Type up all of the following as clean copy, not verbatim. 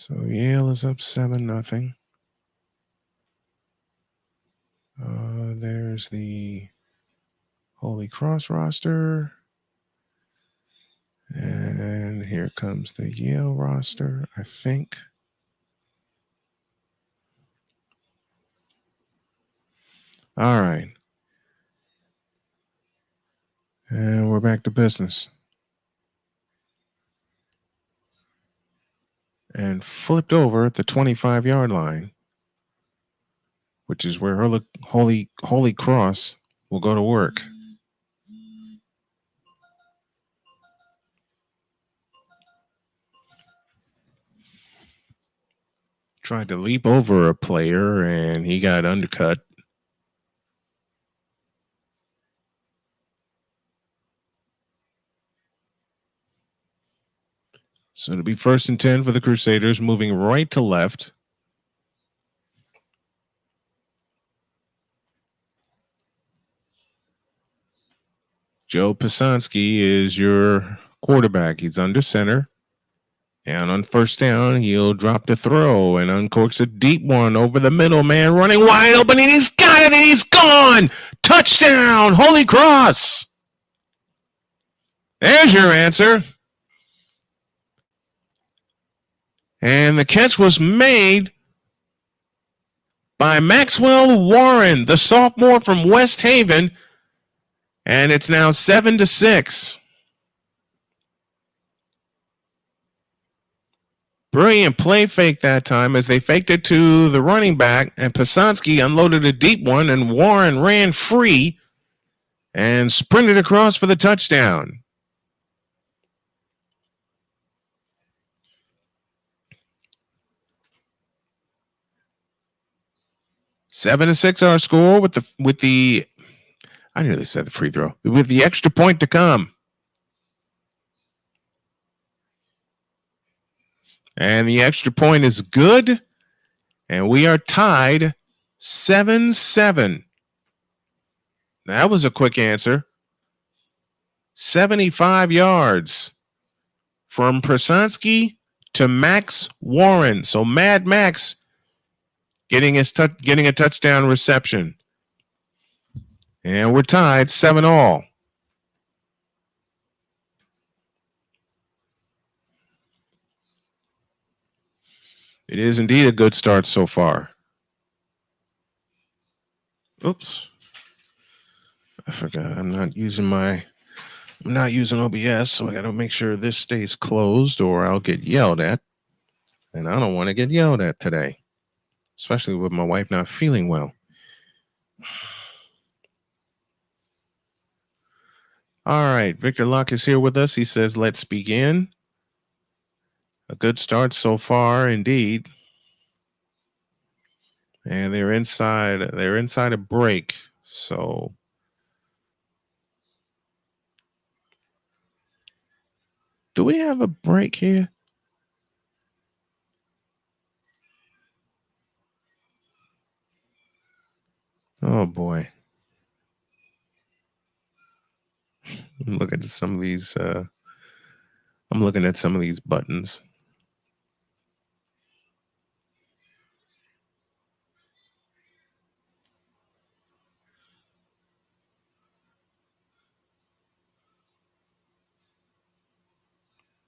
So Yale is up 7-0. There's the HolyCross roster. And here comes the Yale roster, I think. All right. And we're back to business. And flipped over at the 25-yard line, which is where HolyCross will go to work. Tried to leap over a player, and he got undercut. So it'll be 1st and 10 for the Crusaders, moving right to left. Joe Pisanski is your quarterback. He's under center. And on 1st down, he'll drop the throw and uncorks a deep one over the middle. Man running wide open, and he's got it, and he's gone. Touchdown, HolyCross. There's your answer. And the catch was made by Maxwell Warren, the sophomore from West Haven. And it's now 7-6. Brilliant play fake that time as they faked it to the running back, and Pisanski unloaded a deep one, and Warren ran free and sprinted across for the touchdown. Seven to 6 our score with the I nearly said the free throw, with the extra point to come. And the extra point is good. And we are tied 7-7. That was a quick answer. 75 yards from Pisanski to Max Warren. So Mad Max getting a touchdown reception. And we're tied 7-all. It is indeed a good start so far. Oops. I forgot I'm not using OBS, so I got to make sure this stays closed or I'll get yelled at. And I don't want to get yelled at today, especially with my wife not feeling well. All right, Victor Locke is here with us. He says, let's begin. A good start so far, indeed. And they're inside a break. So do we have a break here? Oh boy. I'm looking at some of these buttons.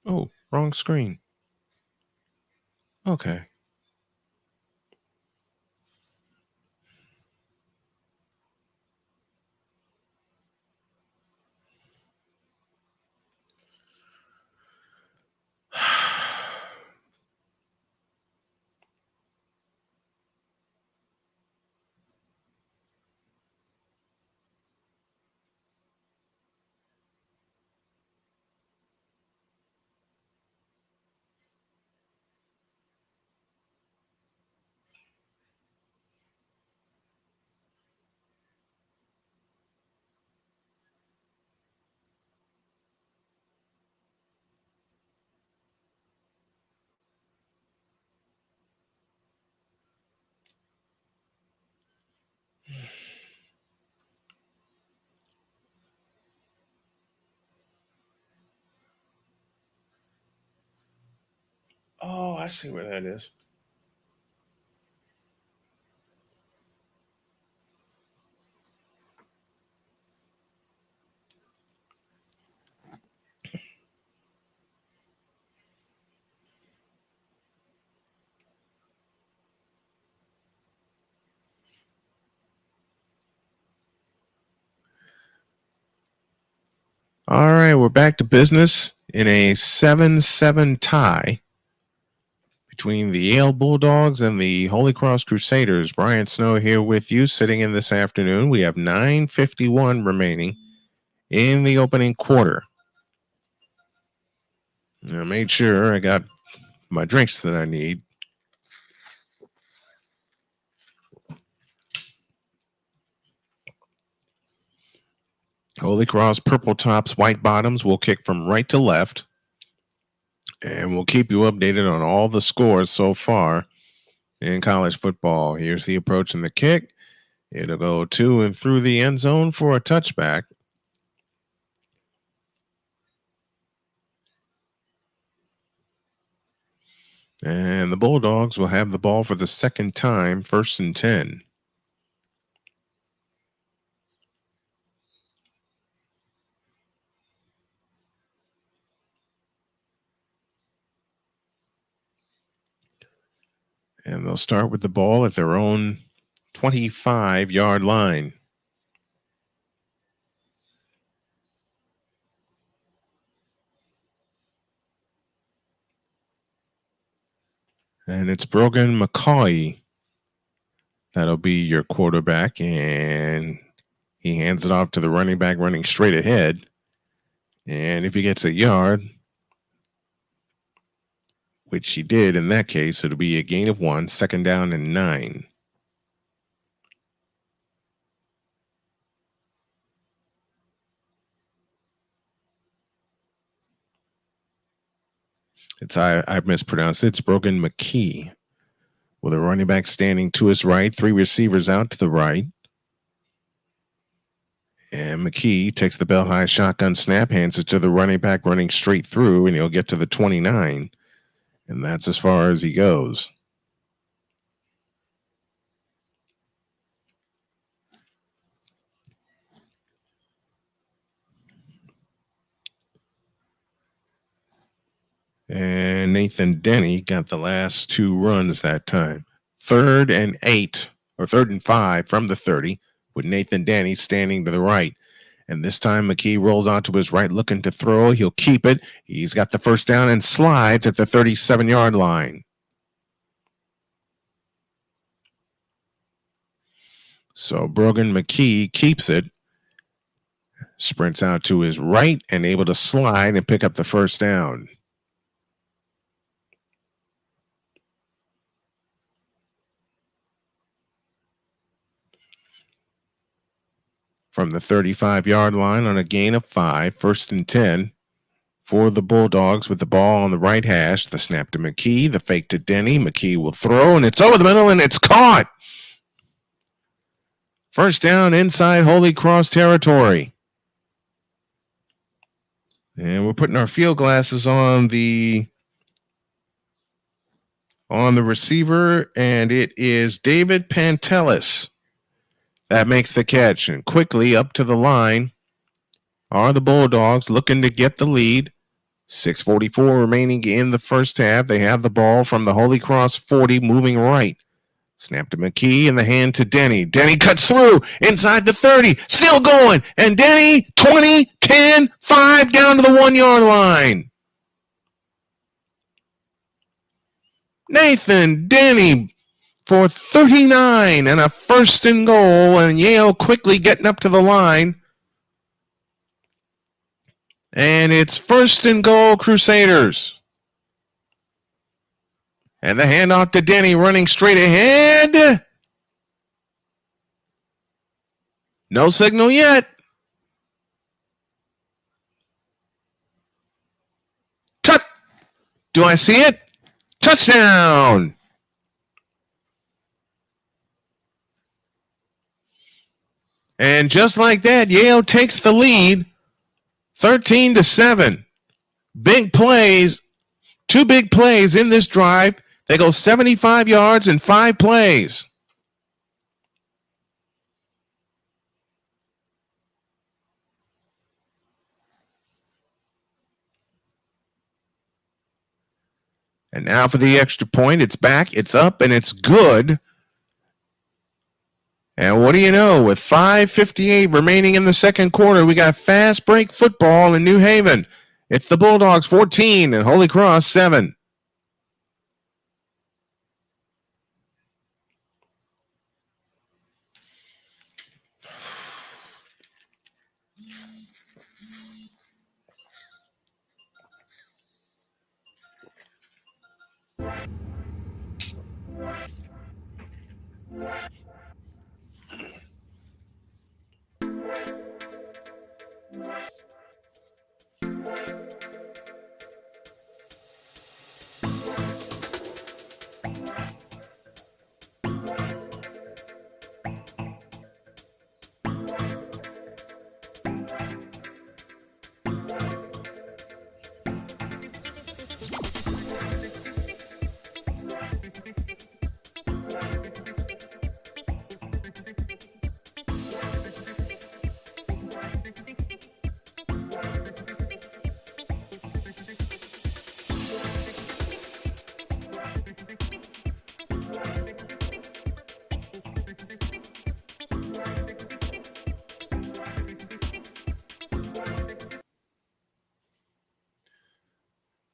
Oh, wrong screen. Okay. Oh, I see where that is. All right, we're back to business in a 7-7 tie between the Yale Bulldogs and the HolyCross Crusaders. Brian Snow here with you, sitting in this afternoon. We have 9:51 remaining in the opening quarter. I made sure I got my drinks that I need. HolyCross purple tops, white bottoms. We'll kick from right to left. And we'll keep you updated on all the scores so far in college football. Here's the approach and the kick. It'll go to and through the end zone for a touchback. And the Bulldogs will have the ball for the second time, 1st and 10. And they'll start with the ball at their own 25-yard line. And it's Brogan McCauley that'll be your quarterback. And he hands it off to the running back running straight ahead. And if he gets a yard, which he did in that case, it'll be a gain of 1, 2nd down and 9. I've mispronounced it. It's Brogan McKee with a running back standing to his right, 3 receivers out to the right. And McKee takes the belt high shotgun snap, hands it to the running back running straight through, and he'll get to the 29. And that's as far as he goes. And Nathan Denny got the last 2 runs that time. 3rd and 8, or 3rd and 5 from the 30, with Nathan Denny standing to the right. And this time McKee rolls out to his right looking to throw. He'll keep it. He's got the 1st down and slides at the 37-yard line. So Brogan McKee keeps it, sprints out to his right and able to slide and pick up the 1st down. From the 35-yard line on a gain of 5, 1st and 10 for the Bulldogs with the ball on the right hash. The snap to McKee, the fake to Denny. McKee will throw, and it's over the middle, and it's caught. 1st down inside HolyCross territory. And we're putting our field glasses on the receiver, and it is David Pantelis that makes the catch. And quickly up to the line are the Bulldogs looking to get the lead. 6:44 remaining in the 1st half. They have the ball from the HolyCross 40 moving right. Snap to McKee and the hand to Denny. Denny cuts through inside the 30. Still going. And Denny, 20, 10, 5 down to the 1-yard line. Nathan Denny for 39 and a 1st and goal. And Yale quickly getting up to the line. And it's 1st and goal, Crusaders. And the handoff to Denny running straight ahead. No signal yet. Do I see it? Touchdown. And just like that, Yale takes the lead 13-7. Big plays 2 big plays in this drive. They go 75 yards in 5 plays. And now for the extra point. It's back, it's up, and it's good. And what do you know? With 5:58 remaining in the second quarter, we got fast break football in New Haven. It's the Bulldogs 14 and Holy Cross 7.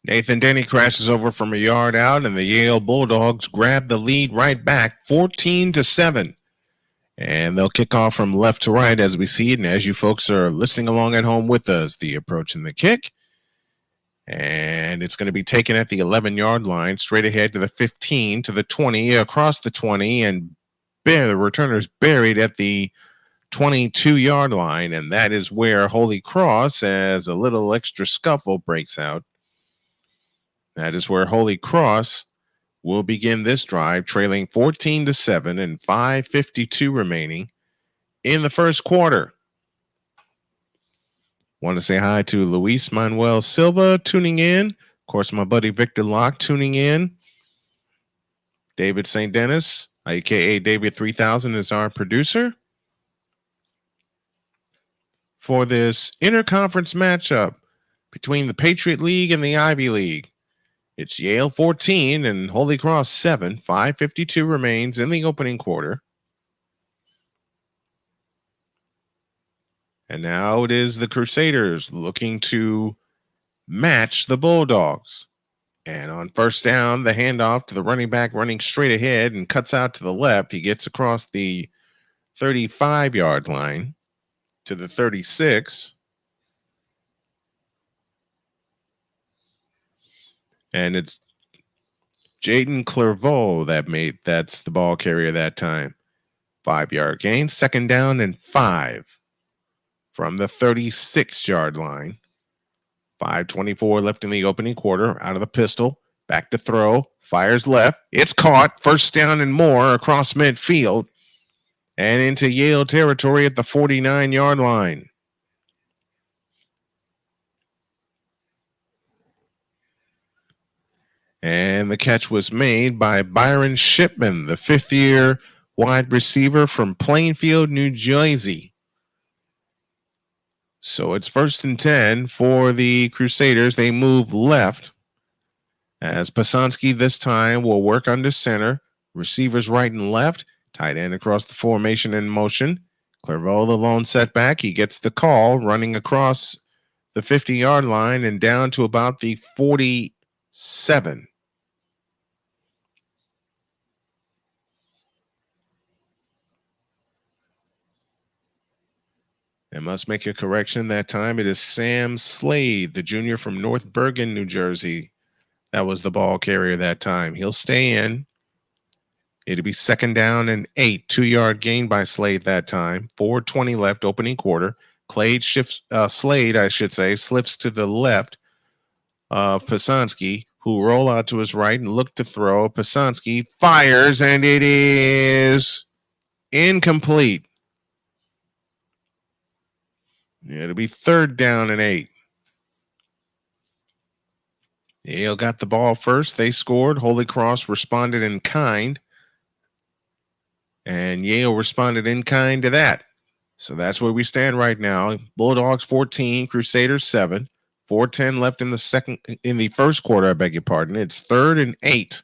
Nathan Denny crashes over from a yard out, and the Yale Bulldogs grab the lead right back, 14-7. And they'll kick off from left to right as we see it. And as you folks are listening along at home with us, the approach and the kick. And it's going to be taken at the 11-yard line, straight ahead to the 15, to the 20, across the 20, and the returner's buried at the 22-yard line. And that is where Holy Cross, as a little extra scuffle breaks out, that is where Holy Cross will begin this drive, trailing 14-7 and 5:52 remaining in the first quarter. Want to say hi to Luis Manuel Silva tuning in. Of course, my buddy Victor Locke tuning in. David St. Dennis, a.k.a. David 3000, is our producer for this interconference matchup between the Patriot League and the Ivy League. It's Yale 14 and Holy Cross 7. 5:52 remains in the opening quarter. And now it is the Crusaders looking to match the Bulldogs. And on first down, the handoff to the running back running straight ahead and cuts out to the left. He gets across the 35-yard line to the 36. And it's Jaden Clairvaux that's the ball carrier that time. 5-yard gain, second down and 5 from the 36-yard line. 5:24 left in the opening quarter. Out of the pistol, back to throw, fires left. It's caught, first down and more across midfield and into Yale territory at the 49-yard line. And the catch was made by Byron Shipman, the fifth-year wide receiver from Plainfield, New Jersey. So it's 1st and 10 for the Crusaders. They move left as Pasansky this time will work under center. Receivers right and left. Tight end across the formation in motion. Clairvaux, the lone setback. He gets the call running across the 50-yard line and down to about the 47. I must make a correction that time. It is Sam Slade, the junior from North Bergen, New Jersey. That was the ball carrier that time. He'll stay in. It'll be second down and 8. 2-yard gain by Slade that time. 4:20 left, opening quarter. Slade, slips to the left of Pasansky, who roll out to his right and look to throw. Pasansky fires, and it is incomplete. It'll be third down and 8. Yale got the ball first. They scored. HolyCross responded in kind. And Yale responded in kind to that. So that's where we stand right now. Bulldogs 14, Crusaders 7. 4:10 left in the first quarter, I beg your pardon. It's 3rd and 8.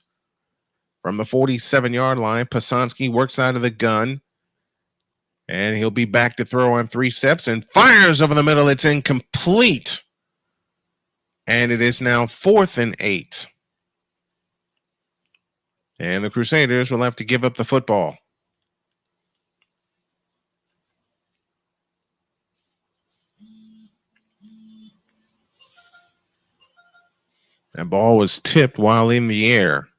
From the 47-yard line, Pasansky works out of the gun. And he'll be back to throw on 3 steps and fires over the middle. It's incomplete. And it is now 4th and 8. And the Crusaders will have to give up the football. That ball was tipped while in the air.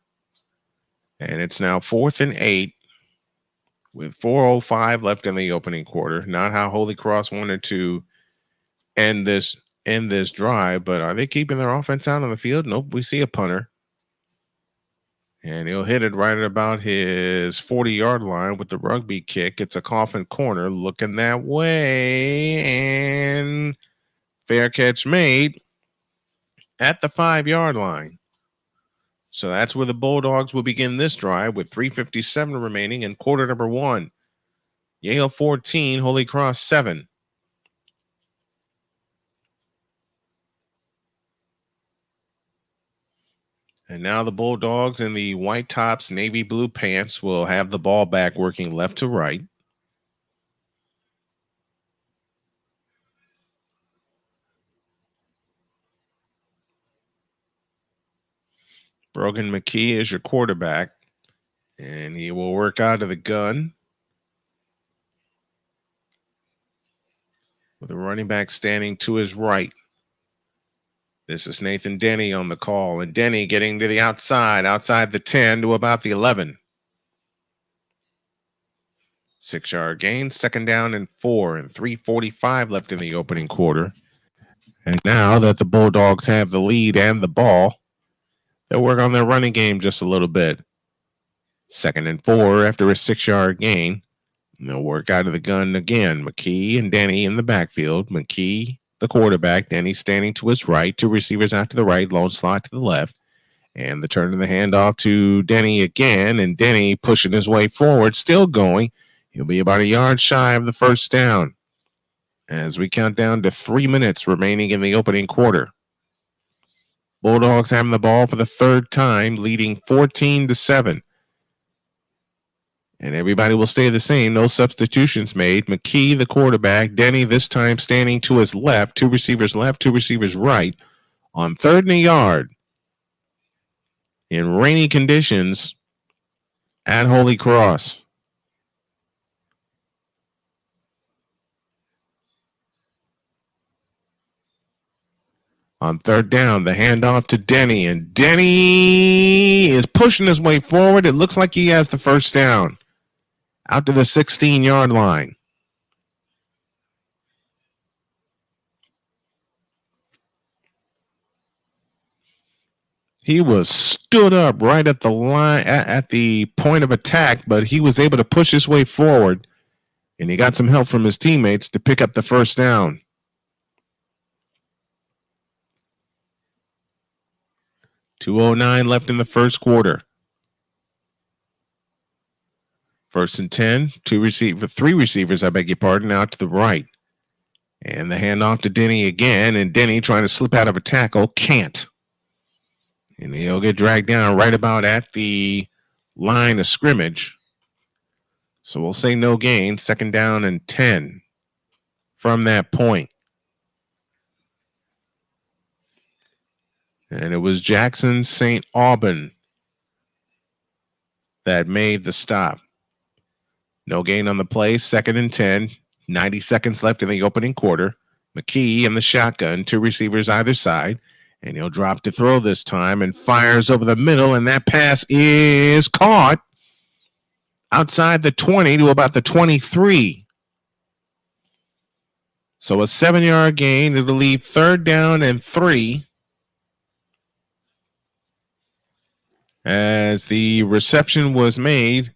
And it's now 4th and 8 with 4:05 left in the opening quarter. Not how HolyCross wanted to end this drive, but are they keeping their offense out on the field? Nope, we see a punter. And he'll hit it right at about his 40-yard line with the rugby kick. It's a coffin corner looking that way. And fair catch made at the 5-yard line. So that's where the Bulldogs will begin this drive with 3:57 remaining in quarter number 1. Yale 14, HolyCross 7. And now the Bulldogs in the white tops, navy blue pants will have the ball back working left to right. Brogan McKee is your quarterback, and he will work out of the gun with a running back standing to his right. This is Nathan Denny on the call, and Denny getting to the outside the 10 to about the 11. 6-yard gain, 2nd down and 4, and 3:45 left in the opening quarter. And now that the Bulldogs have the lead and the ball, they'll work on their running game just a little bit. 2nd and 4 after a 6-yard gain. And they'll work out of the gun again. McKee and Denny in the backfield. McKee, the quarterback. Denny standing to his right. 2 receivers out to the right. Lone slot to the left. And the turn of the handoff to Denny again. And Denny pushing his way forward. Still going. He'll be about a yard shy of the first down. As we count down to 3 minutes remaining in the opening quarter. Bulldogs having the ball for the 3rd time, leading 14-7. And everybody will stay the same. No substitutions made. McKee, the quarterback. Denny this time standing to his left. 2 receivers left, 2 receivers right. On 3rd and a yard. In rainy conditions at HolyCross. On 3rd down, the handoff to Denny. And Denny is pushing his way forward. It looks like he has the first down. Out to the 16-yard line. He was stood up right at the line, at the point of attack, but he was able to push his way forward, and he got some help from his teammates to pick up the first down. .209 left in the first quarter. 1st and 10, 3 receivers, I beg your pardon, out to the right. And the handoff to Denny again, and Denny trying to slip out of a tackle, can't. And he'll get dragged down right about at the line of scrimmage. So we'll say no gain, 2nd down and 10 from that point. And it was Jackson St. Aubin that made the stop. No gain on the play, 2nd and 10, 90 seconds left in the opening quarter. McKee in the shotgun, 2 receivers either side. And he'll drop to throw this time and fires over the middle, and that pass is caught outside the 20 to about the 23. So a 7-yard gain. It'll leave 3rd down and 3 as the reception was made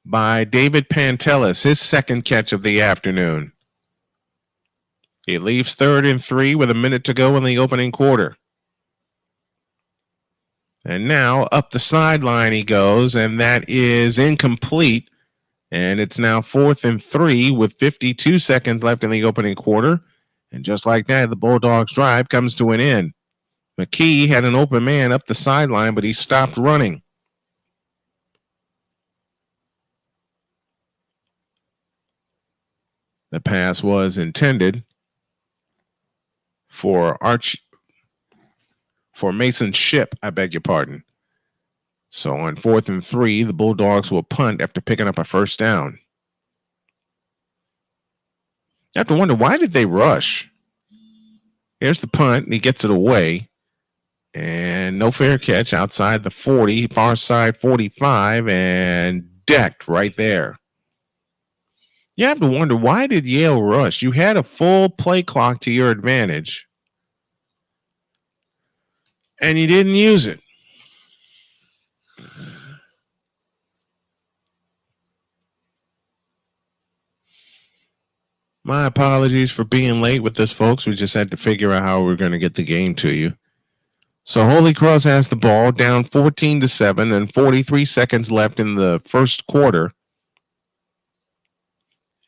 by David Pantelis, his 2nd catch of the afternoon. It leaves 3rd and 3 with a minute to go in the opening quarter. And now up the sideline he goes, and that is incomplete. And it's now 4th and 3 with 52 seconds left in the opening quarter. And just like that, the Bulldogs' drive comes to an end. McKee had an open man up the sideline, but he stopped running. The pass was intended for Mason Ship, I beg your pardon. So on 4th and 3, the Bulldogs will punt after picking up a first down. You have to wonder, why did they rush? Here's the punt, and he gets it away. And no fair catch outside the 40, far side 45, and decked right there. You have to wonder, why did Yale rush? You had a full play clock to your advantage, and you didn't use it. My apologies for being late with this, folks. We just had to figure out how we're going to get the game to you. So HolyCross has the ball, down 14-7, and 43 seconds left in the first quarter.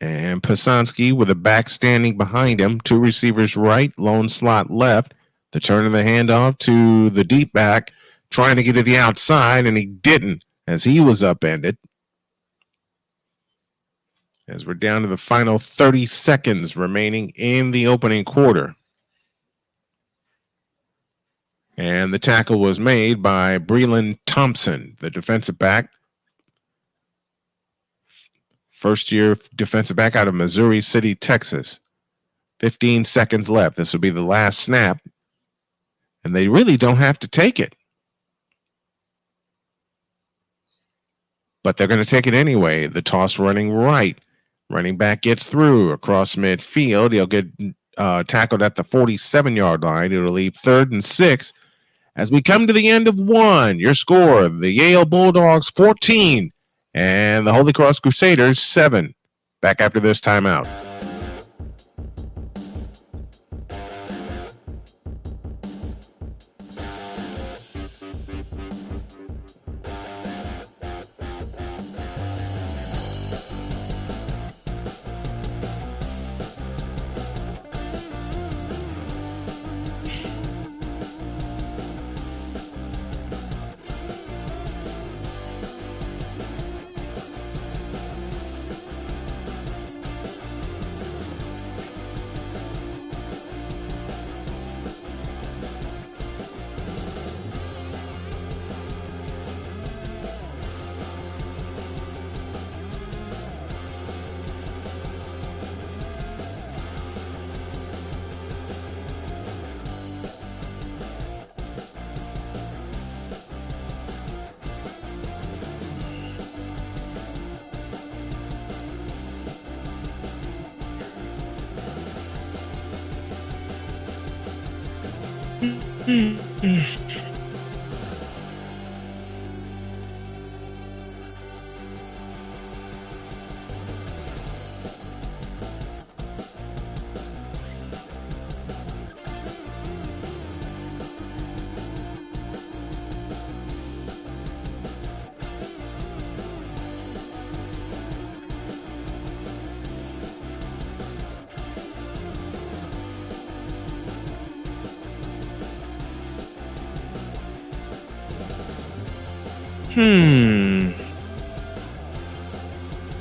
And Pasansky with a back standing behind him, 2 receivers right, lone slot left. The turn of the handoff to the deep back, trying to get to the outside, and he didn't as he was upended. As we're down to the final 30 seconds remaining in the opening quarter. And the tackle was made by Breland Thompson, the defensive back. First-year defensive back out of Missouri City, Texas. 15 seconds left. This will be the last snap. And they really don't have to take it. But they're going to take it anyway. The toss running right. Running back gets through across midfield. He'll get tackled at the 47-yard line. It'll leave 3rd and 6. As we come to the end of one, your score, the Yale Bulldogs 14 and the HolyCross Crusaders 7. Back after this timeout.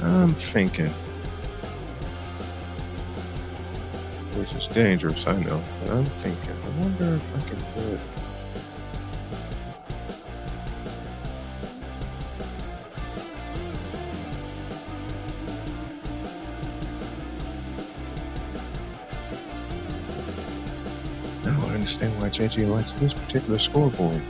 I'm thinking. Which is dangerous, I know. But I'm thinking. I wonder if I can do it. Now I understand why JJ likes this particular scoreboard.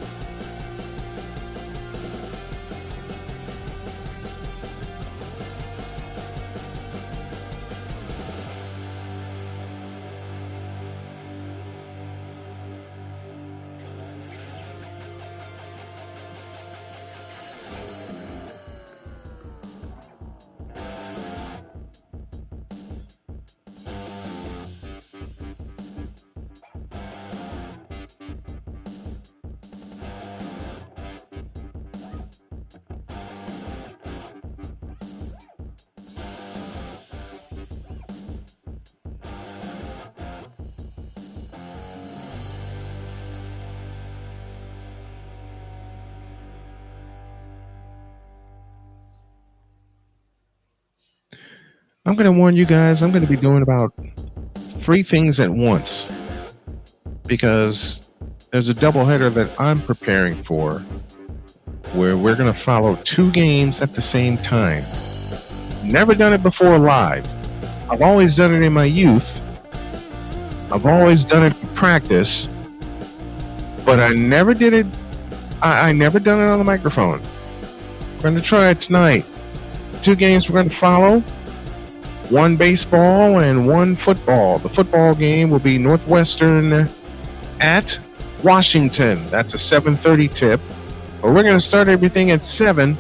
I'm going to warn you guys, I'm going to be doing about 3 things at once because there's a doubleheader that I'm preparing for where we're going to follow 2 games at the same time. Never done it before live. I've always done it in my youth. I've always done it in practice, but I never did it. I never done it on the microphone. We're going to try it tonight. 2 games we're going to follow. 1 baseball and 1 football. The football game will be Northwestern at Washington. That's a 7:30 tip. But we're going to start everything at 7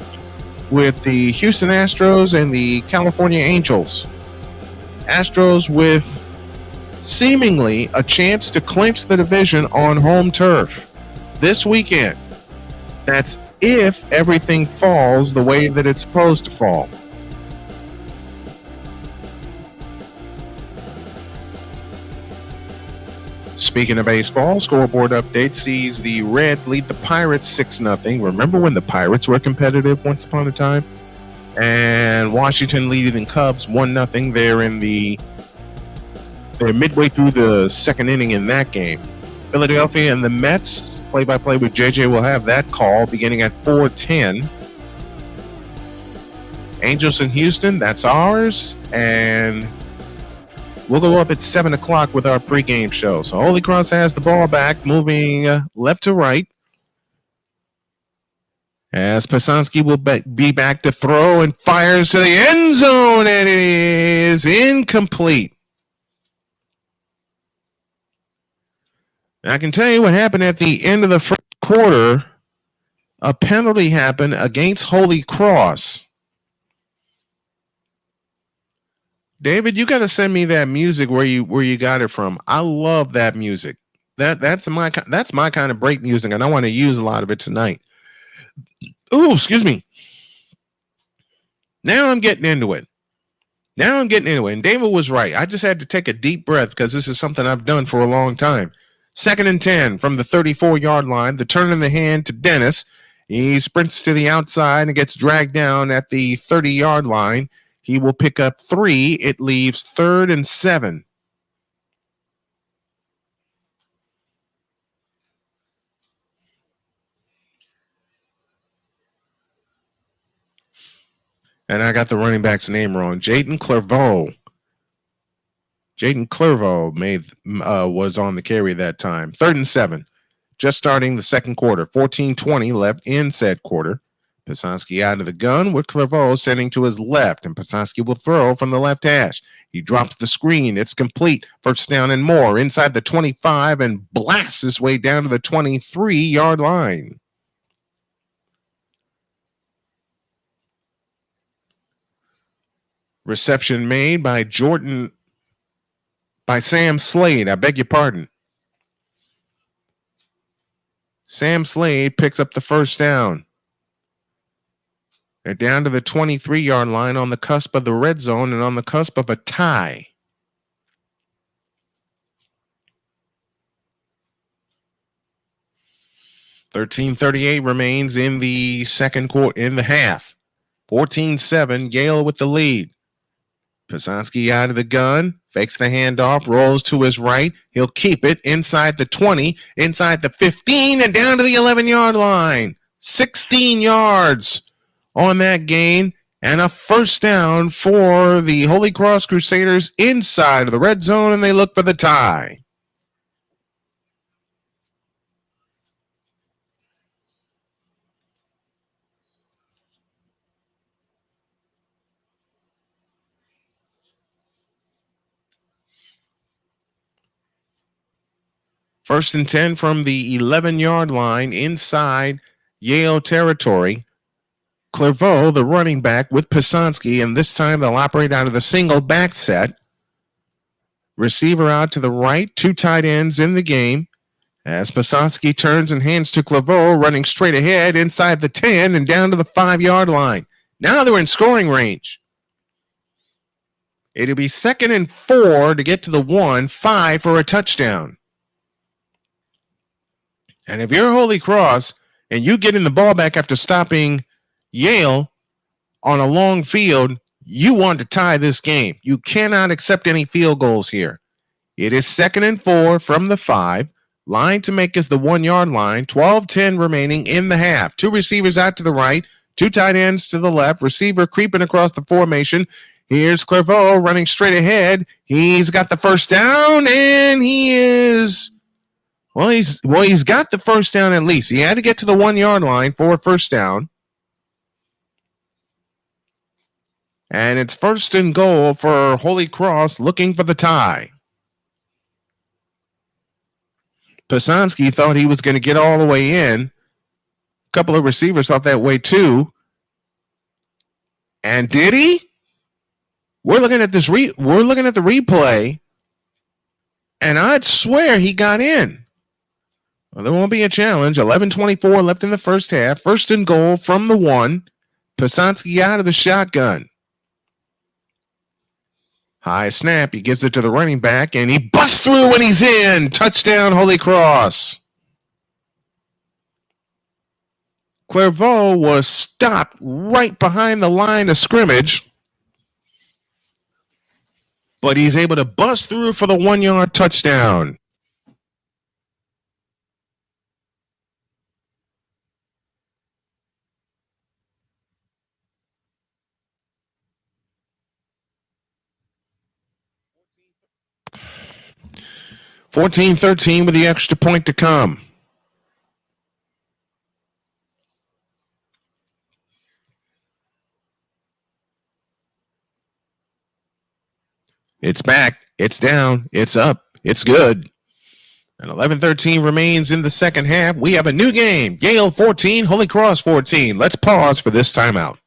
with the Houston Astros and the California Angels. Astros with seemingly a chance to clinch the division on home turf this weekend. That's if everything falls the way that it's supposed to fall. Speaking of baseball, scoreboard update sees the Reds lead the Pirates 6-0. Remember when the Pirates were competitive once upon a time? And Washington leading Cubs 1-0. They're midway through the 2nd inning in that game. Philadelphia and the Mets, play-by-play with JJ, will have that call beginning at 4:10. Angels in Houston, that's ours. And we'll go up at 7 o'clock with our pregame show. So HolyCross has the ball back, moving left to right. As Pasansky will be back to throw and fires to the end zone, and it is incomplete. I can tell you what happened at the end of the first quarter. A penalty happened against HolyCross. David, you got to send me that music where you got it from. I love that music. That's my kind of break music, and I want to use a lot of it tonight. Oh, excuse me. Now I'm getting into it. And David was right. I just had to take a deep breath because this is something I've done for a long time. 2nd and 10 from the 34-yard line. The turn in the hand to Dennis. He sprints to the outside and gets dragged down at the 30-yard line. He will pick up 3. It leaves 3rd and 7. And I got the running back's name wrong. Jaden Clervaux. Jaden Clervaux was on the carry that time. 3rd and 7. Just starting the second quarter. 14:20 left in said quarter. Pasansky out of the gun with Clervaux sending to his left, and Pasansky will throw from the left hash. He drops the screen. It's complete. 1st down and more inside the 25 and blasts his way down to the 23-yard line. Reception made by Sam Slade. I beg your pardon. Sam Slade picks up the 1st down. They're down to the 23-yard line on the cusp of the red zone and on the cusp of a tie. $13:38 remains in the second quarter, in the half. 14-7, Yale with the lead. Pasansky out of the gun, fakes the handoff, rolls to his right. He'll keep it inside the 20, inside the 15, and down to the 11-yard line. 16 yards on that gain, and a 1st down for the HolyCross Crusaders inside of the red zone, and they look for the tie. First and 10 from the 11-yard line inside Yale territory. Clervaux, the running back, with Pasansky, and this time they'll operate out of the single back set. Receiver out to the right, 2 tight ends in the game. As Pasansky turns and hands to Clervaux, running straight ahead inside the 10 and down to the 5-yard line. Now they're in scoring range. It'll be 2nd and 4 to get to the 1, 5 for a touchdown. And if you're HolyCross and you get in the ball back after stopping Yale on a long field, You want to tie this game. You cannot accept any field goals here. It is 2nd and 4 from the 5. Line to make is the 1-yard line. 12-10 remaining in the half. 2 receivers out to the right. 2 tight ends to the left. Receiver creeping across the formation. Here's Clairvaux running straight ahead. He's got the first down, and he's got the first down at least. He had to get to the 1-yard line for a first down. And it's 1st and goal for Holy Cross looking for the tie. Pasansky thought he was going to get all the way in. A couple of receivers thought that way too. And did he? We're looking at the replay, and I'd swear he got in. Well, there won't be a challenge. 11:24 left in the first half. 1st and goal from the 1. Pasansky out of the shotgun. High snap. He gives it to the running back, and he busts through when he's in. Touchdown, Holy Cross. Clairvaux was stopped right behind the line of scrimmage, but he's able to bust through for the 1-yard touchdown. (14-13) with the extra point to come. It's back. It's down. It's up. It's good. And 11-13 remains in the second half. We have a new game. Yale 14, Holy Cross 14. Let's pause for this timeout.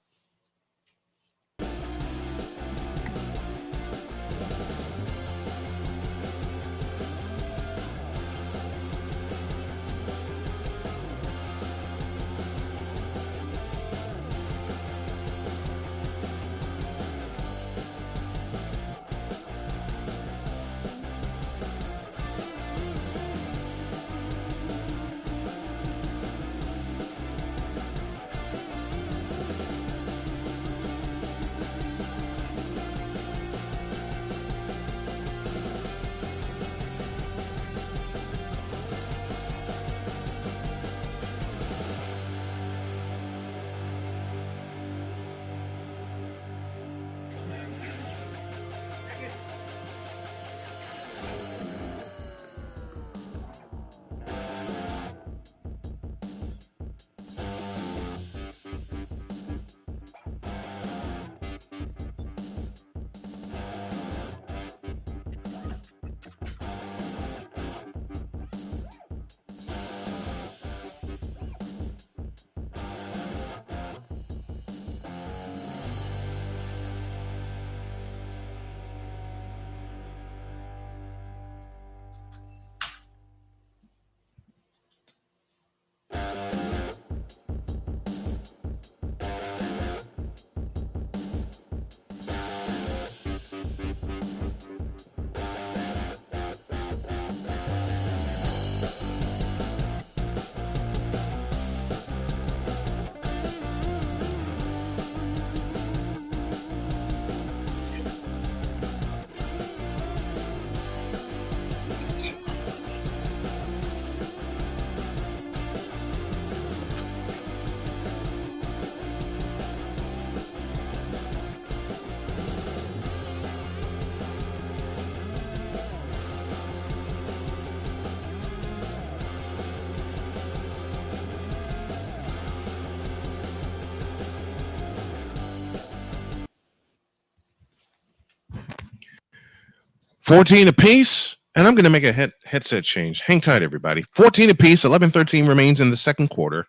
$14 apiece, and I'm going to make a headset change. Hang tight, everybody. 14 apiece, 11-13 remains in the second quarter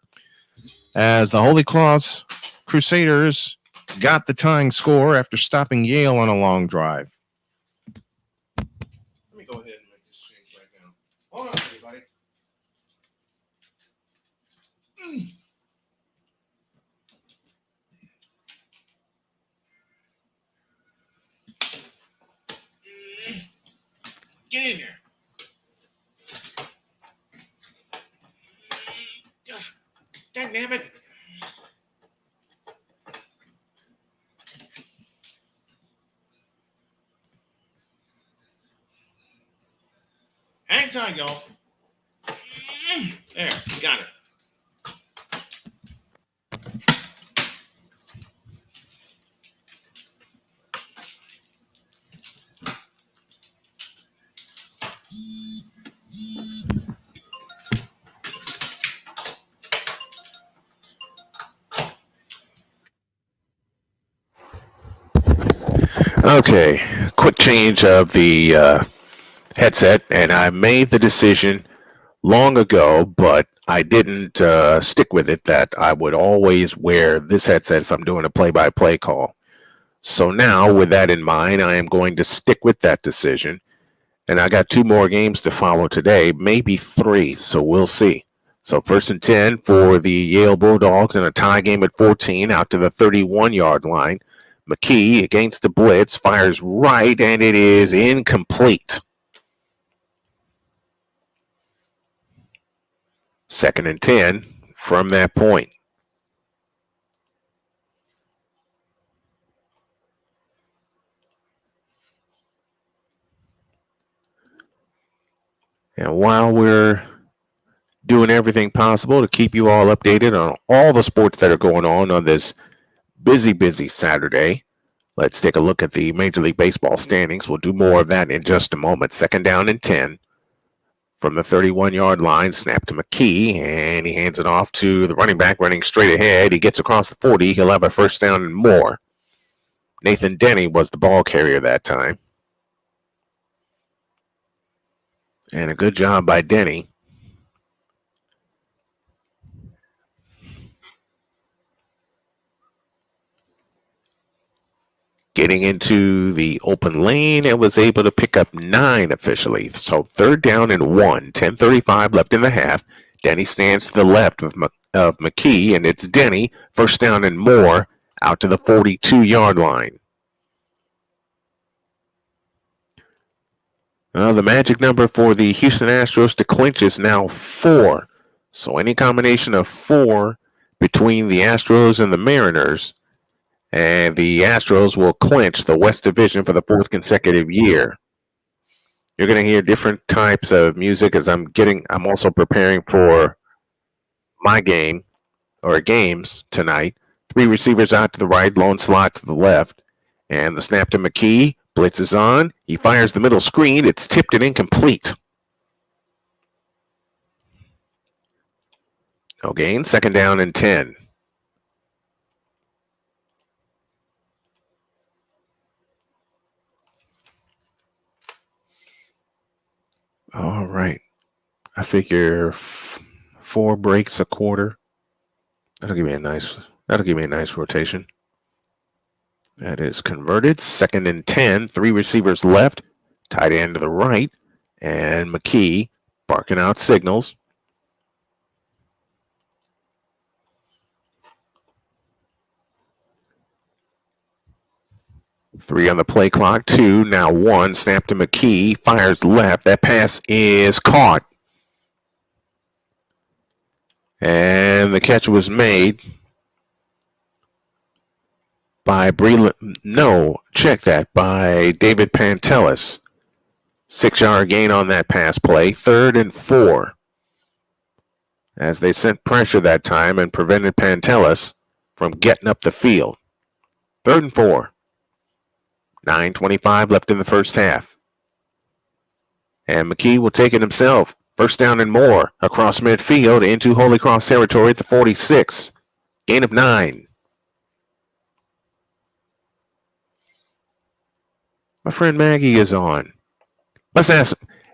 as the Holy Cross Crusaders got the tying score after stopping Yale on a long drive. Let me go ahead and make this change right now. Hold on, everybody. Get in there. God damn it. Hang tight, y'all. There, you got it. Okay, quick change of the headset, and I made the decision long ago, but I didn't stick with it, that I would always wear this headset if I'm doing a play-by-play call. So now, with that in mind, I am going to stick with that decision. And I got 2 more games to follow today, maybe 3, so we'll see. So 1st and 10 for the Yale Bulldogs in a tie game at 14 out to the 31-yard line. McKee against the blitz, fires right, and it is incomplete. 2nd and 10 from that point. And while we're doing everything possible to keep you all updated on all the sports that are going on this busy Saturday, let's take a look at the Major League Baseball standings. We'll do more of that in just a moment. 2nd down and 10 from the 31-yard line. Snap to McKee, and he hands it off to the running back running straight ahead. He gets across the 40. He'll have a 1st down and more. Nathan Denny was the ball carrier that time. And a good job by Denny. Getting into the open lane and was able to pick up 9 officially. So 3rd down and 1, 10:35 left in the half. Denny stands to the left of McKee, and it's Denny, 1st down and more, out to the 42-yard line. The magic number for the Houston Astros to clinch is now 4. So any combination of 4 between the Astros and the Mariners, and the Astros will clinch the West Division for the 4th consecutive year. You're going to hear different types of music as I'm also preparing for my game or games tonight. 3 receivers out to the right, lone slot to the left, and the snap to McKee. Blitz is on. He fires the middle screen. It's tipped and incomplete. No gain. 2nd down and 10. All right. I figure 4 breaks a quarter. That'll give me a nice rotation. That is converted. 2nd and 10. 3 receivers left. Tight end to the right. And McKee barking out signals. Three on the play clock. 2, now 1. Snap to McKee. Fires left. That pass is caught. And the catch was made by by David Pantelis. 6-yard gain on that pass play. 3rd and 4. As they sent pressure that time and prevented Pantelis from getting up the field. 3rd and 4. 9:25 left in the first half. And McKee will take it himself. 1st down and more across midfield into HolyCross territory at the 46. Gain of 9. My friend Maggie is on.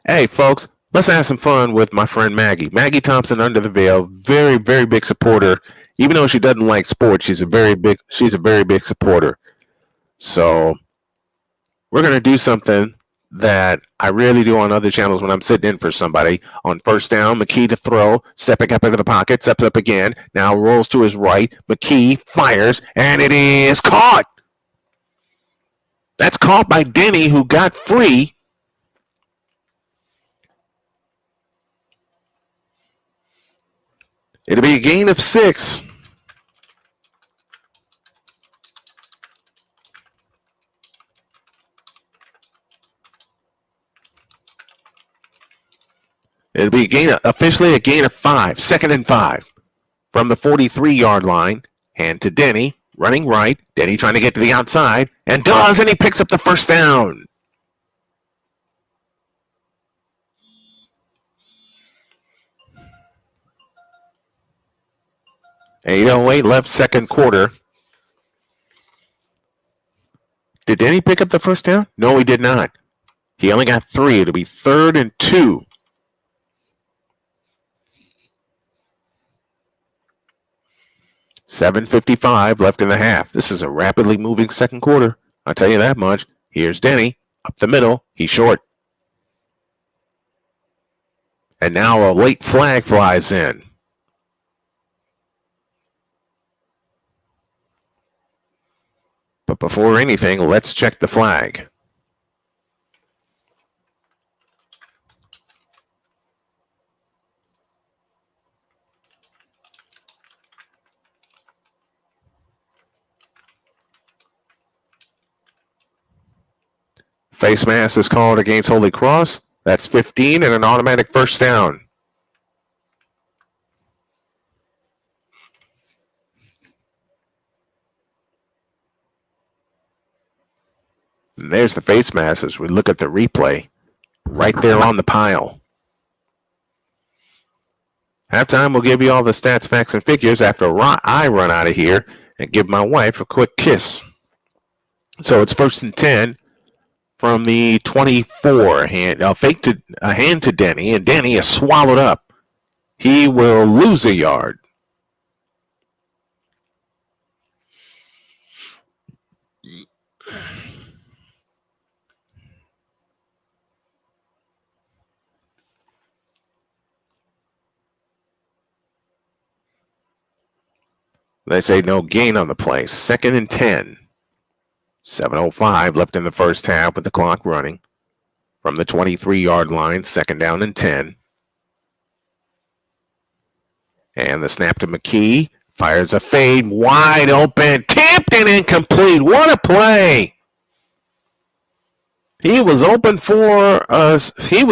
Hey folks, let's have some fun with my friend Maggie. Maggie Thompson under the veil, very, very big supporter. Even though she doesn't like sports, she's a very big supporter. So we're going to do something that I rarely do on other channels when I'm sitting in for somebody. On 1st down, McKee to throw, stepping up into the pocket, steps up again, now rolls to his right. McKee fires, and it is caught. That's caught by Denny, who got free. It'll be a gain of 6. It'll be officially a gain of 5. 2nd and 5 from the 43-yard line. Hand to Denny, running right. Denny trying to get to the outside, and he picks up the first down. .808 left, second quarter. Did Denny pick up the first down? No, he did not. He only got 3. It'll be 3rd and 2. .755 left in the half. This is a rapidly moving second quarter. I'll tell you that much. Here's Denny up the middle. He's short. And now a late flag flies in. But before anything, let's check the flag. Face mask is called against HolyCross. That's 15 and an automatic first down. And there's the face mask as we look at the replay. Right there on the pile. Halftime, we'll give you all the stats, facts, and figures after I run out of here and give my wife a quick kiss. So it's 1st and 10 from the 24. A hand to Denny, and Denny is swallowed up. He will lose a yard. They say no gain on the play. 2nd and 10. 7:05 left in the first half with the clock running. From the 23-yard line, 2nd down and 10. And the snap to McKee. Fires a fade. Wide open. Tipped and incomplete. What a play. He was open for us. The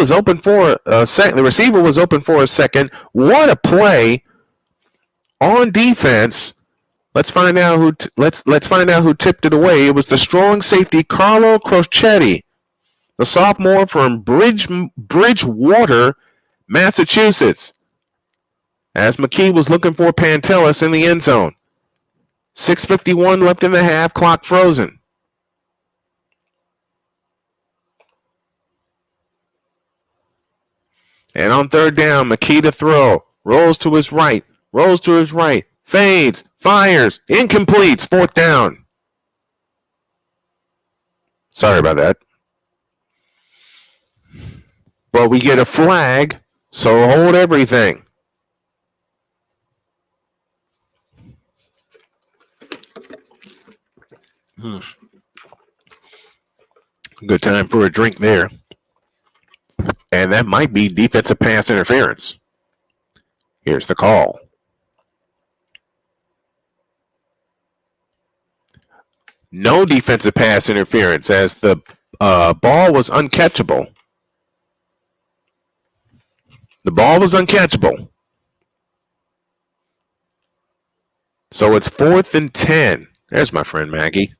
receiver was open for a second. What a play on defense. Let's find out who tipped it away. It was the strong safety Carlo Crocetti, the sophomore from Bridgewater, Massachusetts. As McKee was looking for Pantelis in the end zone. 6:51 left in the half, clock frozen. And on 3rd down, McKee to throw. Rolls to his right. Fades, fires, incompletes, 4th down. Sorry about that. But we get a flag, so hold everything. Good time for a drink there. And that might be defensive pass interference. Here's the call. No defensive pass interference as the ball was uncatchable. The ball was uncatchable. So it's 4th and 10. There's my friend Maggie.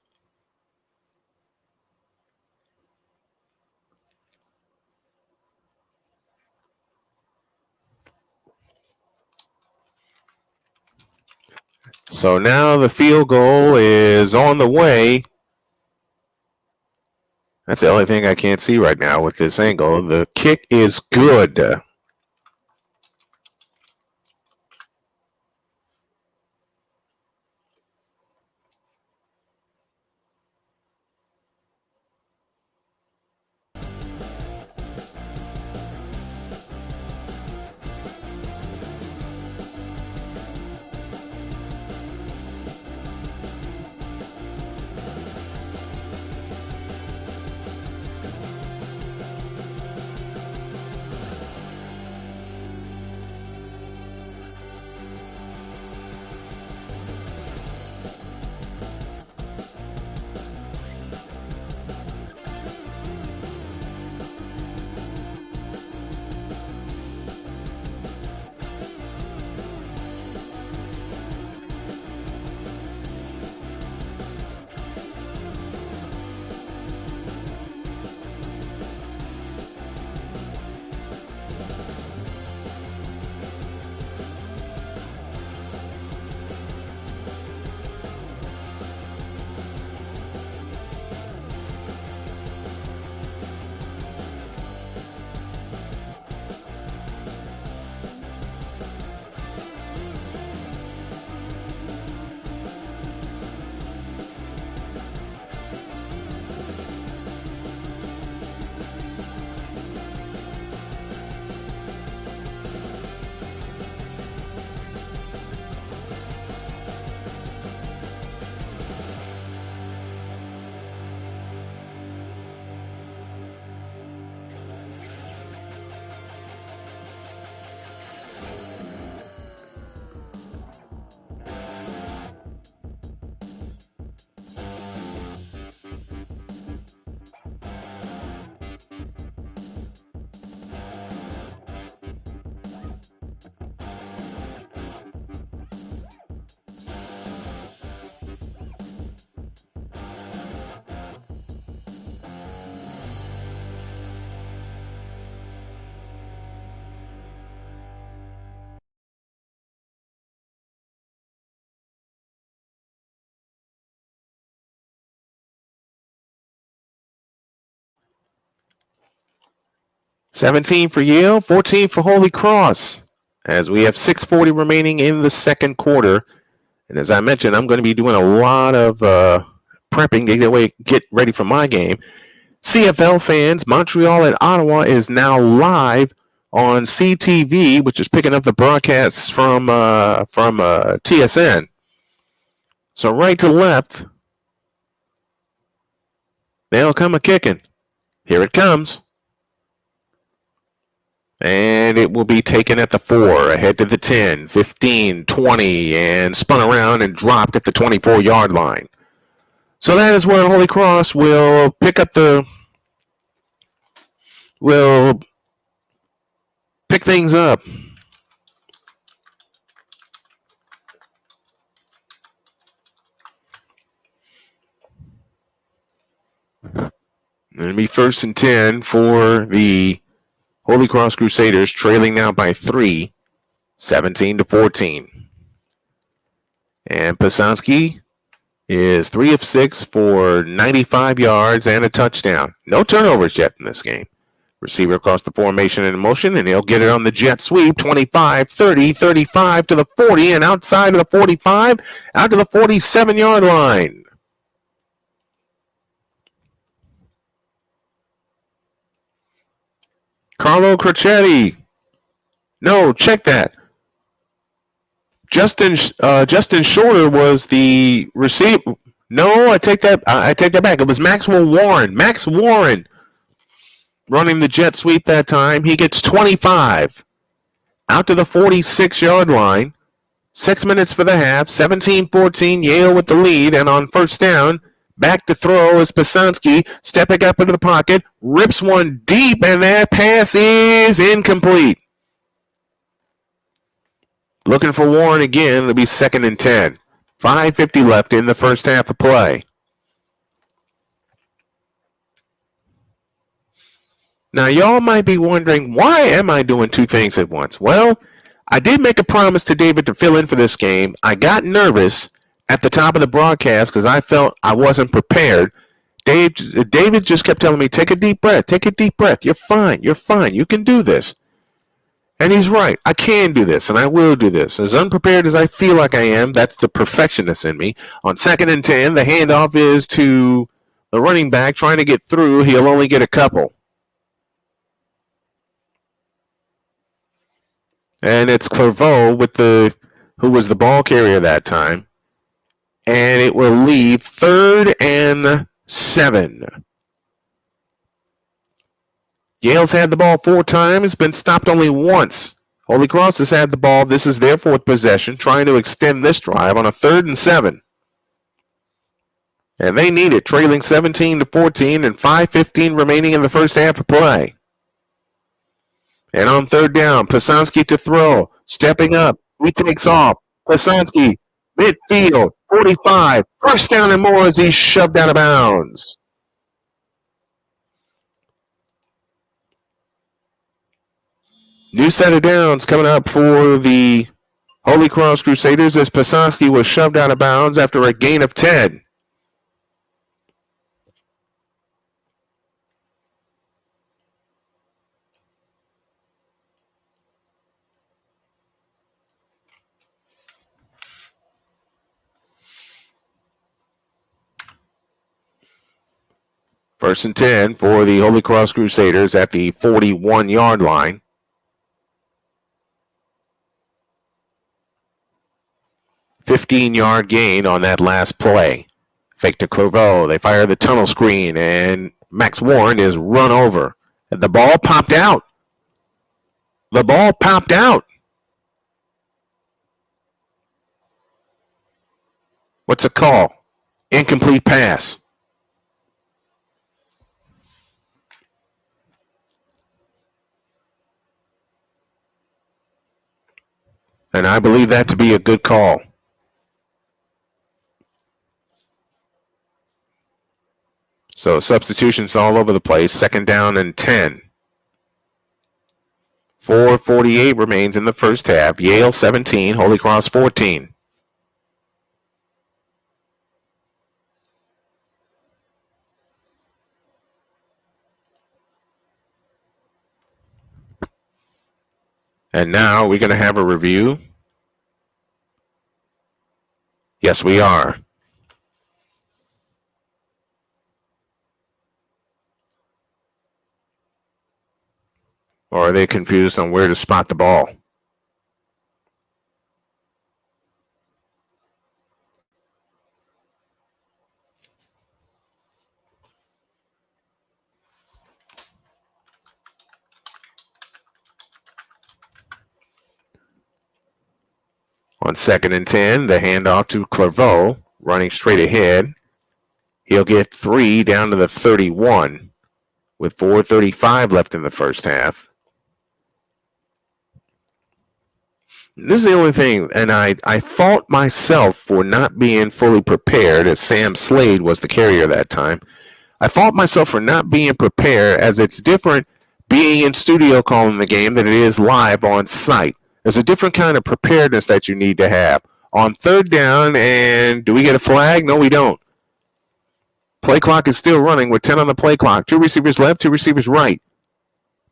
So now the field goal is on the way. That's the only thing I can't see right now with this angle. The kick is good. 17 for Yale, 14 for Holy Cross. As we have 6:40 remaining in the second quarter. And as I mentioned, I'm going to be doing a lot of prepping to get ready for my game. CFL fans, Montreal and Ottawa is now live on CTV, which is picking up the broadcasts from TSN. So right to left, they'll come a kicking. Here it comes. And it will be taken at the 4, ahead to the 10, 15, 20, and spun around and dropped at the 24-yard line. So that is where Holy Cross will pick things up. It'll be 1st and 10 for the Holy Cross Crusaders, trailing now by 3, 17-14. And Pasansky is 3 of 6 for 95 yards and a touchdown. No turnovers yet in this game. Receiver across the formation in motion, and he'll get it on the jet sweep. 25, 30, 35 to the 40, and outside of the 45, out to the 47-yard line. Carlo Crocetti. No, check that. Justin Shorter was the receiver. No, I take that back. It was Maxwell Warren. Max Warren running the jet sweep that time. He gets 25 out to the 46-yard line. 6 minutes for the half. 17-14. Yale with the lead, and on first down, back to throw is Pasansky stepping up into the pocket, rips one deep, and that pass is incomplete. Looking for Warren again. It'll be 2nd and 10. 5:50 left in the first half of play. Now, y'all might be wondering, why am I doing two things at once? Well, I did make a promise to David to fill in for this game. I got nervous at the top of the broadcast because I felt I wasn't prepared. David just kept telling me, take a deep breath, take a deep breath. You're fine, you can do this. And he's right. I can do this, and I will do this. As unprepared as I feel like I am, that's the perfectionist in me. On 2nd and 10, the handoff is to the running back trying to get through. He'll only get a couple. And it's Clairvaux who was the ball carrier that time. And it will leave 3rd and 7. Yale's had the ball 4 times, been stopped only once. Holy Cross has had the ball. This is their 4th possession, trying to extend this drive on a 3rd and 7. And they need it, trailing 17-14 and 5:15 remaining in the first half of play. And on 3rd down, Pasansky to throw, stepping up. He takes off. Pasansky, midfield, 45. First down and more as he's shoved out of bounds. New set of downs coming up for the Holy Cross Crusaders as Pasansky was shoved out of bounds after a gain of 10. First and 10 for the Holy Cross Crusaders at the 41-yard line. $15-yard gain on that last play. Fake to Clairvaux. They fire the tunnel screen, and Max Warren is run over. The ball popped out. The ball popped out. What's a call? Incomplete pass. And I believe that to be a good call. So substitutions all over the place. 2nd down and 10. 4:48 remains in the first half. Yale 17, Holy Cross 14. And now we're going to have a review. Yes, we are. Or are they confused on where to spot the ball? On 2nd and 10, the handoff to Clairvaux, running straight ahead. He'll get 3 down to the 31 with 4:35 left in the first half. This is the only thing, and I fault myself for not being fully prepared, as Sam Slade was the carrier that time. I fault myself for not being prepared, as it's different being in studio calling the game than it is live on site. There's a different kind of preparedness that you need to have. On 3rd down, and do we get a flag? No, we don't. Play clock is still running with 10 on the play clock. 2 receivers left, 2 receivers right.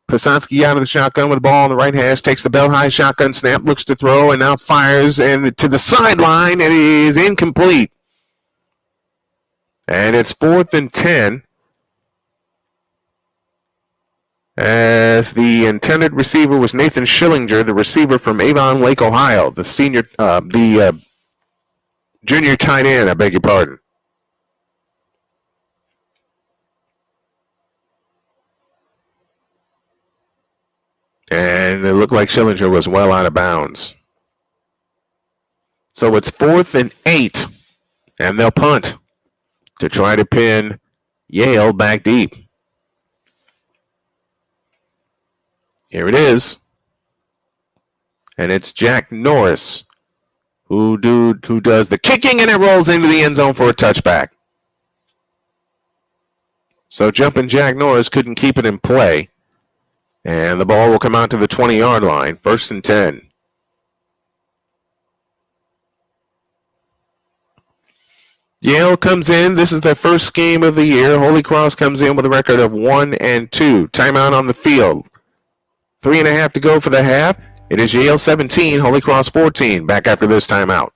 Pisonsky out of the shotgun with the ball on the right hash, takes the belt high shotgun snap, looks to throw, and now fires and to the sideline. It is incomplete. And it's 4th and 10. As the intended receiver was Nathan Schillinger, the receiver from Avon Lake, Ohio, the junior tight end, I beg your pardon. And it looked like Schillinger was well out of bounds. So it's 4th and 8, and they'll punt to try to pin Yale back deep. Here it is. And it's Jack Norris who does the kicking, and it rolls into the end zone for a touchback. So jumping Jack Norris couldn't keep it in play. And the ball will come out to the 20-yard line, 1st and 10. Yale comes in. This is their first game of the year. HolyCross comes in with a record of 1-2. Timeout on the field. 3.5 to go for the half. It is Yale 17, HolyCross 14. Back after this timeout.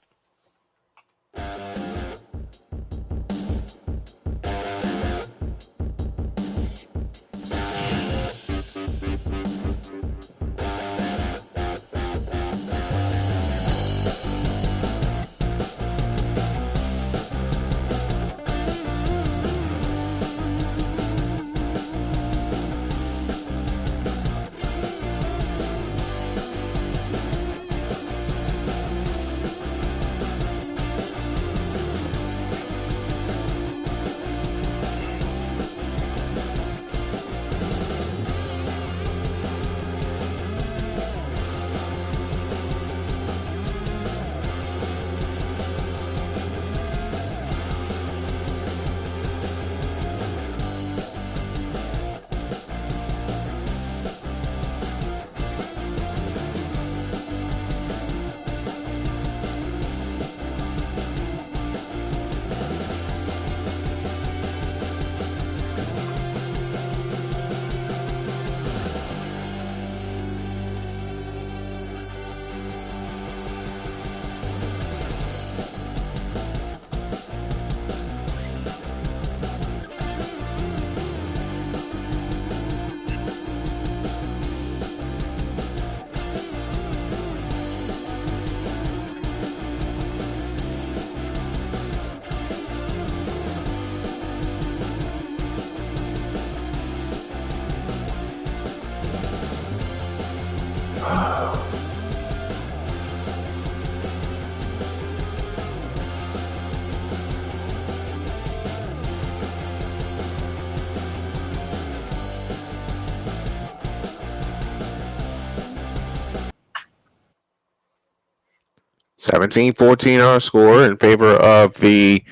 (17-14) our score in favor of the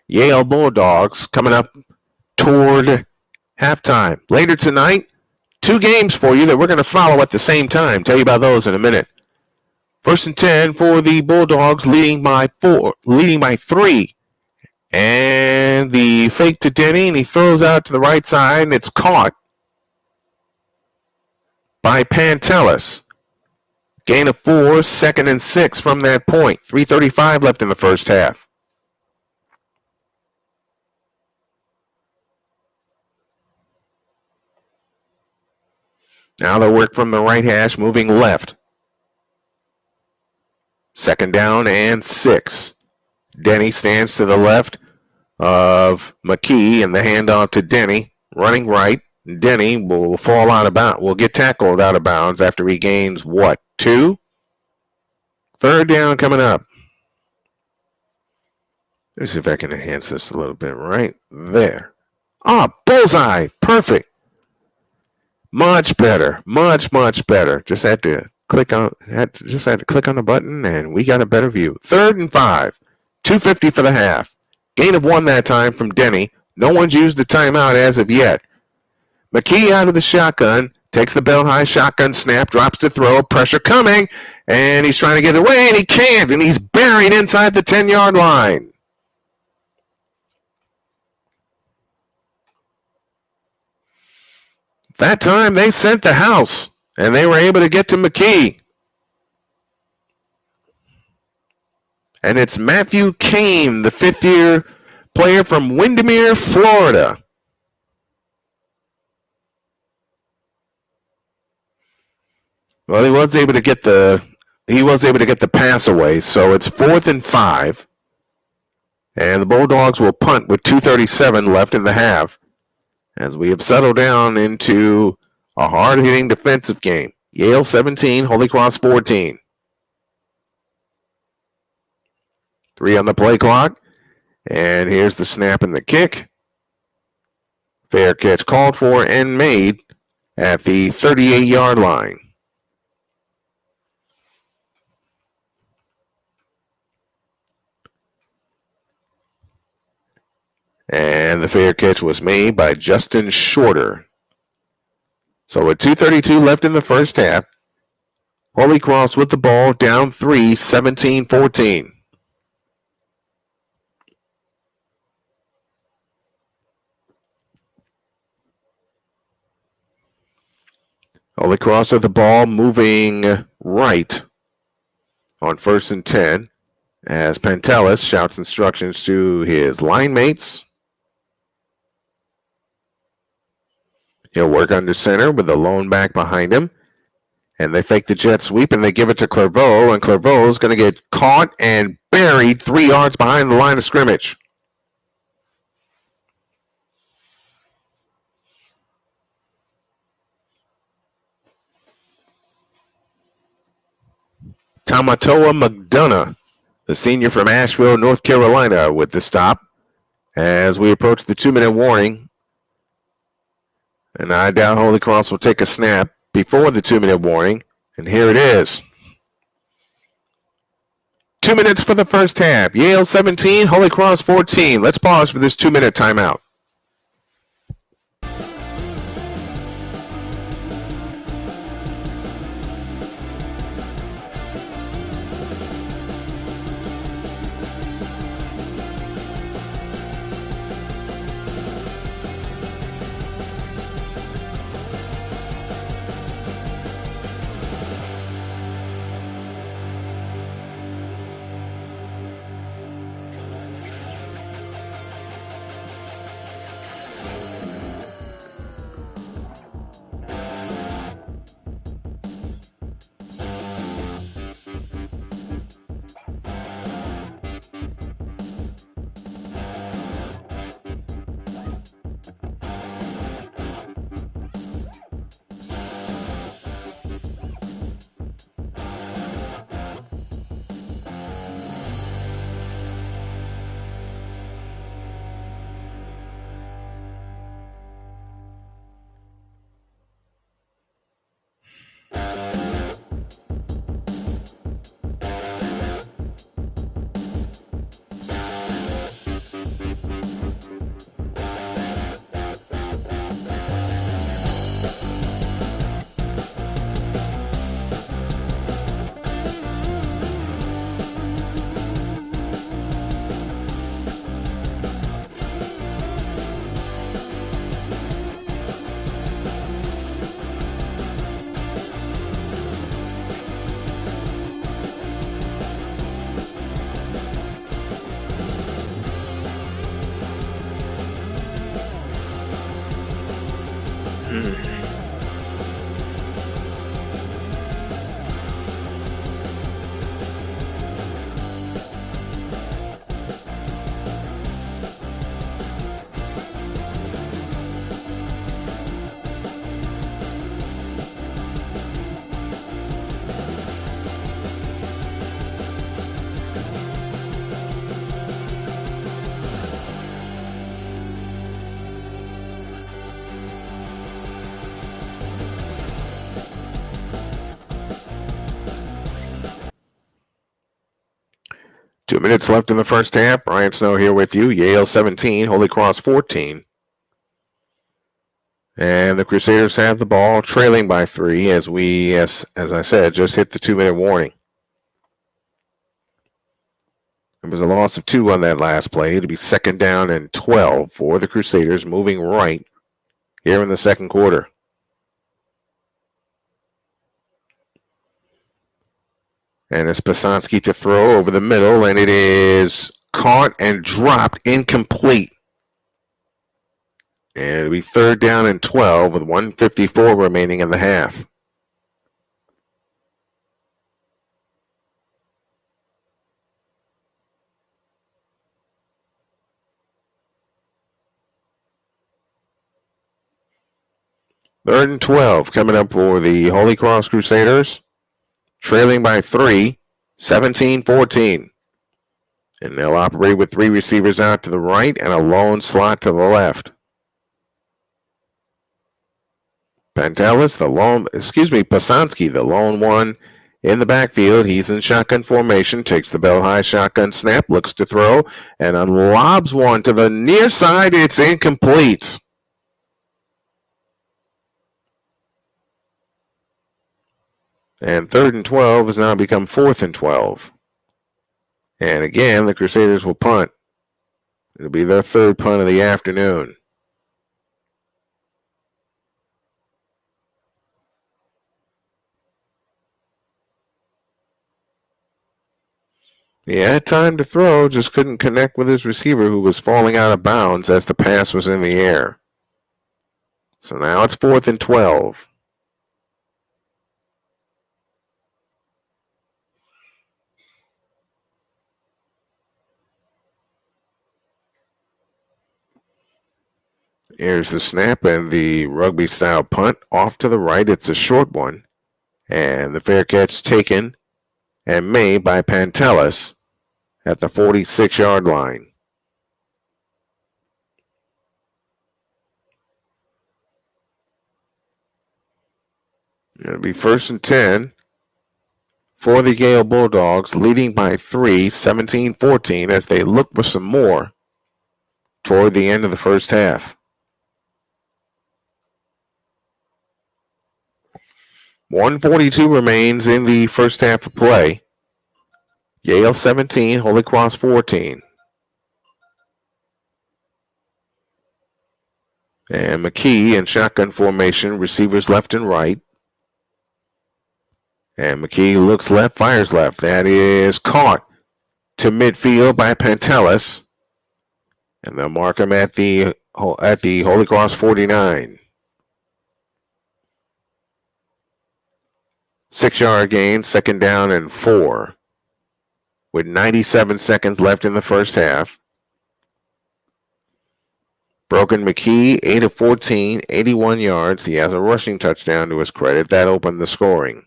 Yale Bulldogs coming up toward halftime. Later tonight, 2 games for you that we're going to follow at the same time. Tell you about those in a minute. 1st and 10 for the Bulldogs, leading by 3. And the fake to Denny, and he throws out to the right side, and it's caught by Pantelis. Gain of 4, 2nd and 6 from that point. 3:35 left in the first half. Now they work from the right hash, moving left. 2nd down and 6. Denny stands to the left of McKee, and the handoff to Denny, running right. Denny will fall out of bounds, will get tackled out of bounds after he gains, 2? 3rd down coming up. Let's see if I can enhance this a little bit right there. Bullseye, perfect. Much better, much better. Just had to click on the button, and we got a better view. 3rd and 5, 2:50 for the half. Gain of 1 that time from Denny. No one's used the timeout as of yet. McKee out of the shotgun, takes the belt high shotgun snap, drops to throw, pressure coming, and he's trying to get away, and he can't, and he's buried inside the 10-yard line. That time they sent the house, and they were able to get to McKee. And it's Matthew Kane, the 5th-year player from Windermere, Florida. Well, he was able to get the pass away, so it's 4th and 5. And the Bulldogs will punt with 2:37 left in the half, as we have settled down into a hard-hitting defensive game. Yale 17, HolyCross 14. 3 on the play clock. And here's the snap and the kick. Fair catch called for and made at the 38-yard line. And the fair catch was made by Justin Shorter. So with 2:32 left in the first half, HolyCross with the ball, down 3, 17-14. HolyCross at the ball, moving right on 1st and 10, as Pantelis shouts instructions to his line mates. He'll work under center with the lone back behind him. And they fake the jet sweep, and they give it to Clairvaux, and Clairvaux is going to get caught and buried 3 yards behind the line of scrimmage. Tamatoa McDonough, the senior from Asheville, North Carolina, with the stop as we approach the 2-minute warning. And I doubt HolyCross will take a snap before the 2-minute warning. And here it is. 2 minutes for the first half. Yale 17, HolyCross 14. Let's pause for this 2-minute timeout. 2 minutes left in the first half. Brian Snow here with you. Yale 17, HolyCross 14. And the Crusaders have the ball, trailing by 3 as we, as I said, just hit the 2-minute warning. There was a loss of 2 on that last play. It'll be 2nd down and 12 for the Crusaders, moving right here in the second quarter. And it's Pisonsky to throw over the middle, and it is caught and dropped, incomplete. And it'll be 3rd down and 12 with 1:54 remaining in the half. Third and 12 coming up for the HolyCross Crusaders. Trailing by 3, 17-14. And they'll operate with 3 receivers out to the right and a lone slot to the left. Pisonsky, the lone one in the backfield. He's in shotgun formation, takes the bell high shotgun snap, looks to throw, and unlobs one to the near side. It's incomplete. And 3rd and 12 has now become 4th and 12. And again, the Crusaders will punt. It'll be their 3rd punt of the afternoon. He had time to throw, just couldn't connect with his receiver who was falling out of bounds as the pass was in the air. So now it's 4th and 12. Here's the snap and the rugby-style punt off to the right. It's a short one. And the fair catch taken and made by Pantelis at the 46-yard line. It'll be 1st and 10 for the Yale Bulldogs, leading by 3, 17-14, as they look for some more toward the end of the first half. 1:42 remains in the first half of play. Yale 17, HolyCross 14. And McKee in shotgun formation, receivers left and right. And McKee looks left, fires left. That is caught to midfield by Pantelis. And they'll mark him at the HolyCross 49. 6-yard gain, 2nd down and 4. With 97 seconds left in the first half. Broken McKee, 8 of 14, 81 yards. He has a rushing touchdown to his credit. That opened the scoring.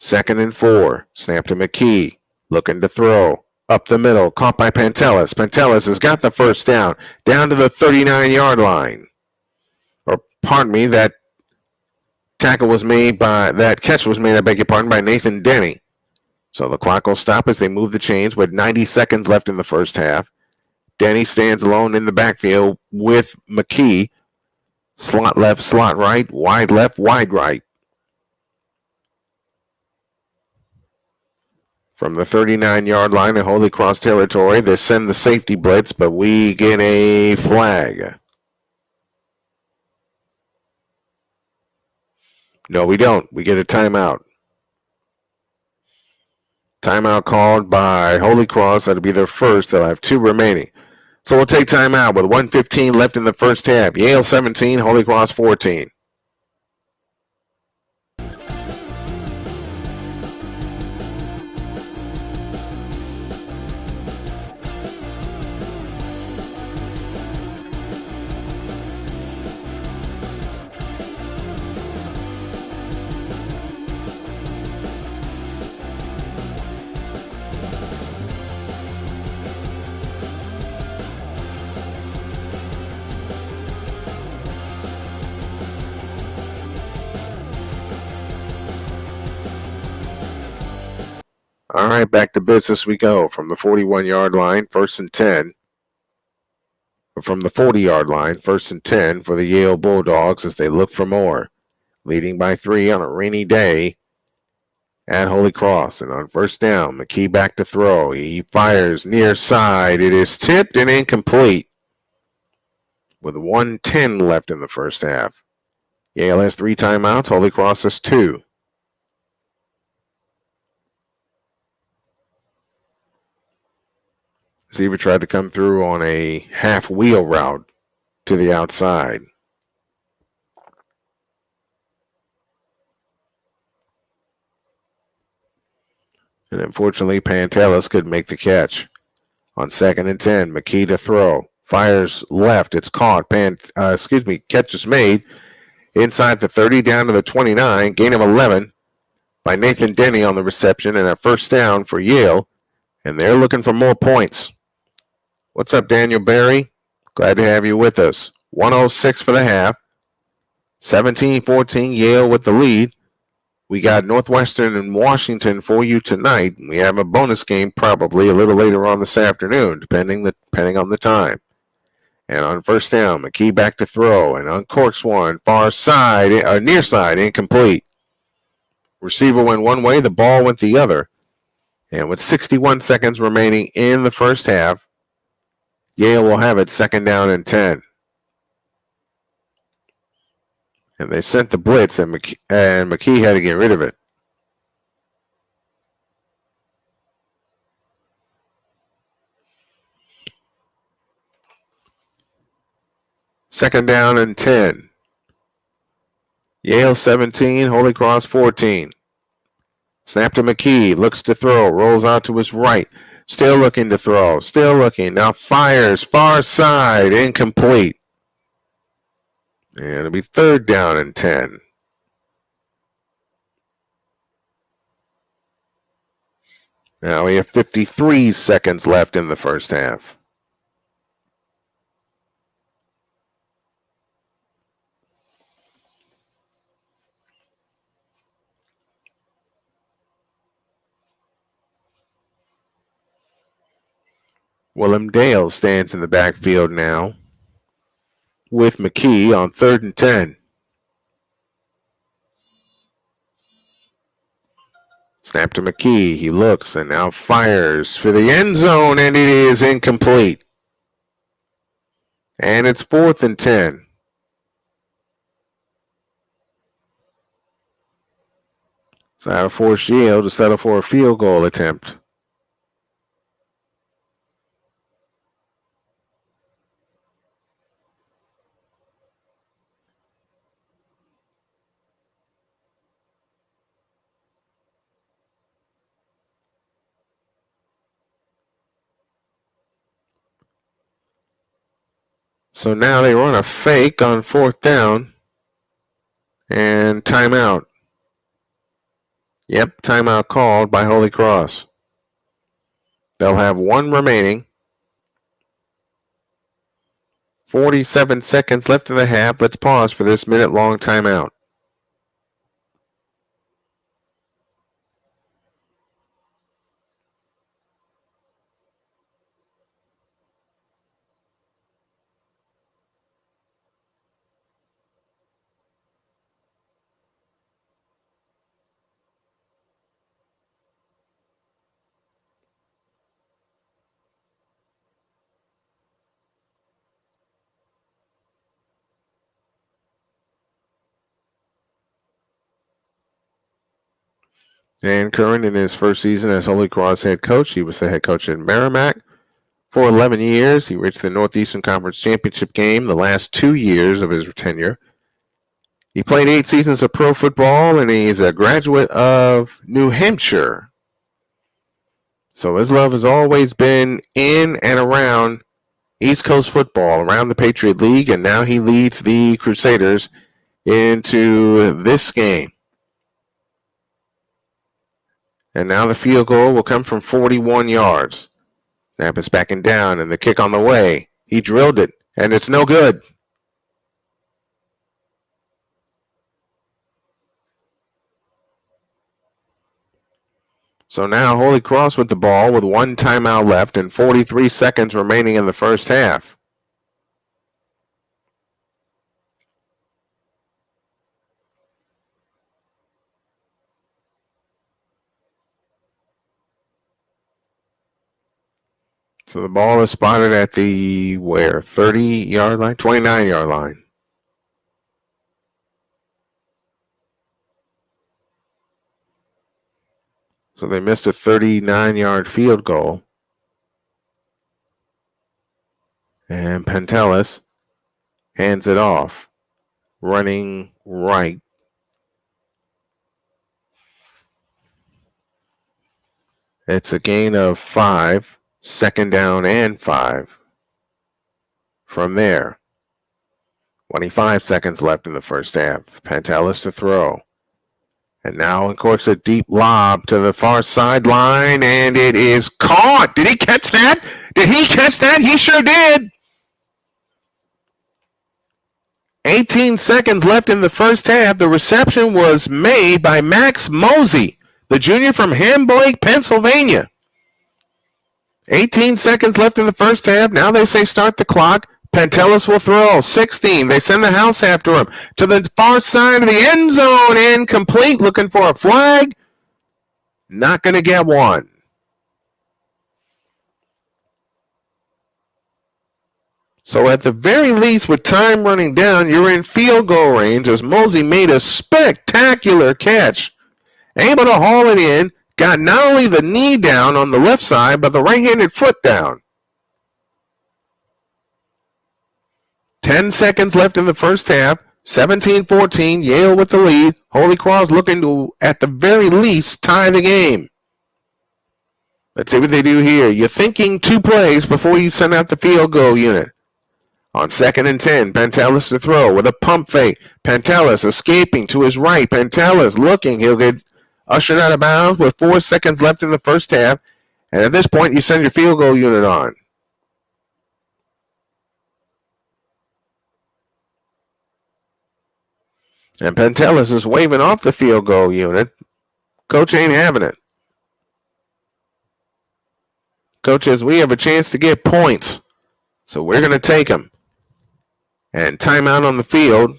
2nd and 4. Snap to McKee. Looking to throw. Up the middle. Caught by Pantelis. Pantelis has got the first down. Down to the 39-yard line. Or, pardon me, that catch was made, I beg your pardon, by Nathan Denny. So the clock will stop as they move the chains with 90 seconds left in the first half. Denny stands alone in the backfield with McKee. Slot left, slot right, wide left, wide right. From the 39-yard line in HolyCross territory, they send the safety blitz, but we get a flag. No, we don't. We get a timeout. Timeout called by HolyCross. That'll be their first. They'll have 2 remaining. So we'll take timeout with 1:15 left in the first half. Yale 17, HolyCross 14. All right, back to business we go from the 41-yard line, 1st and 10. From the 40-yard line, 1st and 10 for the Yale Bulldogs as they look for more. Leading by 3 on a rainy day at HolyCross. And on 1st down, McKee back to throw. He fires near side. It is tipped and incomplete with 1:10 left in the first half. Yale has 3 timeouts. HolyCross has 2. Receiver tried to come through on a half wheel route to the outside. And unfortunately, Pantelis could make the catch. On 2nd and 10, McKee to throw. Fires left. It's caught. Catch is made. Inside the 30, down to the 29. Gain of 11 by Nathan Denny on the reception. And a 1st down for Yale. And they're looking for more points. What's up, Daniel Berry? Glad to have you with us. 1:06 for the half. 17-14, Yale with the lead. We got Northwestern and Washington for you tonight. We have a bonus game probably a little later on this afternoon, depending on the time. And on 1st down, McKee back to throw, and uncorks one, far side, near side, incomplete. Receiver went one way, the ball went the other. And with 61 seconds remaining in the first half, Yale will have it 2nd down and 10. And they sent the blitz, and McKee had to get rid of it. Second down and 10. Yale 17, HolyCross 14. Snap to McKee, looks to throw, rolls out to his right. Still looking to throw, still looking. Now fires, far side, incomplete. And it'll be 3rd down and 10. Now we have 53 seconds left in the first half. Willem Dale stands in the backfield now with McKee on 3rd and 10. Snap to McKee. He looks and now fires for the end zone, and it is incomplete. And it's 4th and 10. So that'll force Yale to settle for a field goal attempt. So now they run a fake on 4th down and timeout. Yep, timeout called by HolyCross. They'll have 1 remaining. 47 seconds left in the half. Let's pause for this minute-long timeout. Dan Curran, in his first season as HolyCross head coach, he was the head coach at Merrimack for 11 years. He reached the Northeastern Conference Championship game the last 2 years of his tenure. He played 8 seasons of pro football, and he's a graduate of New Hampshire. So his love has always been in and around East Coast football, around the Patriot League, and now he leads the Crusaders into this game. And now the field goal will come from 41 yards. Snap is backing down, and the kick on the way. He drilled it, and it's no good. So now HolyCross with the ball with 1 timeout left and 43 seconds remaining in the first half. So the ball is spotted at the 30-yard line, 29-yard line. So they missed a 39-yard field goal. And Pantelis hands it off, running right. It's a gain of 5, second down and 5. From there, 25 seconds left in the first half. Pantelis to throw. And now, of course, a deep lob to the far sideline, and it is caught. Did he catch that? Did he catch that? He sure did. 18 seconds left in the first half. The reception was made by Max Mosey, the junior from Hamblake, Pennsylvania. 18 seconds left in the first half. Now they say start the clock. Pantelis will throw. 16. They send the house after him to the far side of the end zone. Incomplete. Looking for a flag. Not going to get one. So at the very least, with time running down, you're in field goal range as Mosey made a spectacular catch. Able to haul it in. Got not only the knee down on the left side, but the right-handed foot down. 10 seconds left in the first half. 17-14, Yale with the lead. HolyCross looking to, at the very least, tie the game. Let's see what they do here. You're thinking 2 plays before you send out the field goal unit. On 2nd and 10, Pantelis to throw with a pump fake. Pantelis escaping to his right. Pantelis looking. He'll get ushered out of bounds with 4 seconds left in the first half. And at this point, you send your field goal unit on. And Pantelis is waving off the field goal unit. Coach ain't having it. Coach says, we have a chance to get points, so we're going to take them. And timeout on the field,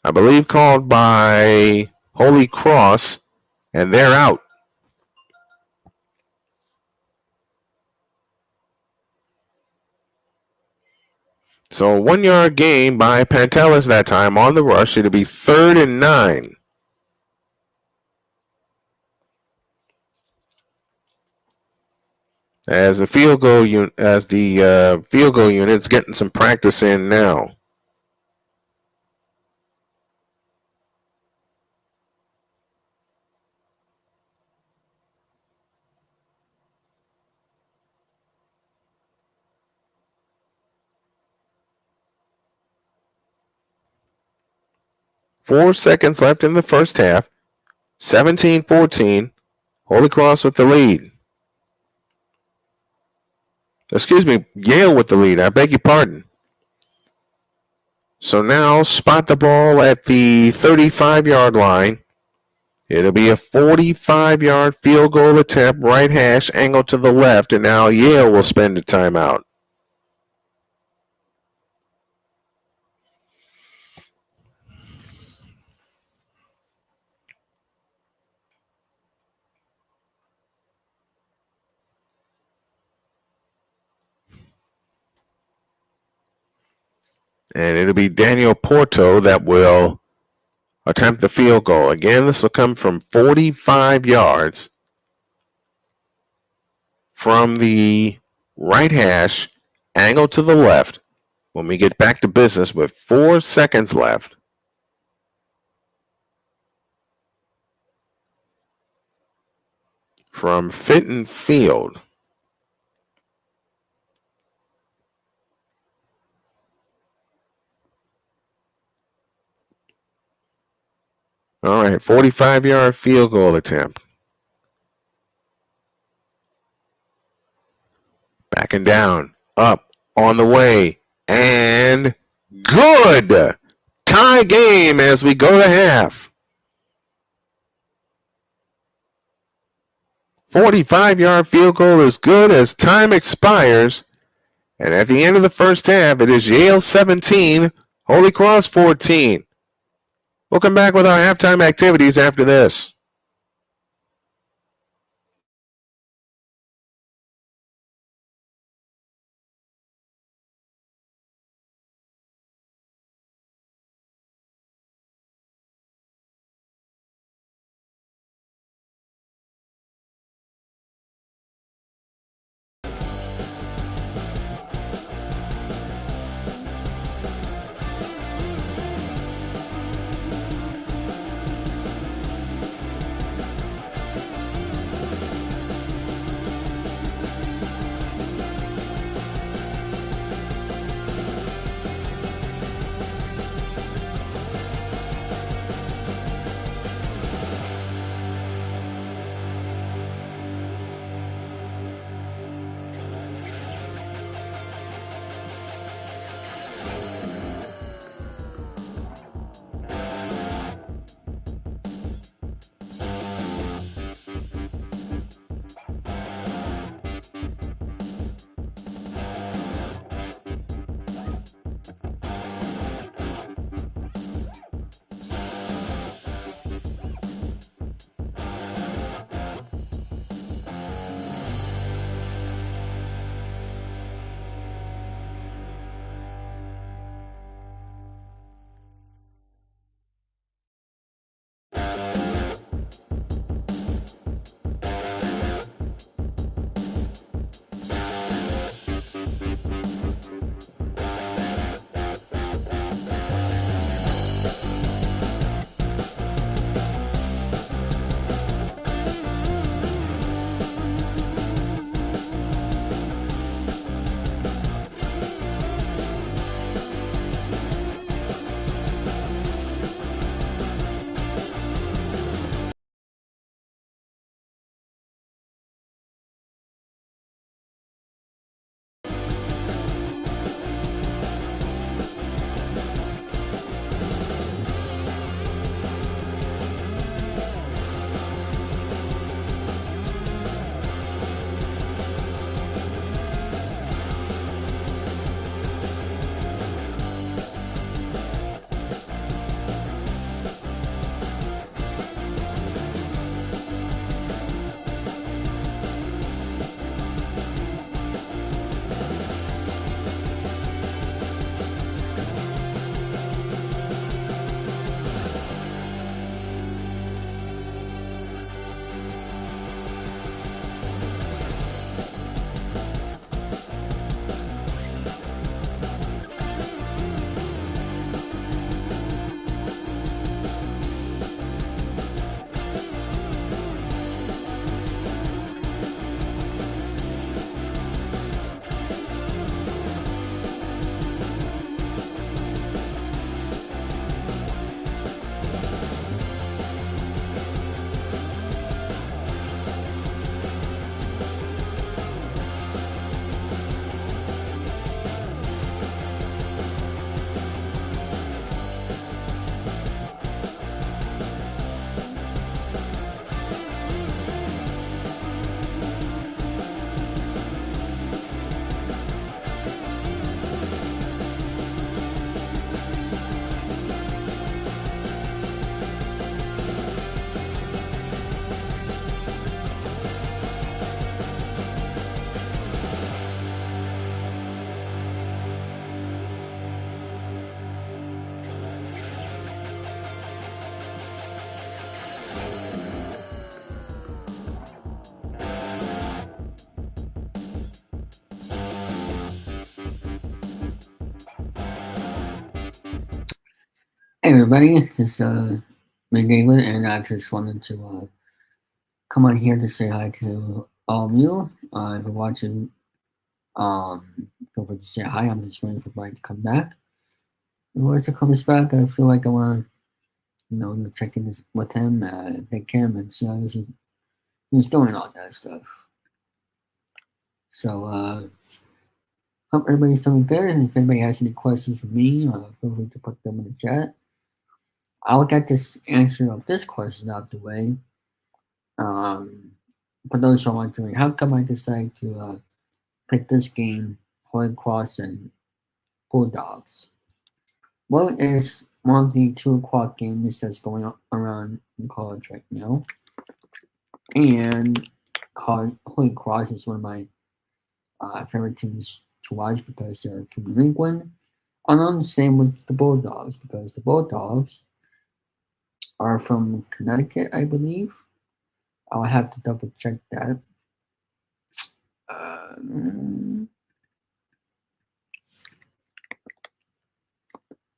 I believe called by HolyCross, and they're out. So a 1-yard gain by Pantelis that time on the rush. It'll be 3rd and 9. As the field goal unit's getting some practice in now. Four seconds left in the first half. 17-14. HolyCross with the lead. Excuse me, Yale with the lead. I beg your pardon. So now spot the ball at the 35-yard line. It'll be a 45-yard field goal attempt, right hash, angle to the left, and now Yale will spend a timeout. And it'll be Daniel Porto that will attempt the field goal. Again, this will come from 45 yards from the right hash, angle to the left. When we get back to business with 4 seconds left. From Fitton Field. All right, 45-yard field goal attempt. Backing down, up, on the way, and good! Tie game as we go to half. 45-yard field goal is good as time expires. And at the end of the first half, it is Yale 17, HolyCross 14. We'll come back with our halftime activities after this. Hey everybody, this is me David, and I just wanted to come on here to say hi to all of you. If you're watching, feel free to say hi. I'm just waiting for Brian to come back. And once he comes back, I feel like I want to check in this with him, thank him, and see how he's doing all that stuff. So, hope everybody's doing good. And if anybody has any questions for me, feel free to put them in the chat. I'll get this answer of this question out the way. for those who are wondering, how come I decided to pick this game, HolyCross and Bulldogs? Well, it's one of the 2 o'clock games that's going on around in college right now. And HolyCross is one of my favorite teams to watch because they're from New England. And I'm the same with the Bulldogs because the Bulldogs are from Connecticut, I believe. I'll have to double check that.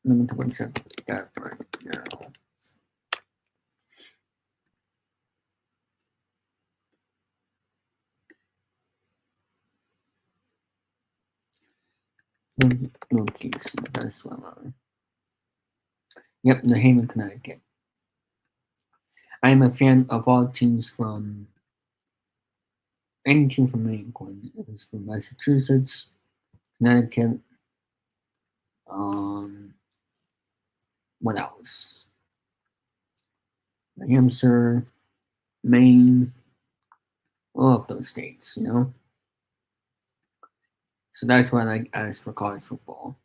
Let me double check that right now. Okay, so that's one. Yep, New Haven, Connecticut. I am a fan of all teams from any team from New England. It was from Massachusetts, Connecticut. What else? New Hampshire, Maine, all of those states, you know. So that's what I like as for college football.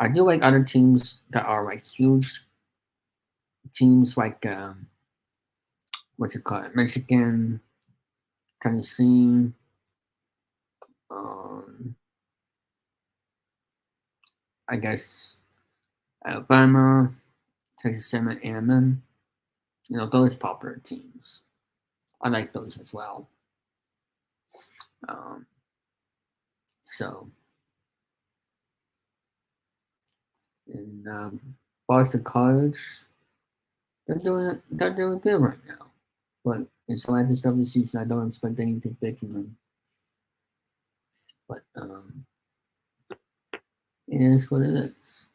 I do like other teams that are like huge teams, like what you call it, Michigan, Tennessee, I guess Alabama, Texas A&M. You know, those popular teams. I like those as well. So, in Boston College, they're doing good right now. But it's the last of the season. I don't expect anything big from them. But it is what it is.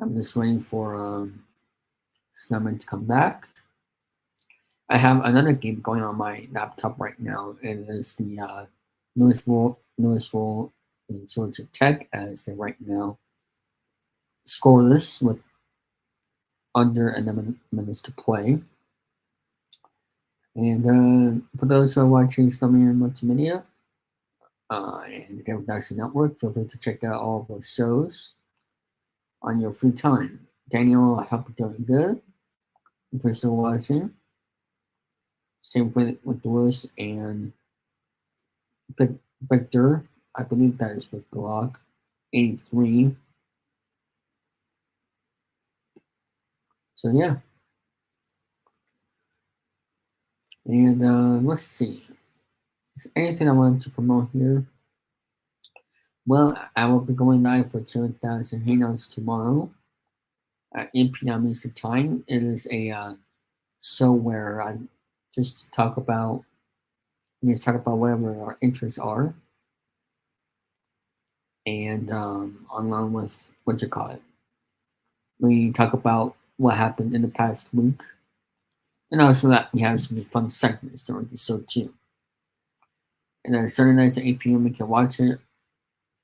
I'm just waiting for Snowman to come back. I have another game going on my laptop right now. It is the Louisville and Georgia Tech, as they're right now scoreless with under 11 minutes to play. And for those who are watching Snowman Multimedia and the Game Production Network, feel free to check out all of those shows on your free time. Daniel, I hope you're doing good. If you're still watching, same with Lewis and Victor. I believe that is with Glock 83. So yeah. And let's see. Is there anything I wanted to promote here? Well, I will be going live for 2,000 Hangouts tomorrow at 8 p.m. Eastern Time. It is a show where I just talk about whatever our interests are, and along with what you call it, we talk about what happened in the past week, and also that we have some fun segments during the show too. And then Saturday nights at 8 p.m. you can watch it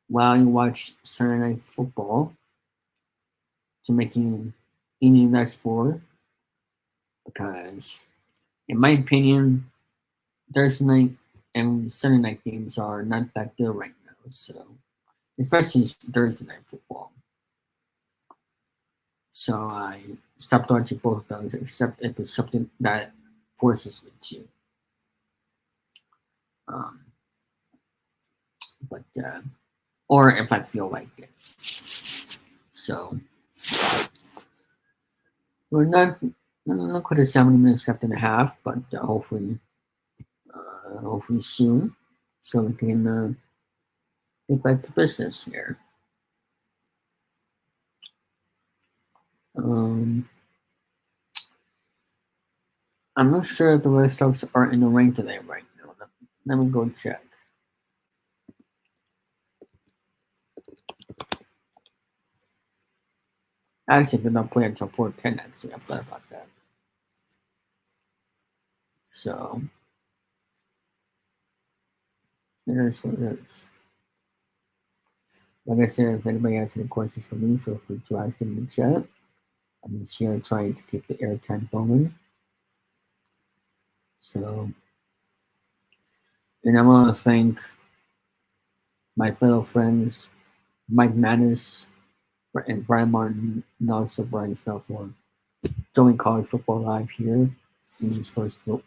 while you watch Saturday Night Football to make you even less bored. Because, in my opinion, Thursday night and Sunday night games are not that good right now. So, especially Thursday night football. So I stopped watching both of those, except if it's something that forces me to. Or if I feel like it. So we're not quite 70 minutes left and a half, but hopefully soon, so we can get back to business here. I'm not sure if the Red Sox are in the rain today right now. Let me go check. Actually, they're not playing until 4:10. Actually, I forgot about that. So it is what it is. Like I said, if anybody has any questions for me, feel free to ask them in the chat. I'm just here trying to keep the airtime going. So, and I want to thank my fellow friends, Mike Manis and Brian Martin, and also Brian Snell for joining College Football Live here in these first few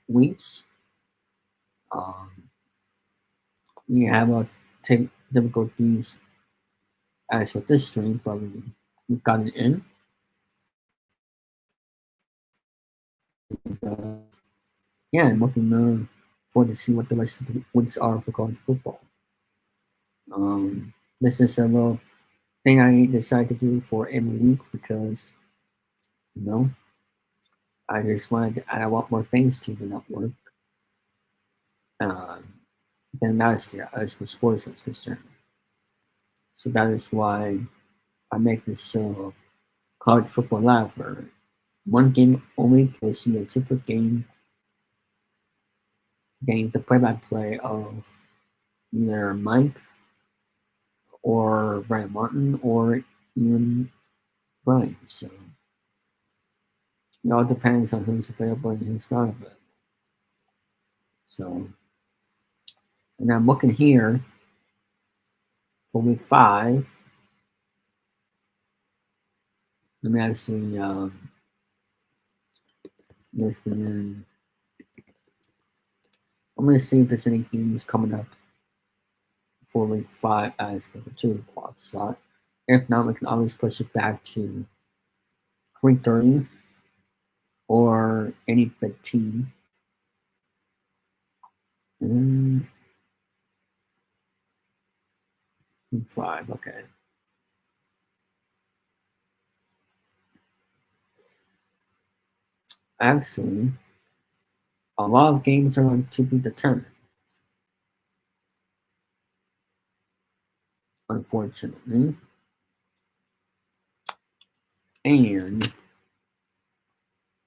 weeks. We have difficulties as with this stream, but we got it in. Yeah, I'm looking forward to see what the rest of the weeks are for college football. This is a little thing I decided to do for every week because, I just I want more things to the network than last year as for sports is concerned. So that is why I make this college football live for one game only. You'll see a different game, the play-by-play of either Mike or Brian Martin or even Brian. So it all depends on who's available and who's not available. So, and I'm looking here for week 5. Let me actually listen. I'm going to see if there's any games coming up for week 5 as for the 2 o'clock slot. If not, we can always push it back to 3:30 or any 15. 5, okay. Actually, a lot of games are going to be determined. Unfortunately. And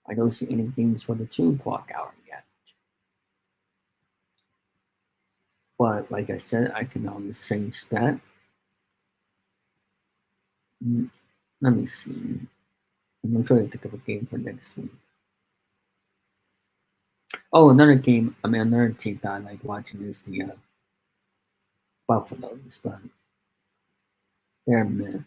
I don't see any games for the 2 o'clock hour yet. But like I said, I can always change that. Let me see. I'm going to try to think of a game for next week. Oh, another team that I like watching is the Buffaloes, but they're meh.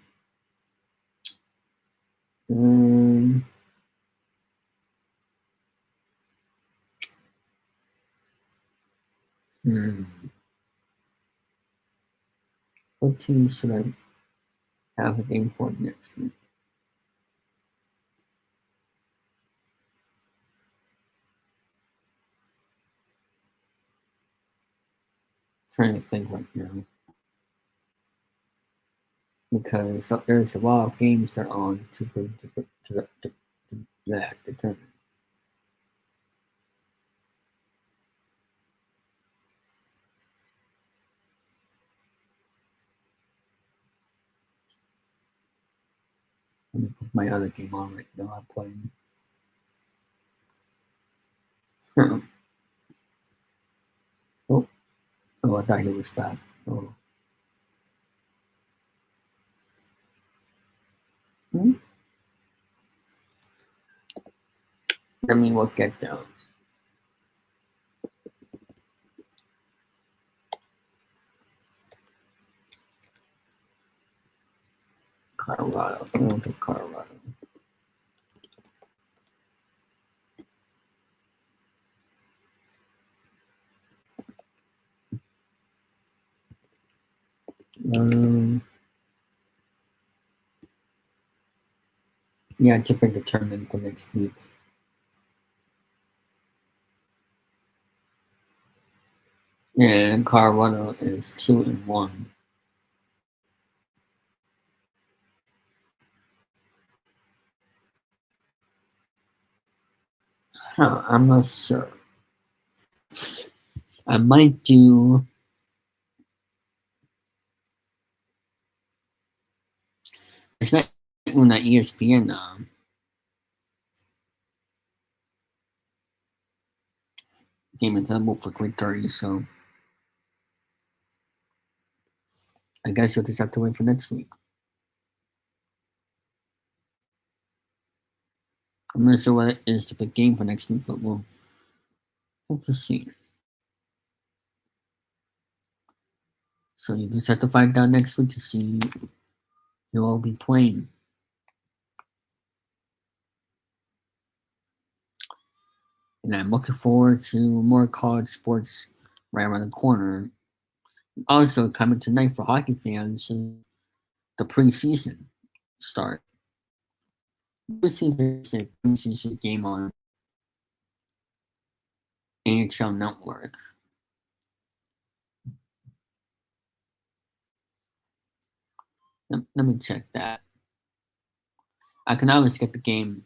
What team should I have a game for next week? Trying to think right now. Because there's a lot of games that are on to determine. Let me put my other game on right now. I'm playing. Oh, I thought he was back. Oh. Let me look at those. Colorado. I don't think Colorado. Yeah, to be determined for next week. And Colorado is 2-1. Huh, I'm not sure. I might do. It's not on that ESPN game available for 3:30, so I guess you'll just have to wait for next week. I'm not sure what is the big game for next week, but we'll Let's see. So you just have to find out next week to see who will be playing. And I'm looking forward to more college sports right around the corner. Also coming tonight for hockey fans is the preseason start. This is a preseason game on NHL Network. Let me check that. I can always get the game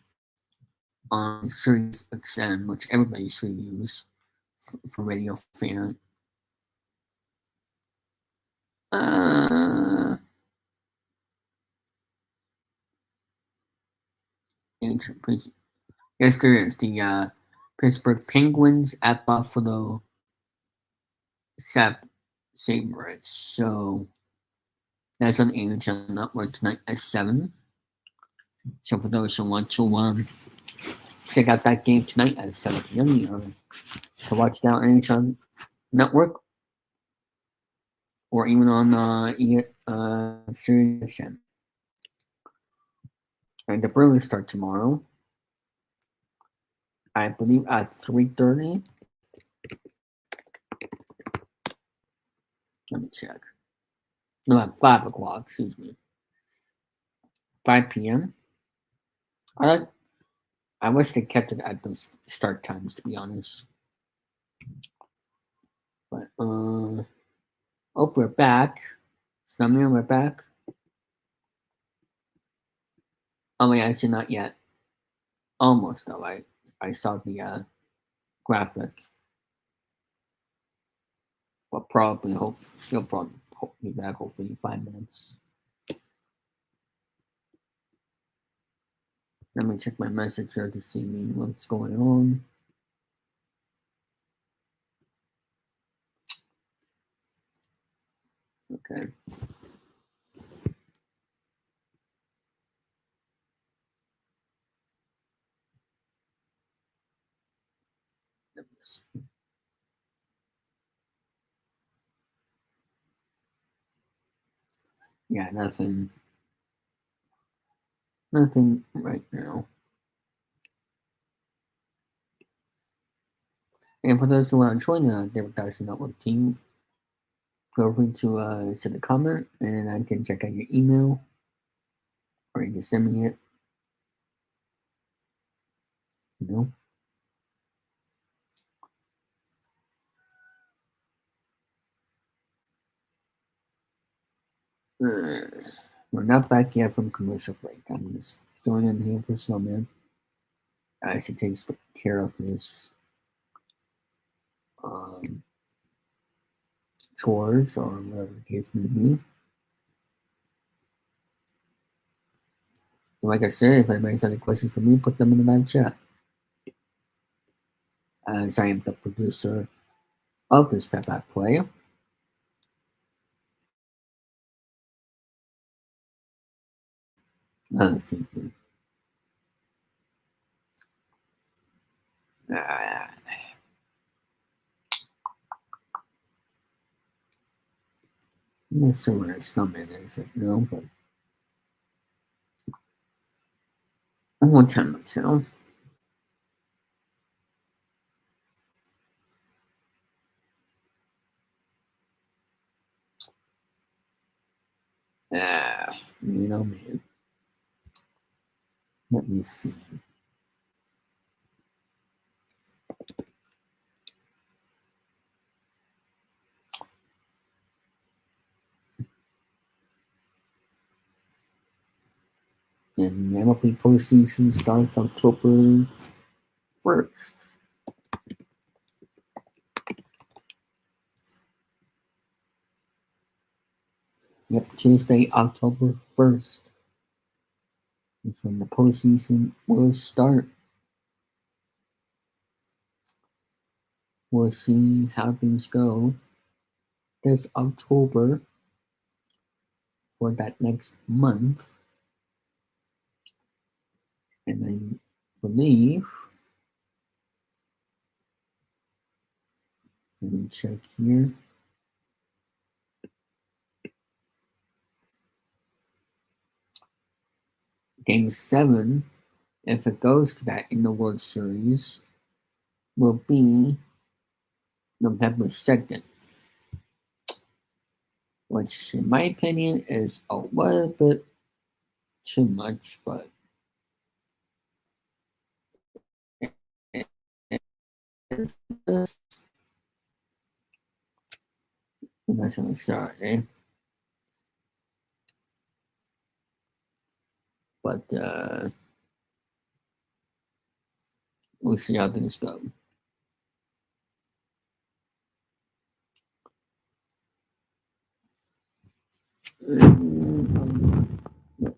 on Sirius XM, which everybody should use for radio fan. Yes, there is. The Pittsburgh Penguins at Buffalo Sabres. So that's on NHL Network tonight at 7. So for those who want to check out that game tonight at 7 p.m., to watch that on NHL Network or even on Sirius XM. And the Bruins start tomorrow, I believe at 3:30. Let me check. No, at 5 o'clock, excuse me. 5 p.m. I wish they kept it at those start times, to be honest. But, oh, we're back. Snowman, we're back. Oh, wait, actually not yet. Almost, though. I saw the graphic. But he'll probably be back hopefully in 5 minutes. Let me check my message here to see what's going on. Okay. Yeah, nothing right now. And for those who want to join the David Dyson Network team, feel free to send a comment and I can check out your email or you can send me it. We're not back yet from commercial break. I'm just going in here for Snowman as he takes care of his chores or whatever the case may be. And like I said, if anybody has any questions for me, put them in the live chat. As I am the producer of this Pep Back Play. Not sure where Snowman is right now, but one time will tell. Man. Let me see. And MLB postseason starts October 1st. Yep, Tuesday, October 1st is when the postseason will start. We'll see how things go this October for that next month. And I believe me check here. Game 7, if it goes to that in the World Series, will be November 2nd. Which, in my opinion, is a little bit too much, but that's an start, eh? But we'll see how things go.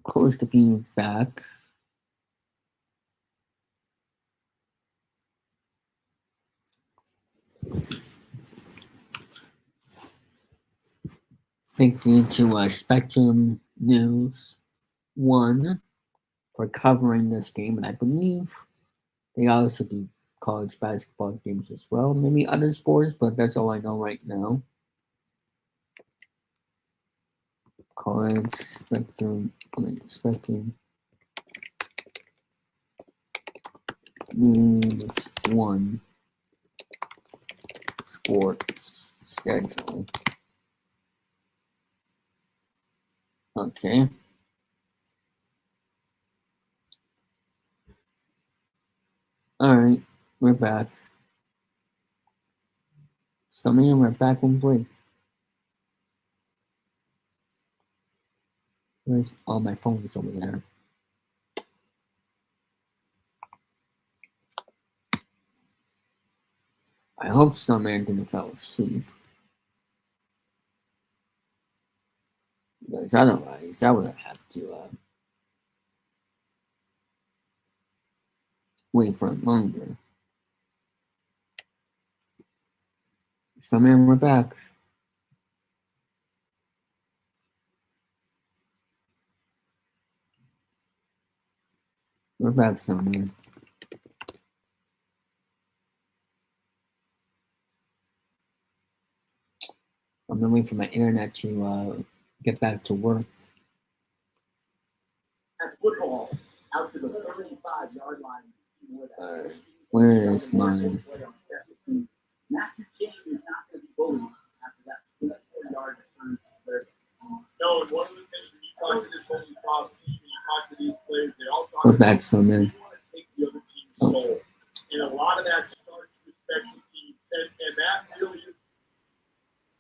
Close to being back. Thank you to Spectrum News 1 for covering this game, and I believe they also do college basketball games as well. Maybe other sports, but that's all I know right now. College Spectrum News 1 sports schedule. Okay. Alright, we're back. Snowman, we're back on break. Where's all my phones over there? I hope Snowman didn't fall asleep. Because otherwise, I would have to wait for him longer. Snowman, we're back. We're back, Snowman. I'm gonna wait for my internet to get back to work. At football, out to the 35-yard line. Where is mine? Matthew King is not going to be bullied after that 4-yard return. No, and one of the things when you talk to this HolyCross team, when you talk to these players, they all talk We're back, Snowman. they want to take the other team's soul. And a lot of that starts with special teams. And that really is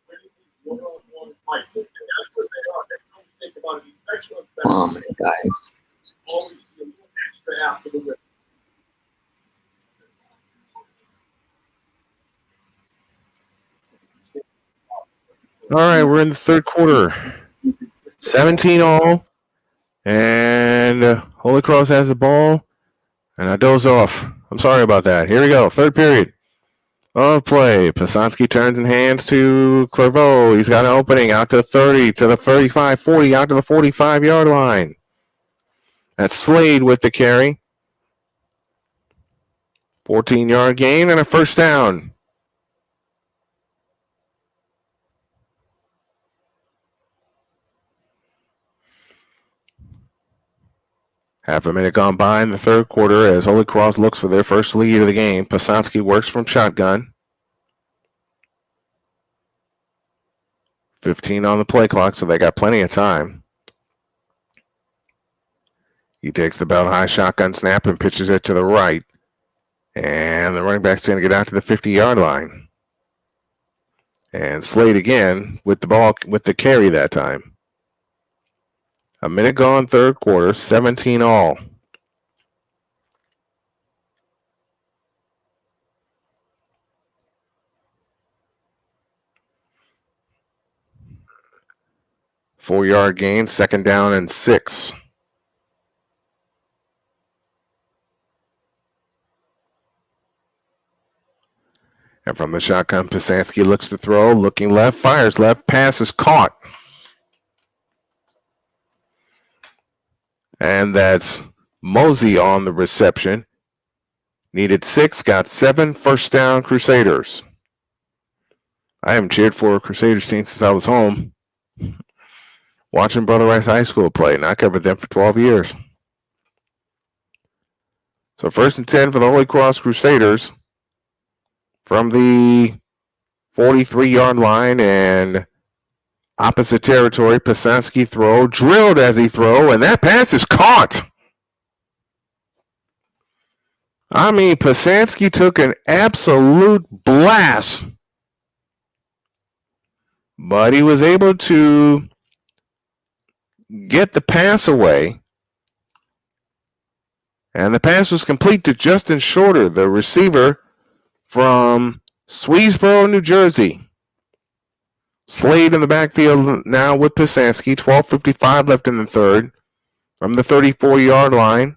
winning these one-on-one fights. And that's what they are. They don't think about it. Special and special. Oh my guys. Always see a little extra after the win. All right, we're in the third quarter. 17 all. And HolyCross has the ball. And I doze off. I'm sorry about that. Here we go. Third period of play. Pasansky turns and hands to Clairvaux. He's got an opening out to 30, to the 35, 40, out to the 45-yard line. That's Slade with the carry. 14-yard gain and a first down. Half a minute gone by in the third quarter as HolyCross looks for their first lead of the game. Pasansky works from shotgun. 15 on the play clock, so they got plenty of time. He takes the belt high shotgun snap and pitches it to the right. And the running back's going to get out to the 50-yard line. And Slade again with the ball, with the carry that time. A minute gone, third quarter, 17 all. Four-yard gain, second down and 6. And from the shotgun, Pasansky looks to throw, looking left, fires left, pass is caught. And that's Mosey on the reception. Needed 6, got 7, first down, Crusaders. I haven't cheered for a Crusaders team since I was home. Watching Brother Rice High School play, and I covered them for 12 years. So 1st and 10 for the HolyCross Crusaders from the 43-yard line, and opposite territory. Pasansky throw, drilled as he throw, and that pass is caught. I mean, Pasansky took an absolute blast, but he was able to get the pass away. And the pass was complete to Justin Shorter, the receiver from Swedesboro, New Jersey. Slade in the backfield now with Pasansky. 12:55 left in the third. From the 34-yard line.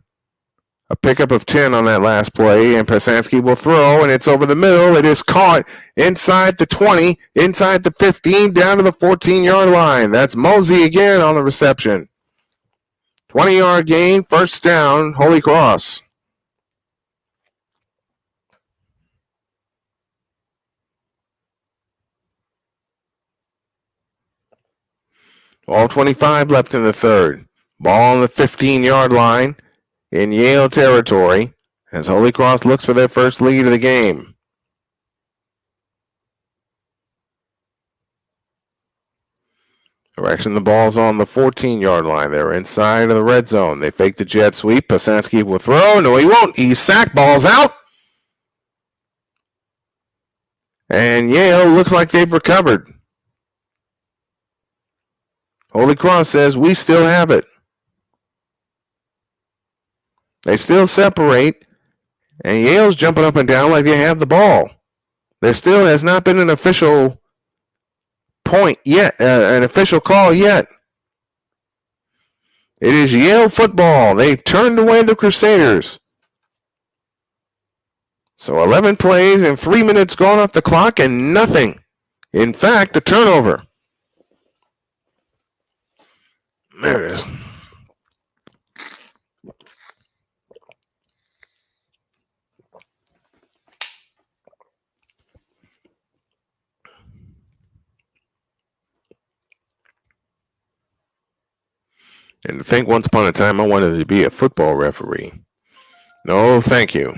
A pickup of 10 on that last play, and Pasansky will throw, and it's over the middle. It is caught inside the 20, inside the 15, down to the 14-yard line. That's Mosey again on the reception. 20-yard gain, first down, HolyCross. All 25 left in the third. Ball on the 15-yard line in Yale territory as HolyCross looks for their first lead of the game. Direction the ball's on the 14-yard line. They're inside of the red zone. They fake the jet sweep. Pasansky will throw. No, he won't. He's sacked. Ball's out. And Yale looks like they've recovered. HolyCross says, we still have it. They still separate, and Yale's jumping up and down like they have the ball. There still has not been an official point yet, an official call yet. It is Yale football. They've turned away the Crusaders. So 11 plays and 3 minutes gone off the clock and nothing. In fact, a turnover. There it is. And to think once upon a time I wanted to be a football referee. No, thank you.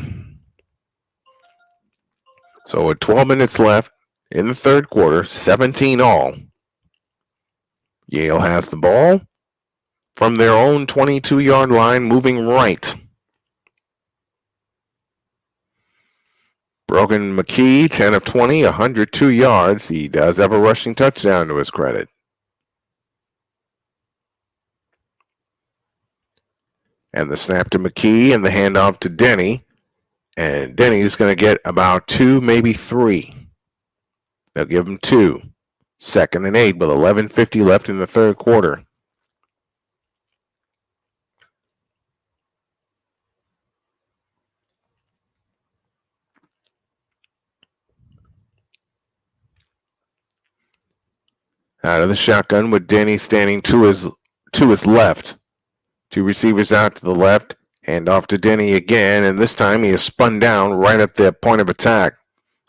So with 12 minutes left in the third quarter, 17 all. Yale has the ball from their own 22-yard line, moving right. Brogan McKee, 10 of 20, 102 yards. He does have a rushing touchdown to his credit. And the snap to McKee and the handoff to Denny. And Denny's going to get about 2, maybe 3. They'll give him 2. 2nd and 8 with 11:50 left in the third quarter. Out of the shotgun with Denny standing to his left. 2 receivers out to the left. Hand off to Denny again, and this time he is spun down right at the point of attack.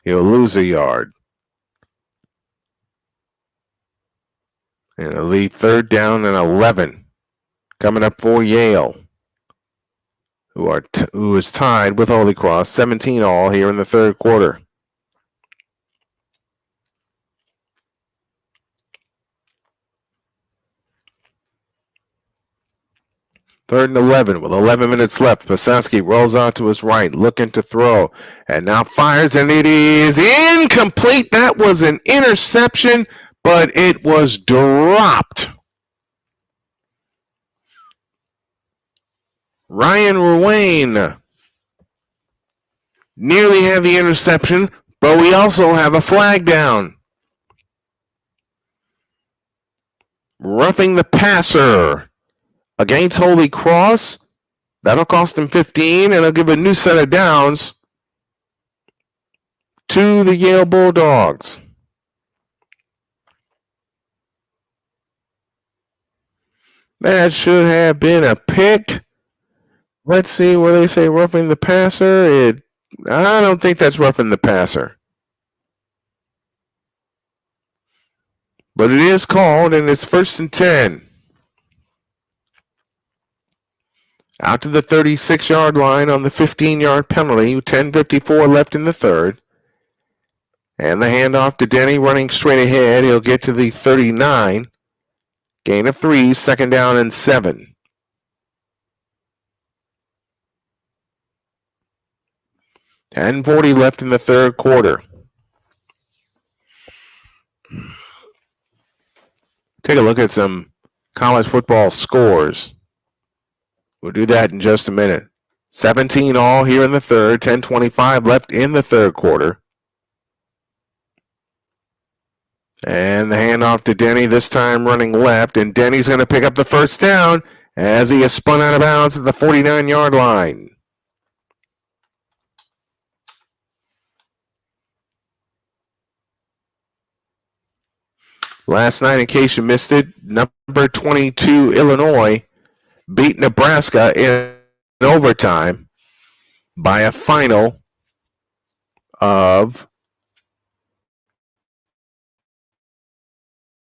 He'll lose a yard. And it'll leave 3rd down and 11. Coming up for Yale, who is tied with HolyCross, 17 all here in the third quarter. Third and 11 with 11 minutes left. Pasansky rolls out to his right, looking to throw, and now fires, and it is incomplete. That was an interception, but it was dropped. Ryan Ruane nearly had the interception, but we also have a flag down. Roughing the passer against HolyCross. That'll cost them 15, and it'll give a new set of downs to the Yale Bulldogs. That should have been a pick. Let's see where they say roughing the passer. I don't think that's roughing the passer. But it is called, and it's 1st and 10. Out to the 36-yard line on the 15-yard penalty. 10:54 left in the third. And the handoff to Denny running straight ahead. He'll get to the 39. Gain of 3, 2nd down and 7. $10:40 left in the third quarter. Take a look at some college football scores. We'll do that in just a minute. 17 all here in the third. 10:25 left in the third quarter. And the handoff to Denny, this time running left. And Denny's going to pick up the first down as he is spun out of bounds at the 49-yard line. Last night, in case you missed it, number 22 Illinois beat Nebraska in overtime by a final of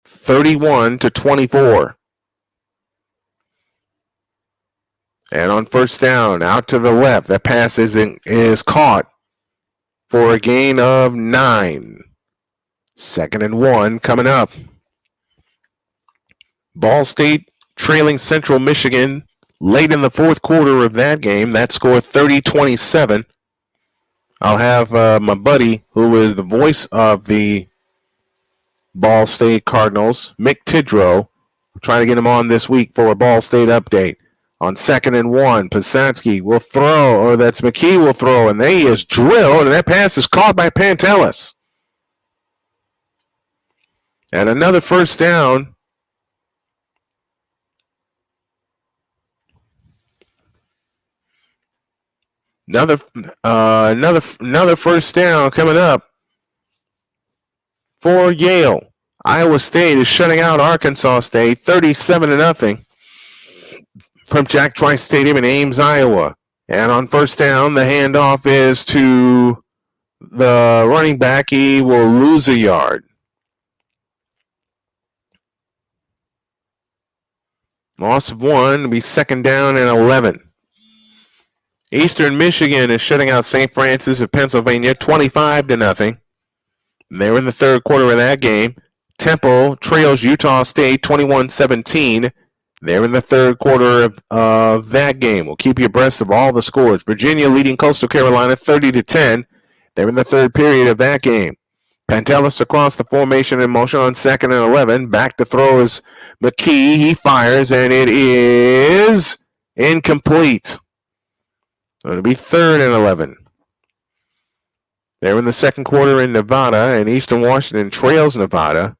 31-24. And on first down, out to the left, that pass is caught for a gain of 9. 2nd and 1 coming up. Ball State trailing Central Michigan late in the fourth quarter of that game. That score 30-27. I'll have my buddy, who is the voice of the Ball State Cardinals, Mick Tidrow, trying to get him on this week for a Ball State update. On 2nd and 1, Pisanski will throw, or that's McKee will throw, and he is drilled, and that pass is caught by Pantelis. And another first down. Another first down coming up for Yale. Iowa State is shutting out Arkansas State 37-0 from Jack Trice Stadium in Ames, Iowa. And on first down, the handoff is to the running back. He will lose a yard. Loss of 1 will be 2nd down and 11. Eastern Michigan is shutting out St. Francis of Pennsylvania 25-0. They're in the third quarter of that game. Temple trails Utah State 21-17. They're in the third quarter of that game. We'll keep you abreast of all the scores. Virginia leading Coastal Carolina 30-10. They're in the third period of that game. Pantelis across the formation in motion on 2nd and 11. Back to throw is McKee. He fires, and it is incomplete. It'll be 3rd and 11. They're in the second quarter in Nevada, and Eastern Washington trails Nevada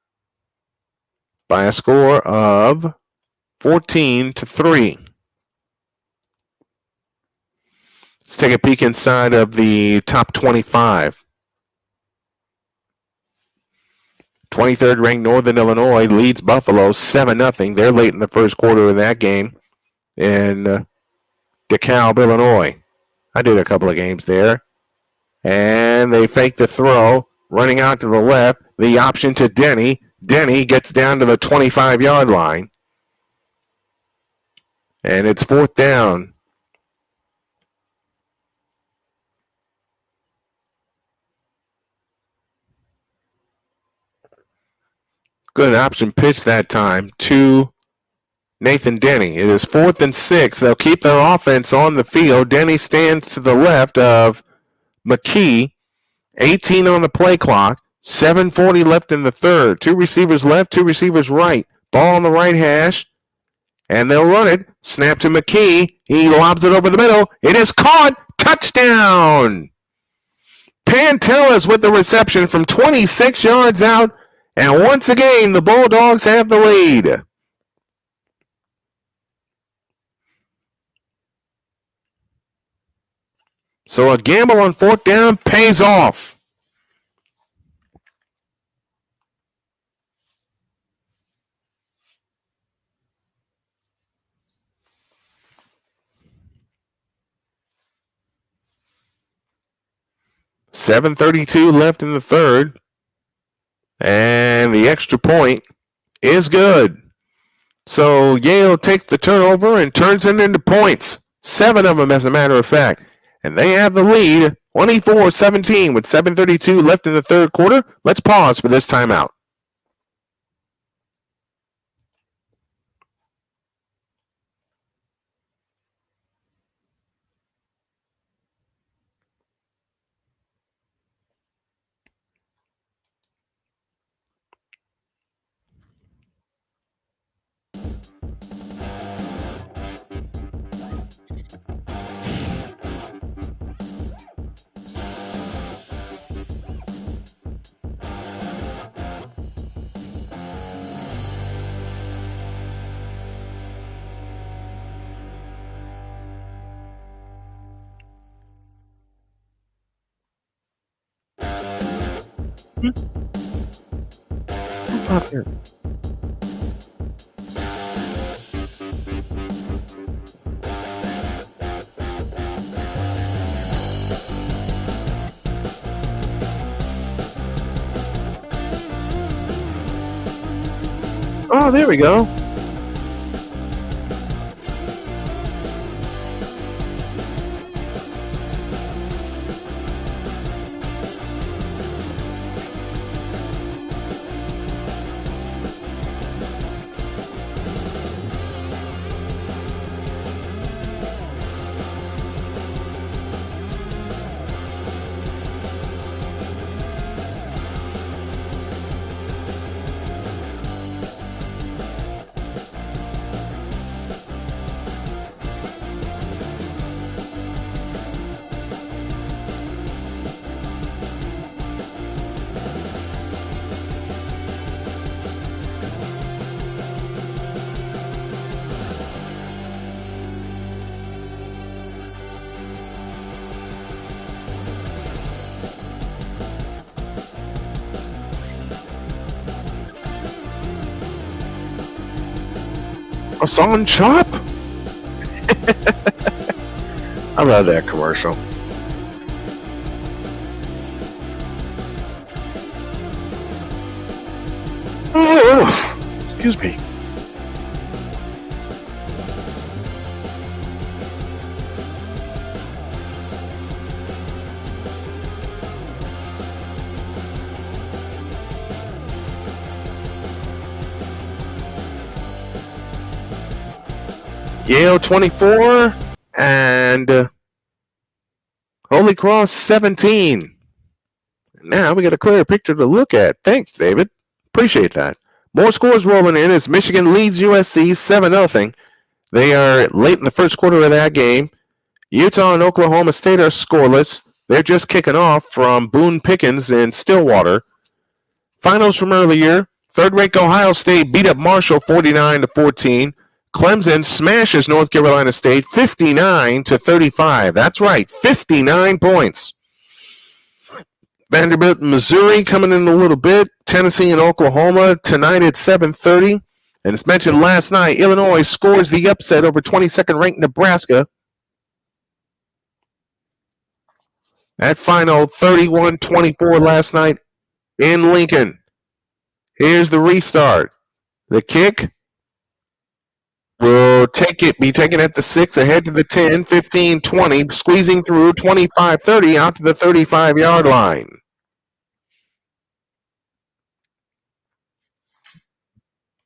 by a score of 14-3. Let's take a peek inside of the top 25. 23rd ranked Northern Illinois leads Buffalo 7-0. They're late in the first quarter of that game in DeKalb, Illinois. I did a couple of games there. And they fake the throw, running out to the left. The option to Denny. Denny gets down to the 25-yard line. And it's 4th down. Good option pitch that time to Nathan Denny. It is 4th and 6. They'll keep their offense on the field. Denny stands to the left of McKee. 18 on the play clock. 7:40 left in the third. 2 receivers left, 2 receivers right. Ball on the right hash. And they'll run it. Snap to McKee. He lobs it over the middle. It is caught. Touchdown! Pantelis with the reception from 26 yards out. And once again, the Bulldogs have the lead. So a gamble on 4th down pays off. .732 left in the third. And the extra point is good. So Yale takes the turnover and turns it into points. 7 of them, as a matter of fact. And they have the lead, 24-17, with 7:32 left in the third quarter. Let's pause for this timeout. Oh, there we go. A song chop? I love that commercial. Oh, excuse me. Yale 24 and HolyCross 17. Now we got a clear picture to look at. Thanks, David. Appreciate that. More scores rolling in as Michigan leads USC 7-0. They are late in the first quarter of that game. Utah and Oklahoma State are scoreless. They're just kicking off from Boone Pickens in Stillwater. Finals from earlier. Third-ranked Ohio State beat up Marshall 49-14. Clemson smashes North Carolina State 59-35. That's right, 59 points. Vanderbilt and Missouri coming in a little bit. Tennessee and Oklahoma tonight at 7:30. And as mentioned last night, Illinois scores the upset over 22nd ranked Nebraska. That final 31-24 last night in Lincoln. Here's the restart. The kick will be taken at the 6, ahead to the 10, 15, 20, squeezing through 25, 30 out to the 35-yard line.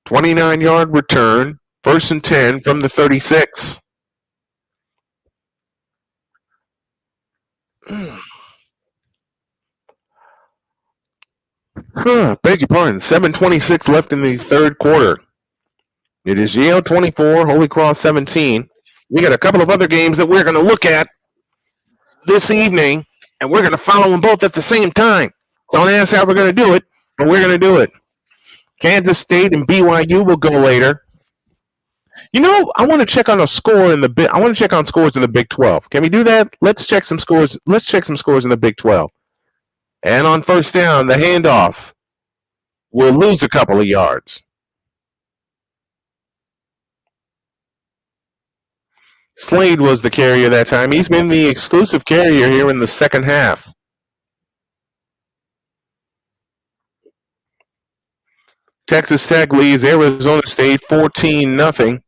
$29-yard return, 1st and 10 from the 36. Beg your pardon, 7:26 left in the third quarter. It is Yale 24, HolyCross 17. We got a couple of other games that we're going to look at this evening, and we're going to follow them both at the same time. Don't ask how we're going to do it, but we're going to do it. Kansas State and BYU will go later. You know, I want to check on a score in the I want to check on scores in the Big 12. Can we do that? Let's check some scores. Let's check some scores in the Big 12. And on first down, the handoff will lose a couple of yards. Slade was the carrier that time. He's been the exclusive carrier here in the second half. Texas Tech leads Arizona State 14-0.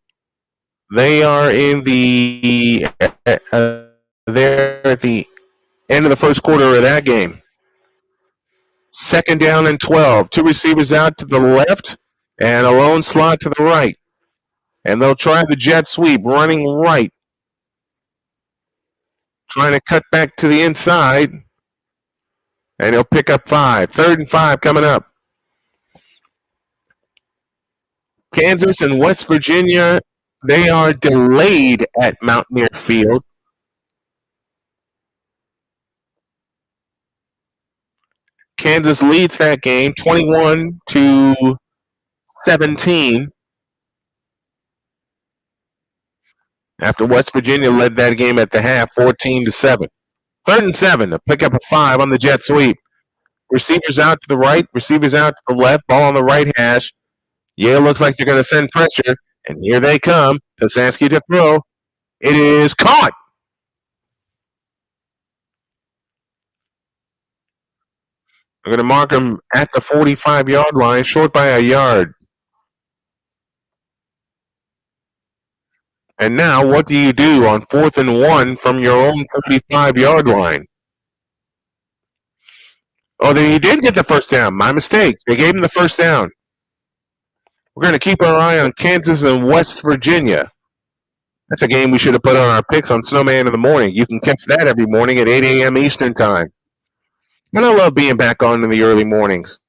They are in they're at the end of the first quarter of that game. Second down and 12. Two receivers out to the left and a lone slot to the right. And they'll try the jet sweep, running right. Trying to cut back to the inside. And he'll pick up 5. 3rd and 5 coming up. Kansas and West Virginia, they are delayed at Mountaineer Field. Kansas leads that game 21-17 after West Virginia led that game at the half 14-7. 3rd and 7 to pick up a 5 on the jet sweep. Receivers out to the right, receivers out to the left, ball on the right hash. Yale looks like they're going to send pressure, and here they come. Pasansky to throw. It is caught. They're going to mark him at the 45-yard line, short by a yard. And now, what do you do on 4th and 1 from your own 45-yard line? Oh, he did get the first down. My mistake. They gave him the first down. We're going to keep our eye on Kansas and West Virginia. That's a game we should have put on our picks on Snowman in the morning. You can catch that every morning at 8 a.m. Eastern Time. And I love being back on in the early mornings.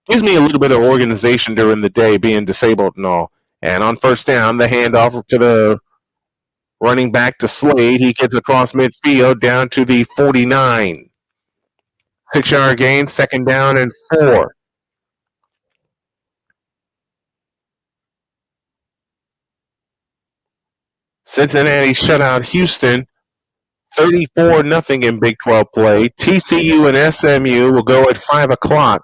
Gives me a little bit of organization during the day, being disabled and all. And on first down, the handoff to the running back to Slade. He gets across midfield down to the 49. 6-yard gain, 2nd down and 4. Cincinnati shut out Houston 34-0 in Big 12 play. TCU and SMU will go at 5 o'clock.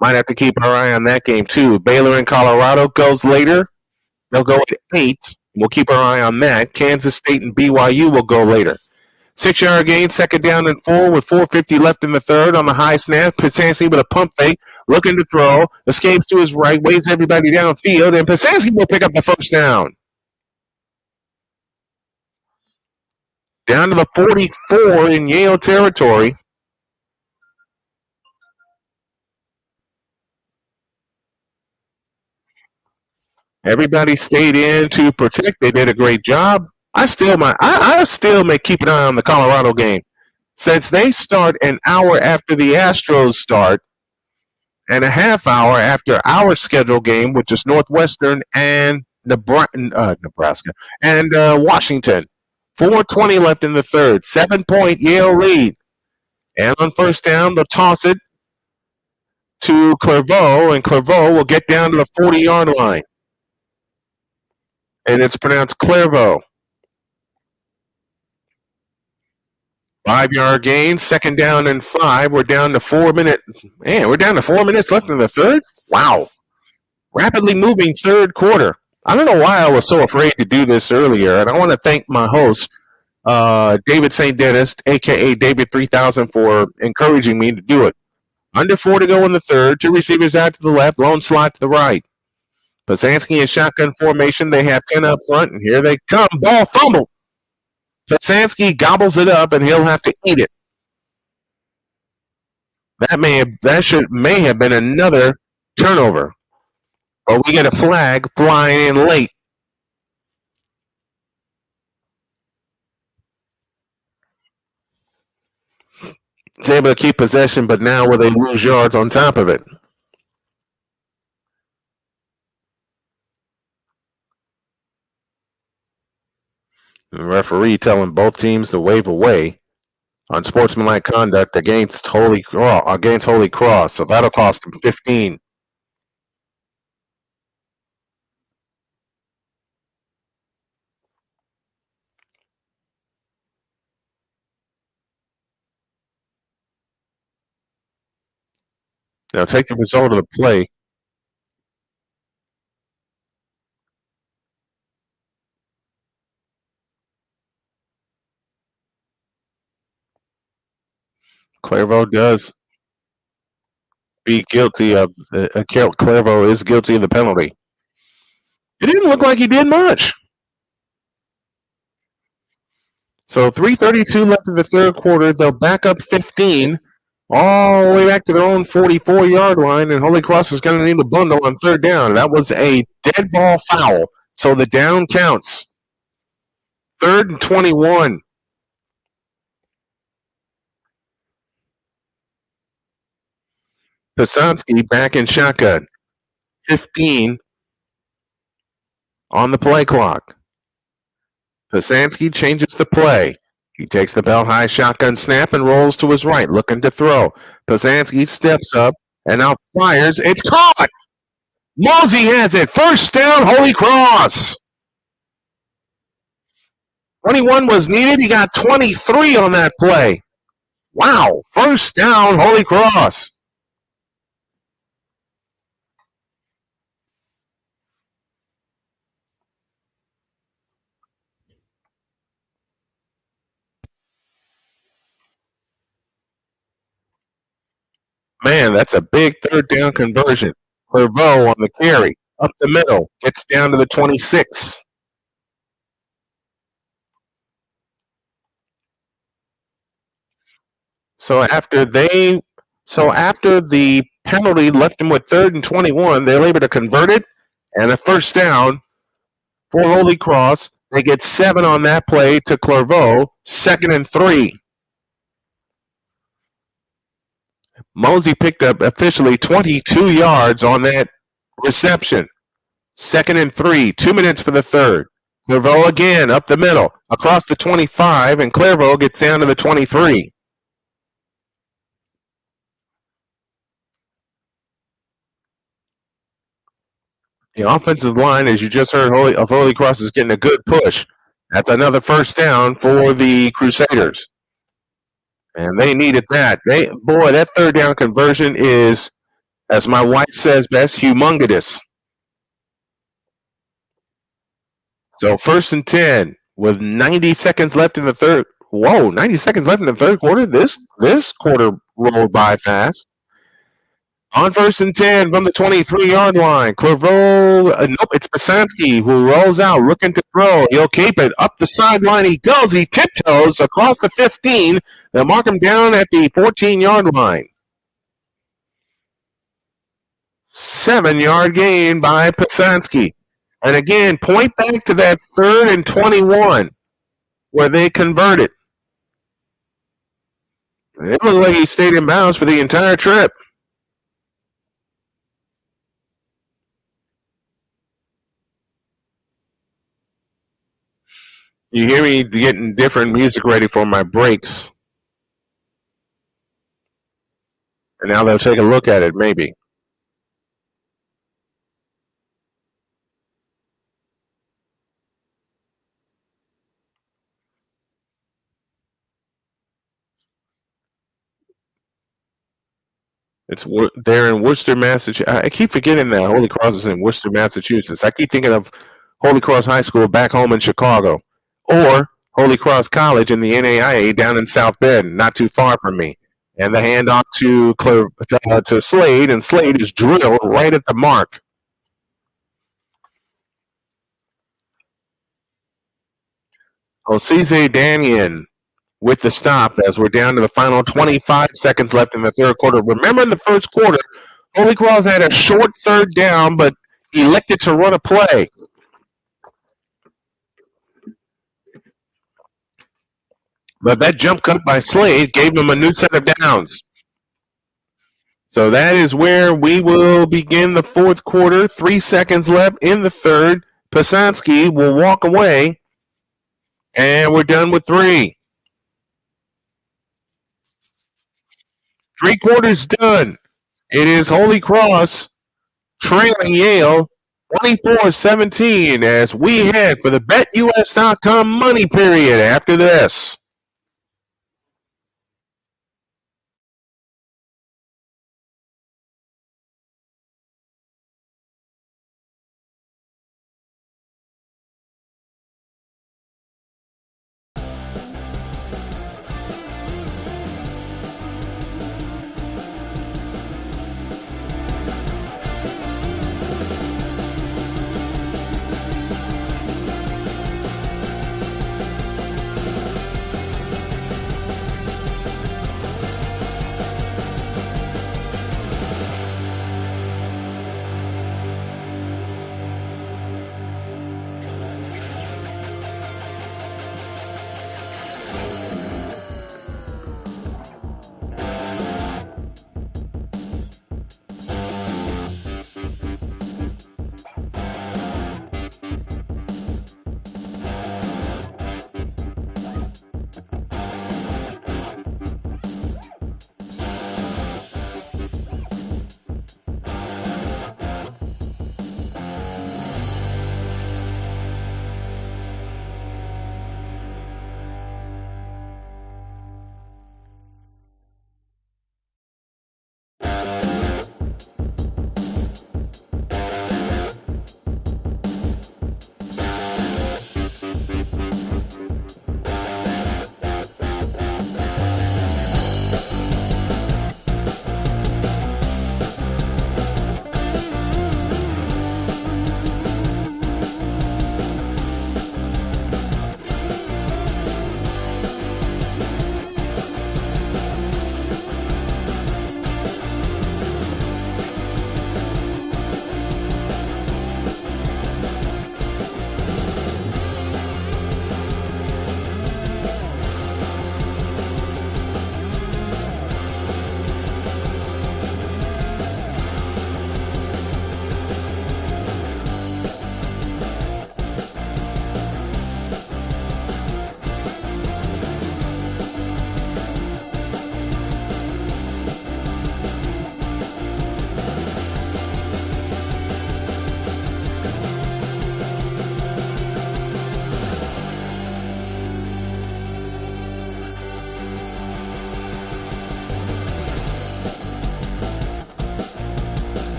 Might have to keep our eye on that game too. Baylor and Colorado goes later. They'll go at 8. We'll keep our eye on that. Kansas State and BYU will go later. 6-yard gain, 2nd down and 4 with 4:50 left in the third on the high snap. Pasansky with a pump fake, looking to throw, escapes to his right, weighs everybody downfield, and Pasansky will pick up the first down. Down to the 44 in Yale territory. Everybody stayed in to protect. They did a great job. I still may keep an eye on the Colorado game. Since they start an hour after the Astros start and a half hour after our scheduled game, which is Northwestern and Nebraska and Washington. 4:20 left in the third. 7-point Yale lead. And on first down, they'll toss it to Clairvaux, and Clairvaux will get down to the 40-yard line. And it's pronounced Clairvaux. 5-yard gain, 2nd down and 5. We're down to 4 minutes. Man, we're down to 4 minutes left in the third? Wow. Rapidly moving third quarter. I don't know why I was so afraid to do this earlier, and I want to thank my host, David St. Dennis, a.k.a. David 3000, for encouraging me to do it. Under 4 to go in the third. 2 receivers out to the left, lone slot to the right. Pasansky in shotgun formation. They have 10 up front, and here they come. Ball fumbled. Pasansky gobbles it up, and he'll have to eat it. That may have been another turnover. But we get a flag flying in late. He's able to keep possession, but now will they lose yards on top of it? The referee telling both teams to wave away on sportsmanlike conduct against HolyCross. So that'll cost them 15. Now take the result of the play. Clairvaux does be guilty of Clairvaux is guilty of the penalty. It didn't look like he did much. So 3:32 left in the third quarter. They'll back up 15 all the way back to their own 44-yard line, and Holy Cross is going to need the bundle on third down. That was a dead ball foul, so the down counts. 3rd and 21. Psansky back in shotgun. 15 on the play clock. Psansky changes the play. He takes the bell high shotgun snap and rolls to his right, looking to throw. Psansky steps up and now fires. It's caught! Mosey has it. First down, Holy Cross. 21 was needed. He got 23 on that play. Wow. First down, Holy Cross. Man, that's a big third down conversion. Clairvaux on the carry. Up the middle. Gets down to the 26. So after the penalty left them with 3rd and 21, they were able to convert it and a first down for Holy Cross. They get 7 on that play to Clairvaux. 2nd and 3. Mosey picked up officially 22 yards on that reception. 2nd and 3. 2 minutes for the third. Clairvaux again up the middle, across the 25, and Clairvaux gets down to the 23. The offensive line, as you just heard, Holy Cross is getting a good push. That's another first down for the Crusaders. And they needed that. That third down conversion is, as my wife says best, humongous. So 1st and 10 with 90 seconds left in the third. Whoa, 90 seconds left in the third quarter? This quarter rolled by fast. On 1st and 10 from the 23-yard line. Clairvaux, nope, it's Psansky who rolls out, looking to throw. He'll keep it. Up the sideline he goes. He tiptoes across the 15. They'll mark him down at the 14-yard line. 7-yard gain by Psansky. And again, point back to that 3rd and 21 where they converted. It looked like he stayed in bounds for the entire trip. You hear me getting different music ready for my breaks. And now they'll take a look at it, maybe. They're in Worcester, Massachusetts. I keep forgetting that Holy Cross is in Worcester, Massachusetts. I keep thinking of Holy Cross High School back home in Chicago, or Holy Cross College in the NAIA down in South Bend, not too far from me. And the handoff to Slade, and Slade is drilled right at the mark. Osise Danian with the stop as we're down to the final 25 seconds left in the third quarter. Remember in the first quarter, Holy Cross had a short third down, but elected to run a play. But that jump cut by Slade gave them a new set of downs. So that is where we will begin the fourth quarter. 3 seconds left in the third. Psansky will walk away, and we're done with 3. 3 quarters done. It is Holy Cross trailing Yale 24-17 as we head for the BetUS.com money period after this.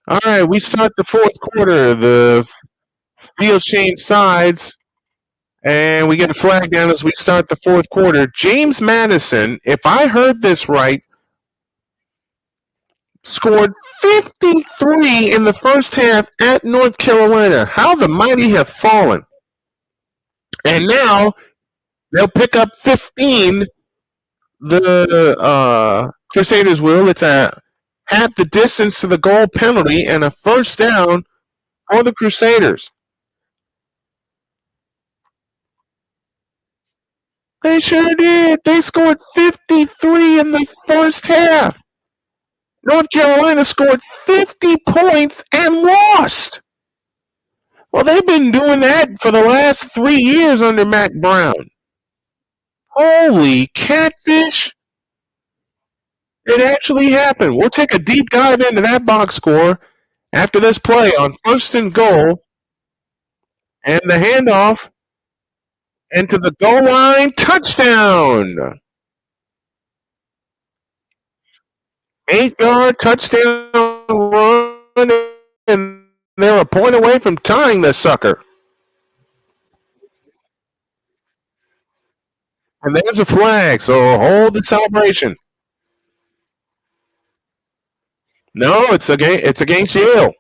All right, we start the fourth quarter. The field change sides, and we get a flag down as we start the fourth quarter. James Madison, if I heard this right, scored 53 in the first half at North Carolina. How the mighty have fallen. And now they'll pick up 15. The Crusaders will. It's a half the distance to the goal penalty and a first down for the Crusaders. They sure did. They scored 53 in the first half. North Carolina scored 50 points and lost. Well, they've been doing that for the last 3 years under Mac Brown. Holy catfish. It actually happened. We'll take a deep dive into that box score after this play on first and goal. And the handoff into the goal line. Touchdown. 8-yard touchdown run. And they're a point away from tying this sucker. And there's a flag, so hold the celebration. No, it's against Yale.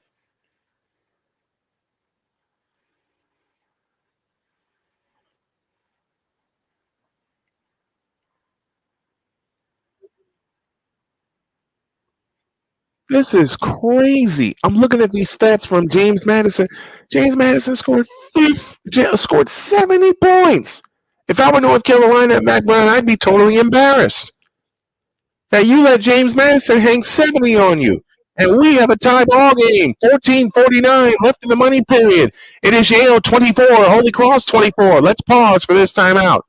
This is crazy. I'm looking at these stats from James Madison. James Madison scored 70 points. If I were North Carolina at Mac Brown, I'd be totally embarrassed that you let James Madison hang 70 on you. And we have a tie ball game. 14:49 left in the money period. It is Yale 24, HolyCross 24. Let's pause for this timeout.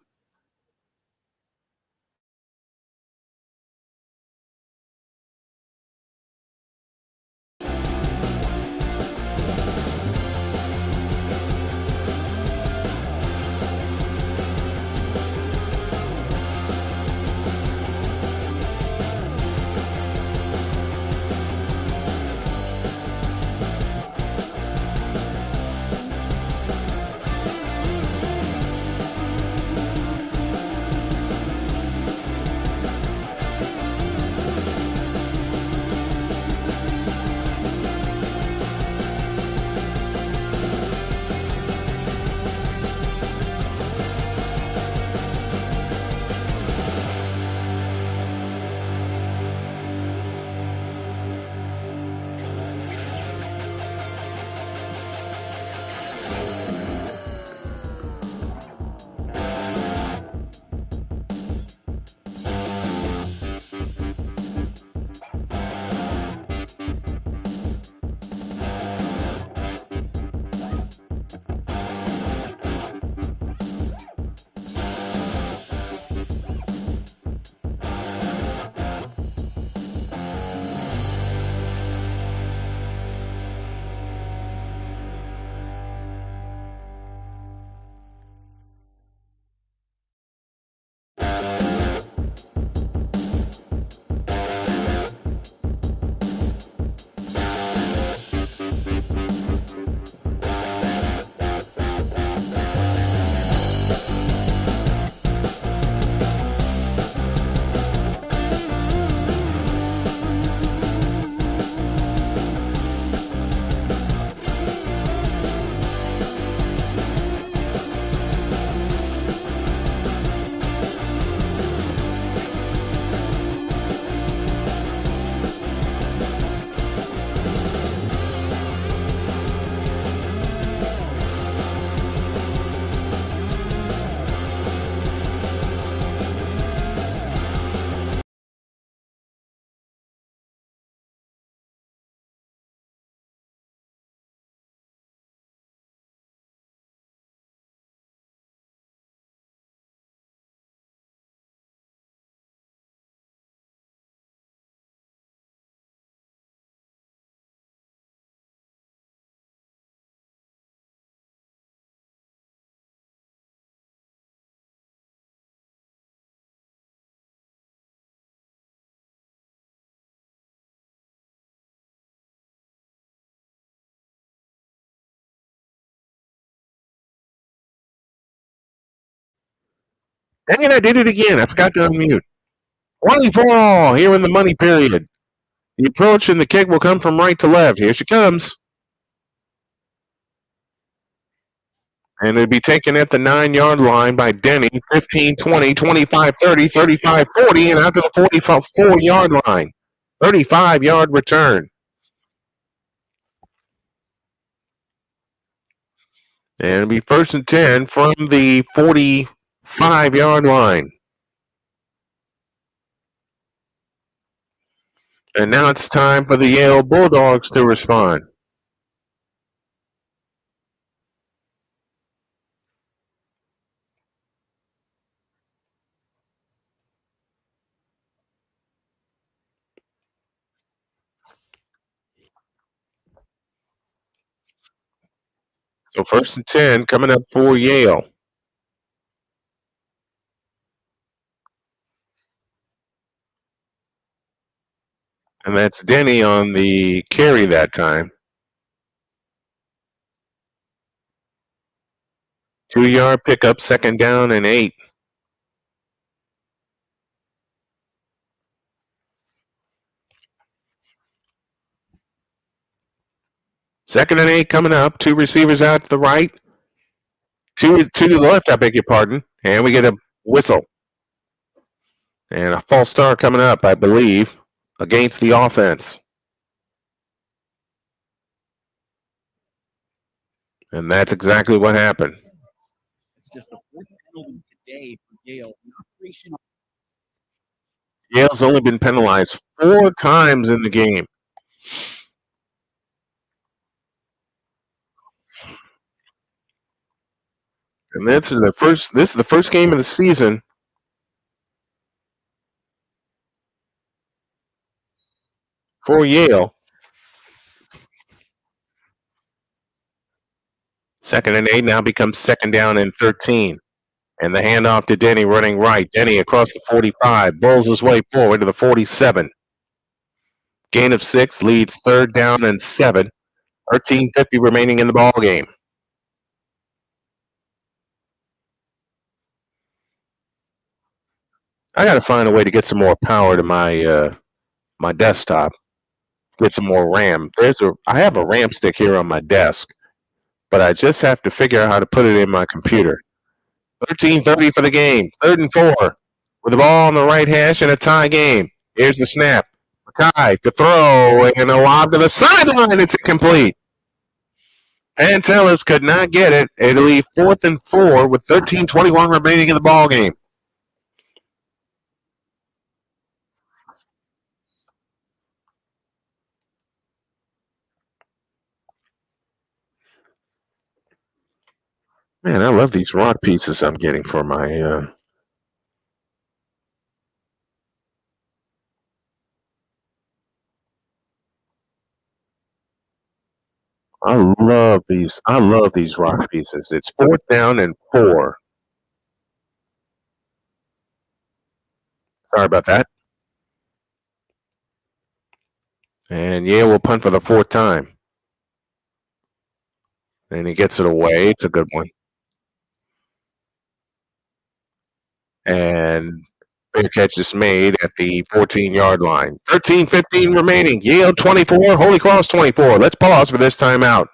Dang it, I did it again. I forgot to unmute. 24 here in the money period. The approach and the kick will come from right to left. Here she comes. And it'll be taken at the 9-yard line by Denny. 15, 20, 25, 30, 35, 40, and out to the 44-yard line. 35-yard return. And it'll be 1st and 10 from the 45-yard line. And now it's time for the Yale Bulldogs to respond. So 1st and 10 coming up for Yale. And that's Denny on the carry that time. 2-yard pickup, 2nd down and 8. Second and 8 coming up. 2 receivers out to the right. Two to the left, I beg your pardon. And we get a whistle. And a false start coming up, I believe, against the offense. And that's exactly what happened. It's just the 4th penalty today for Yale. Yale's only been penalized 4 times in the game. And this is the first game of the season for Yale. 2nd and 8 now becomes 2nd down and 13. And the handoff to Denny running right. Denny across the 45, bowls his way forward to the 47. Gain of 6 leads 3rd down and 7. 13:50 remaining in the ball game. I got to find a way to get some more power to my my desktop. Get some more RAM. I have a RAM stick here on my desk, but I just have to figure out how to put it in my computer. 13:30 for the game. 3rd and 4 with the ball on the right hash and a tie game. Here's the snap. Mackay to throw and a lob to the sideline. It's incomplete. Pantelis could not get it. It'll leave 4th and 4 with 13:21 remaining in the ball game. Man, I love these rock pieces I'm getting for my I love these rock pieces. It's 4th down and 4. Sorry about that. And Yale will punt for the 4th time. And he gets it away. It's a good one. And fair catch is made at the 14-yard line. 13:15 remaining. Yale 24, HolyCross 24. Let's pause for this timeout.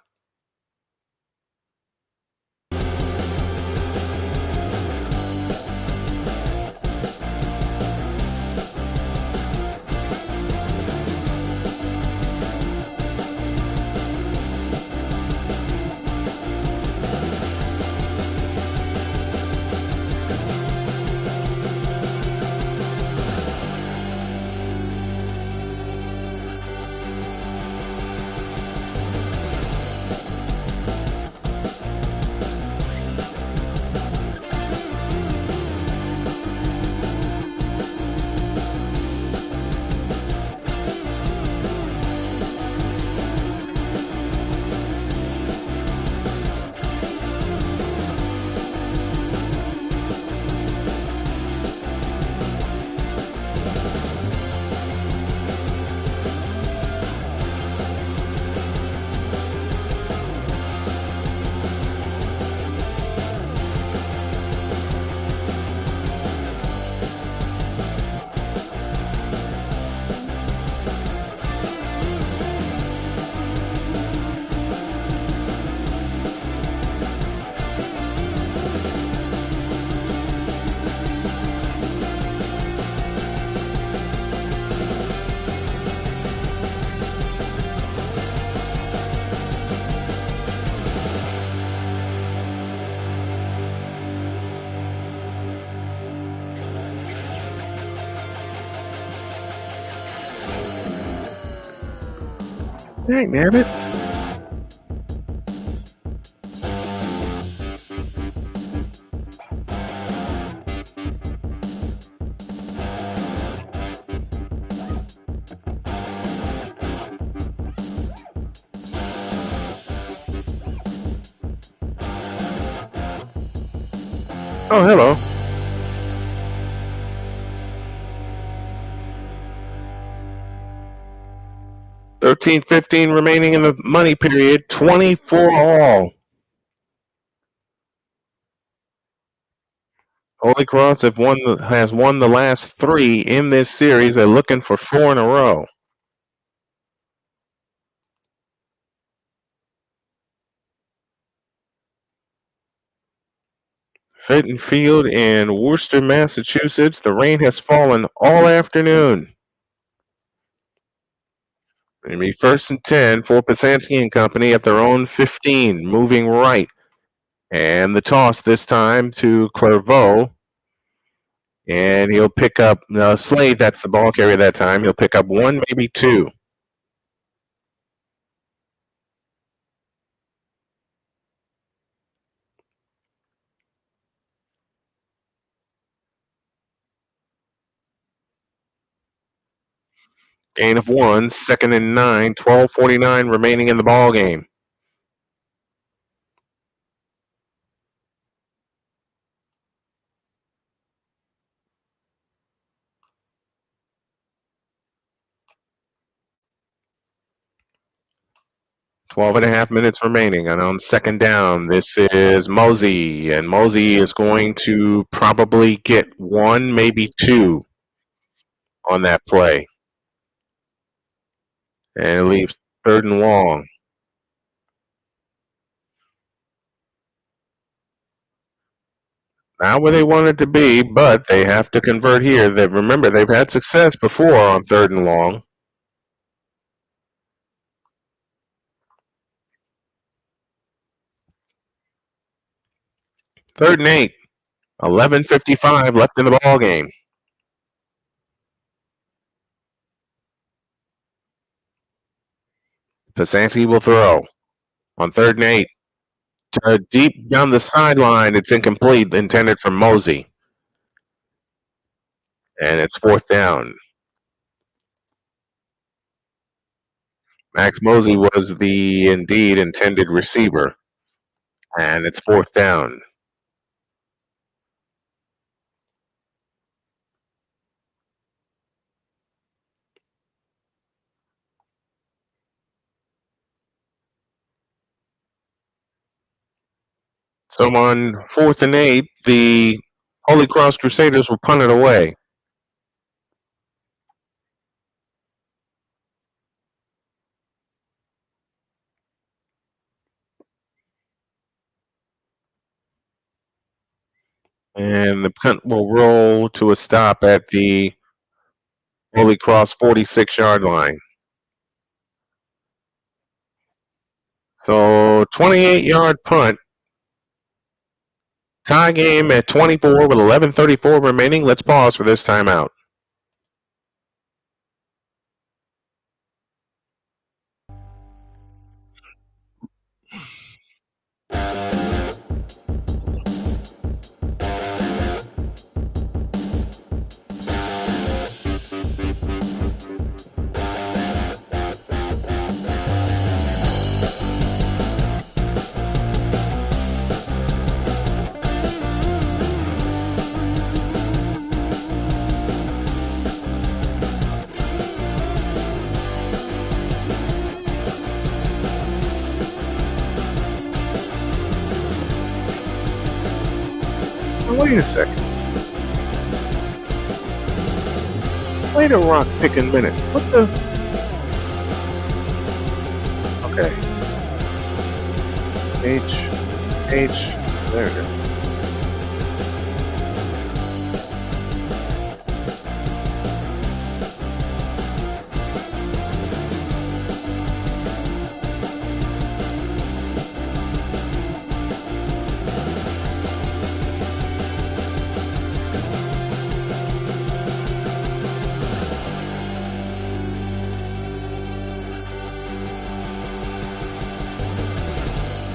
Dang, damn it. Oh, hello. $13.15 remaining in the money period. 24 all. HolyCross has won the last 3 in this series. They're looking for 4 in a row. Fenton Field in Worcester, Massachusetts. The rain has fallen all afternoon. It'll be 1st and 10 for Pisanski and company at their own 15, moving right. And the toss this time to Clairvaux. And he'll pick up Slade, that's the ball carrier that time. He'll pick up 1, maybe 2. Gain of 1, 2nd and 9, 12:49 remaining in the ball game. Twelve and a half minutes remaining, and on 2nd down, this is Mosey, and Mosey is going to probably get 1, maybe 2 on that play. And it leaves 3rd and long. Not where they want it to be, but they have to convert here. Remember, they've had success before on 3rd and long. Third and 8. 11:55 left in the ball game. Pisanski will throw on 3rd and 8. Deep down the sideline, it's incomplete, intended for Mosey. And it's 4th down. Max Mosey was the indeed intended receiver. And it's 4th down. So on 4th and 8, the HolyCross Crusaders will punt it away. And the punt will roll to a stop at the HolyCross 46-yard line. So 28-yard punt. Tie game at 24 with 11:34 remaining. Let's pause for this timeout. Wait a second. Wait a rock picking minute. What the? Okay. There it is.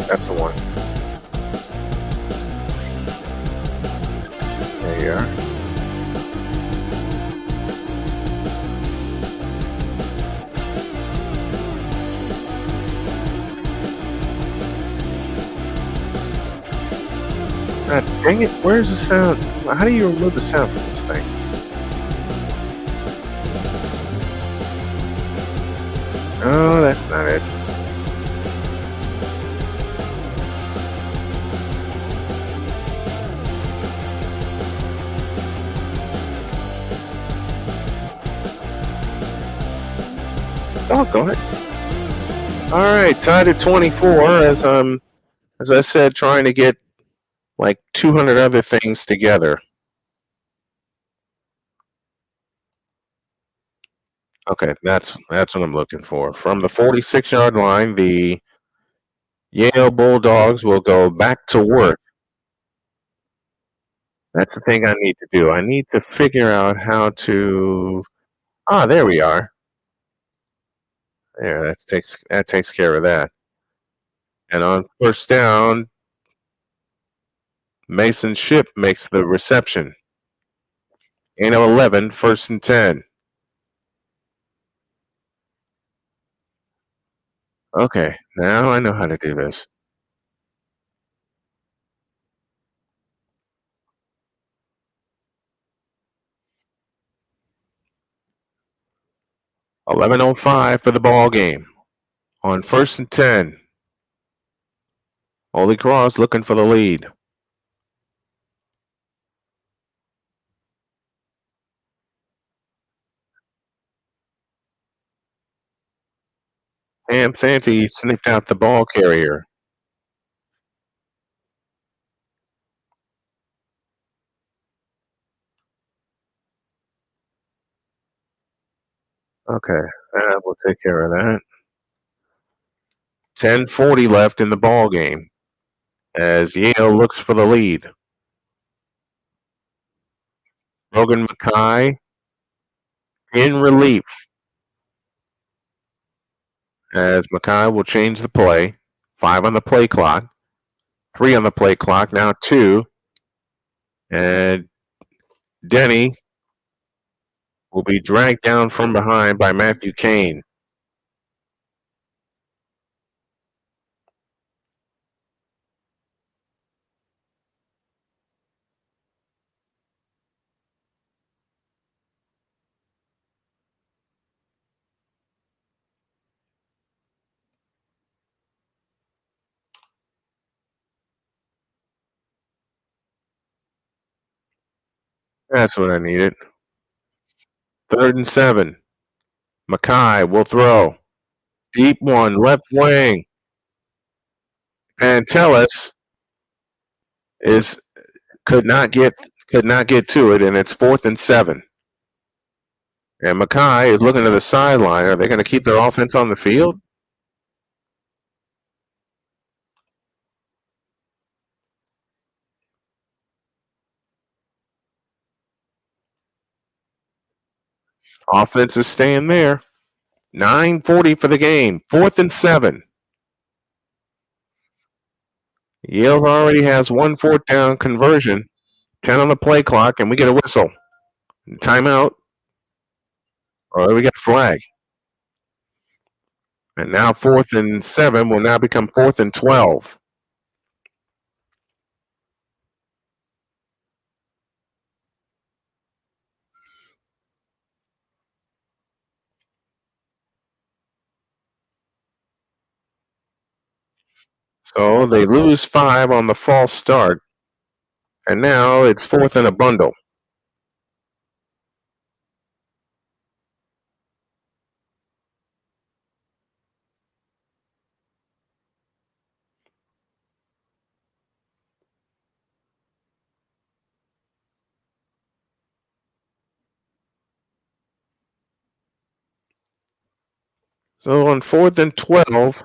That's the one. There you are. God dang it, where's the sound? How do you remove the sound from this thing? Oh, that's not it. Doggone it. Alright, tied at 24 as I said, trying to get like 200 other things together. Okay, that's what I'm looking for. From the 46-yard line, the Yale Bulldogs will go back to work. That's the thing I need to do. I need to figure out how to... Ah, there we are. There, that takes care of that. And on first down, Mason Ship makes the reception. 11, 1st and 10. Okay, now I know how to do this. $11:05 for the ball game. On 1st and 10. HolyCross looking for the lead. Ham Santee sniffed out the ball carrier. Okay, we'll take care of that. 10:40 left in the ball game as Yale looks for the lead. Logan Mackay in relief as Mackay will change the play. 5 on the play clock. 3 on the play clock, now 2. And Denny will be dragged down from behind by Matthew Kane. That's what I needed. 3rd and 7. Mackay will throw. Deep one, left wing. Pantelis could not get to it, and it's 4th and 7. And Mackay is looking to the sideline. Are they going to keep their offense on the field? Offense is staying there. 9:40 for the game. 4th and 7. Yale already has 1 4th down conversion. 10 on the play clock, and we get a whistle. Timeout. Oh, we got a flag. And now 4th and 7 will now become 4th and 12. So they lose 5 on the false start. And now it's 4th and a bundle. So on 4th and 12,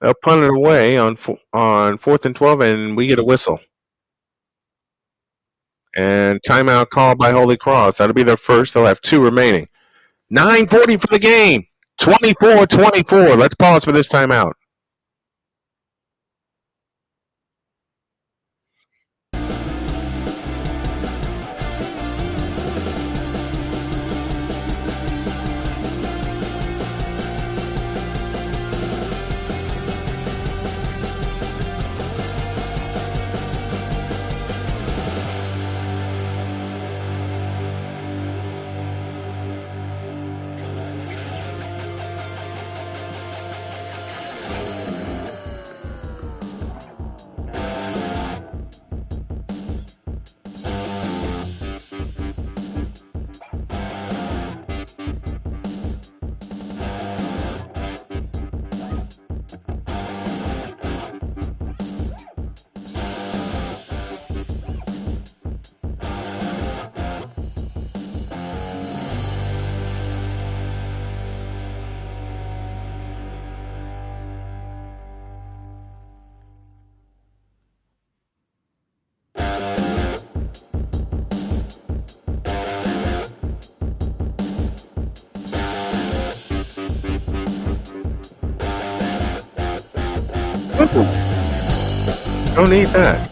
they'll punt it away on 4th and 12, and we get a whistle. And timeout called by HolyCross. That'll be their first. They'll have 2 remaining. 9:40 for the game. 24-24. Let's pause for this timeout. Don't need that.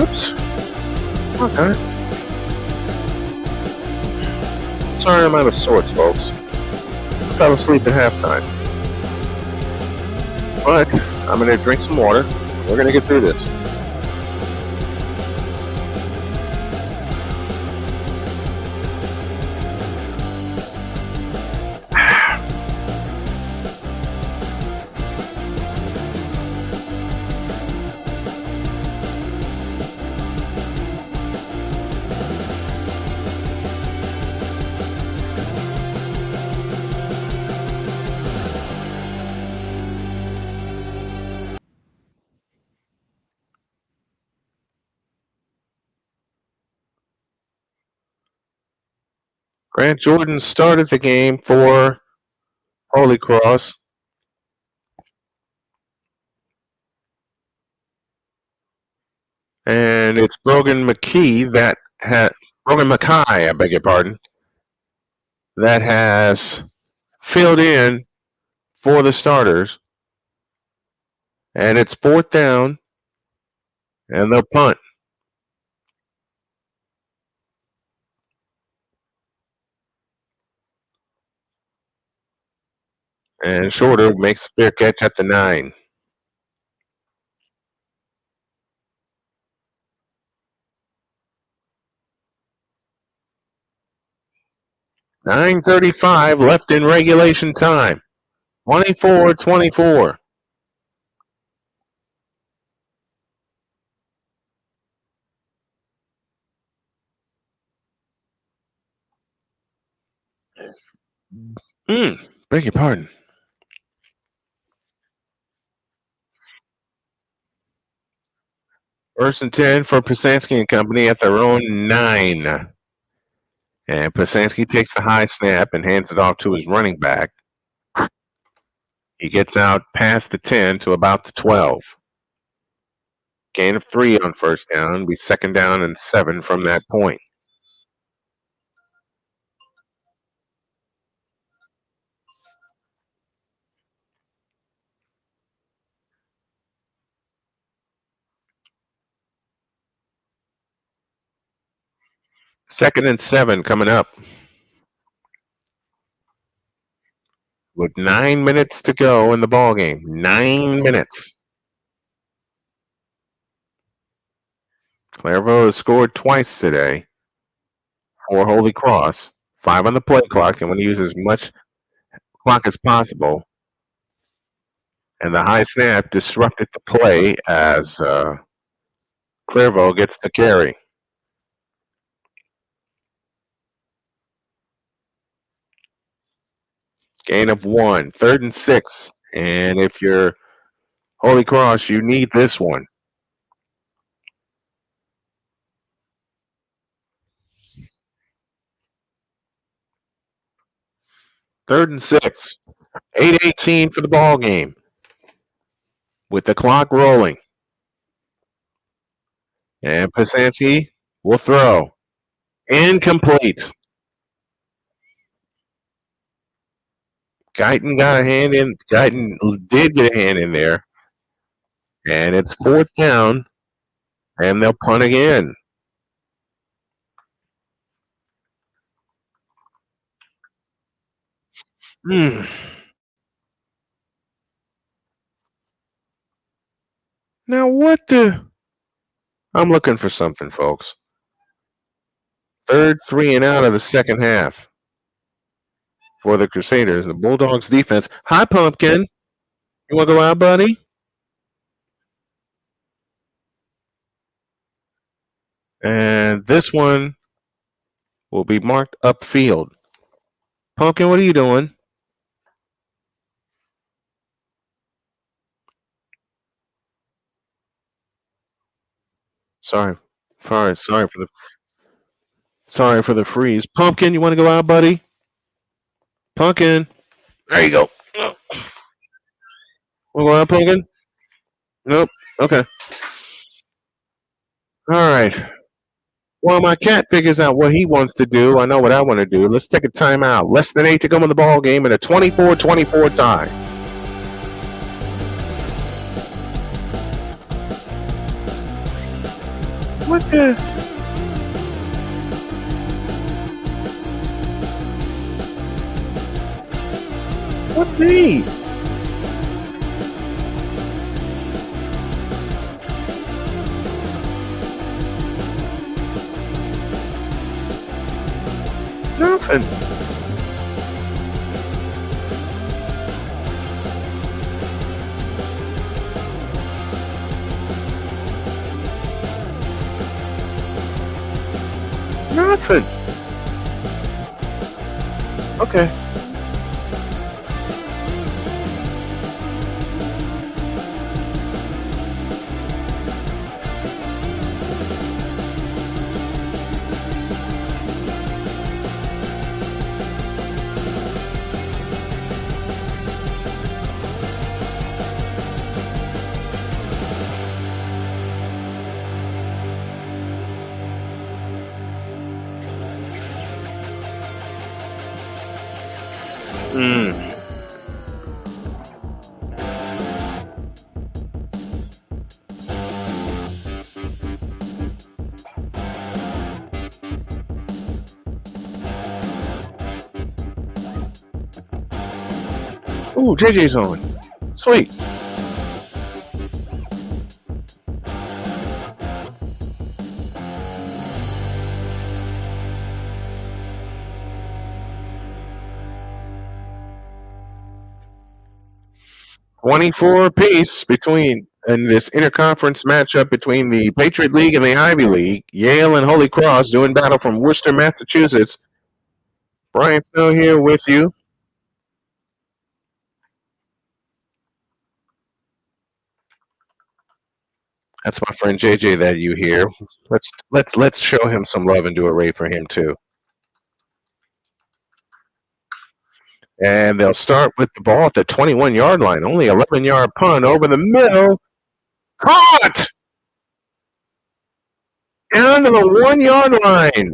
Oops. Okay. Sorry, I'm out of sorts, folks. I fell asleep at halftime. But I'm going to drink some water. We're going to get through this. Grant Jordan started the game for HolyCross. And it's Brogan Mackay, I beg your pardon, that has filled in for the starters. And it's 4th down, and they'll punt. And Shorter makes a fair catch at the 9. .9:35 left in regulation time. 24-24. Beg your pardon. First and 10 for Pasansky and company at their own 9. And Pasansky takes the high snap and hands it off to his running back. He gets out past the 10 to about the 12. Gain of 3 on first down. Be 2nd down and 7 from that point. Second and 7 coming up. With 9 minutes to go in the ball game. 9 minutes. Clairvaux has scored twice today for HolyCross. 5 on the play clock, and want to use as much clock as possible. And the high snap disrupted the play as Clairvaux gets the carry. Gain of 1. 3rd and 6. And if you're HolyCross, you need this one. Third and 6. 8:18 for the ball game. With the clock rolling. And Pasansky will throw. Incomplete. Guyton got a hand in. Guyton did get a hand in there. And it's 4th down. And they'll punt again. Now what the... I'm looking for something, folks. 3rd 3 and out of the second half for the Crusaders. The Bulldogs defense. Hi, Pumpkin. You want to go out, buddy? And this one will be marked upfield. Pumpkin, what are you doing? Sorry for the freeze. Pumpkin, you want to go out, buddy? Pumpkin. There you go. Want to go out, Pumpkin? Nope. Okay. All right. While my cat figures out what he wants to do, I know what I want to do. Let's take a timeout. Less than 8 to go in the ball game and a 24-24 tie. What the? What me? Nothing. Nothing. Okay. Ooh, JJ's on. Sweet. $24 apiece between in this interconference matchup between the Patriot League and the Ivy League. Yale and Holy Cross doing battle from Worcester, Massachusetts. Brian Snow here with you. That's my friend JJ that you hear. Let's show him some love and do a rave for him too. And they'll start with the ball at the 21-yard line. Only 11-yard punt over the middle. Caught! Down to the 1-yard line.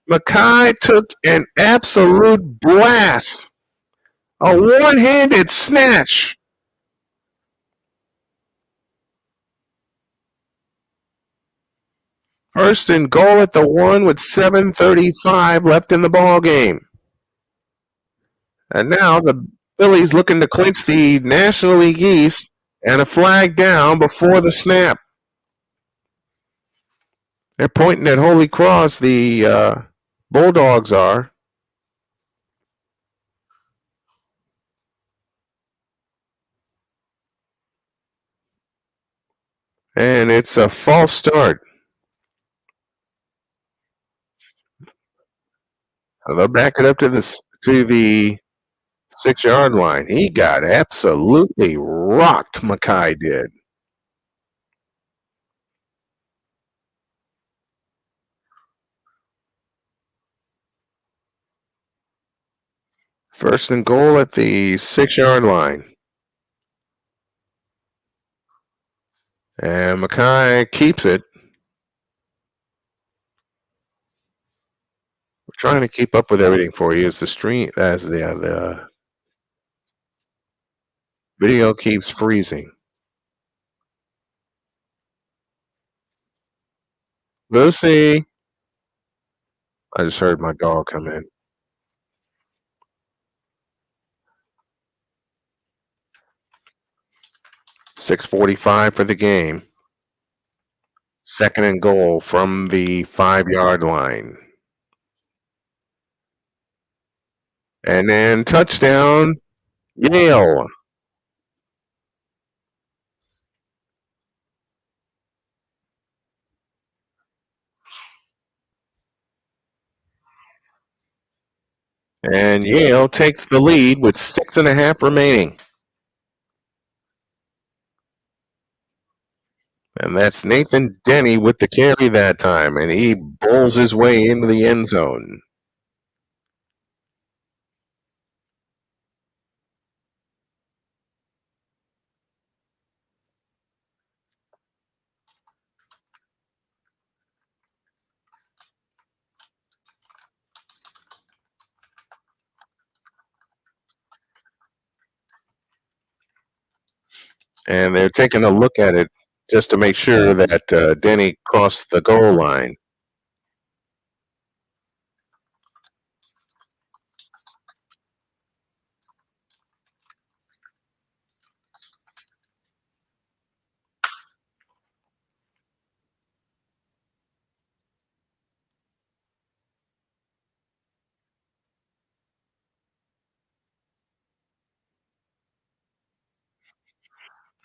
Mackay took an absolute blast. A one-handed snatch. First and goal at the 1 with 7:35 left in the ball game. And now the Phillies looking to clinch the National League East and a flag down before the snap. They're pointing at Holy Cross, the Bulldogs are. And it's a false start. They'll back it up to the 6-yard line. He got absolutely rocked, Mackay did. First and goal at the 6-yard line. And Mackay keeps it. We're trying to keep up with everything for you as the video keeps freezing. Lucy. I just heard my dog come in. $6:45 for the game. Second and goal from the 5-yard line. And then touchdown, Yale. And Yale takes the lead with 6.5 remaining. And that's Nathan Denny with the carry that time, and he bowls his way into the end zone. And they're taking a look at it just to make sure that Denny crossed the goal line.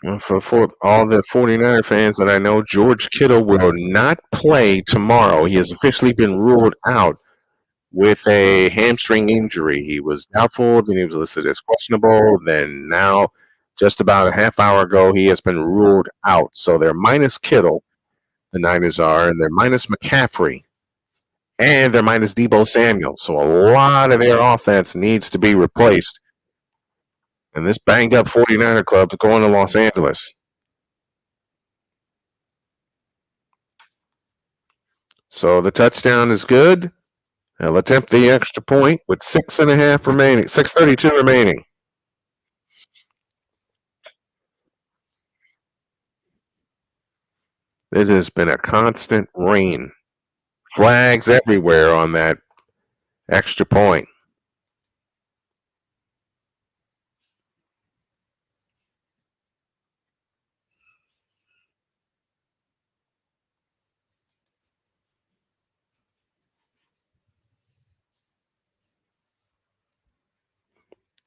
Well, for all the 49er fans that I know, George Kittle will not play tomorrow. He has officially been ruled out with a hamstring injury. He was doubtful, then he was listed as questionable, then now, just about a half hour ago, he has been ruled out. So they're minus Kittle, the Niners are, and they're minus McCaffrey, and they're minus Deebo Samuel. So a lot of their offense needs to be replaced. And this banged up 49er club is going to Los Angeles. So the touchdown is good. They'll attempt the extra point with 6.5 remaining, 6:32 remaining. It has been a constant rain. Flags everywhere on that extra point.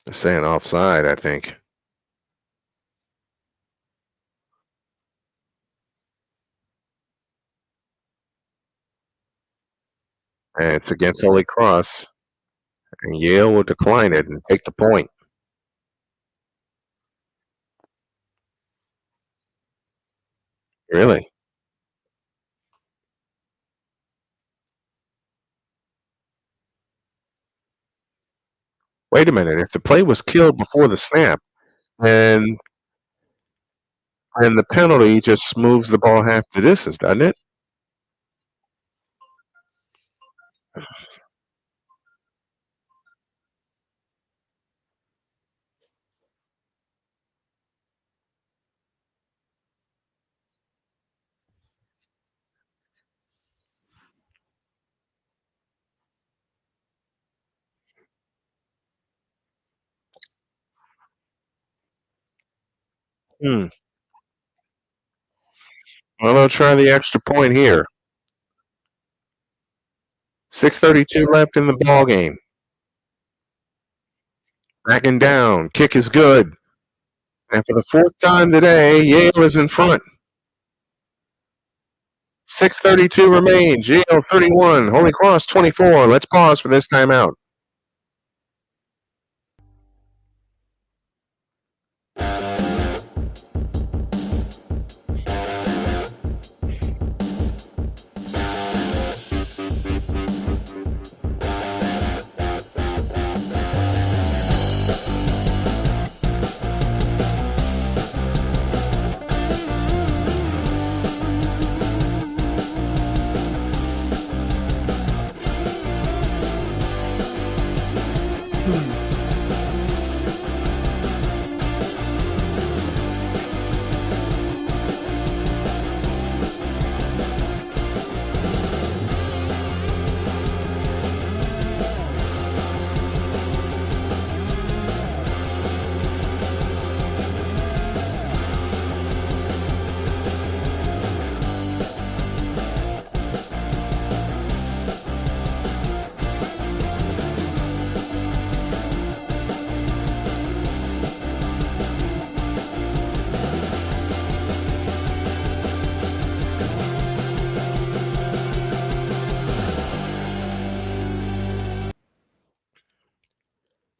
They're saying offside, I think. And it's against Holy Cross. And Yale will decline it and take the point. Really? Wait a minute. If the play was killed before the snap, then the penalty just moves the ball half the distance, doesn't it? Well, they'll try the extra point here. 6:32 left in the ball game. Backing down. Kick is good. And for the fourth time today, Yale is in front. 6:32 remains. Yale 31. Holy Cross 24. Let's pause for this timeout.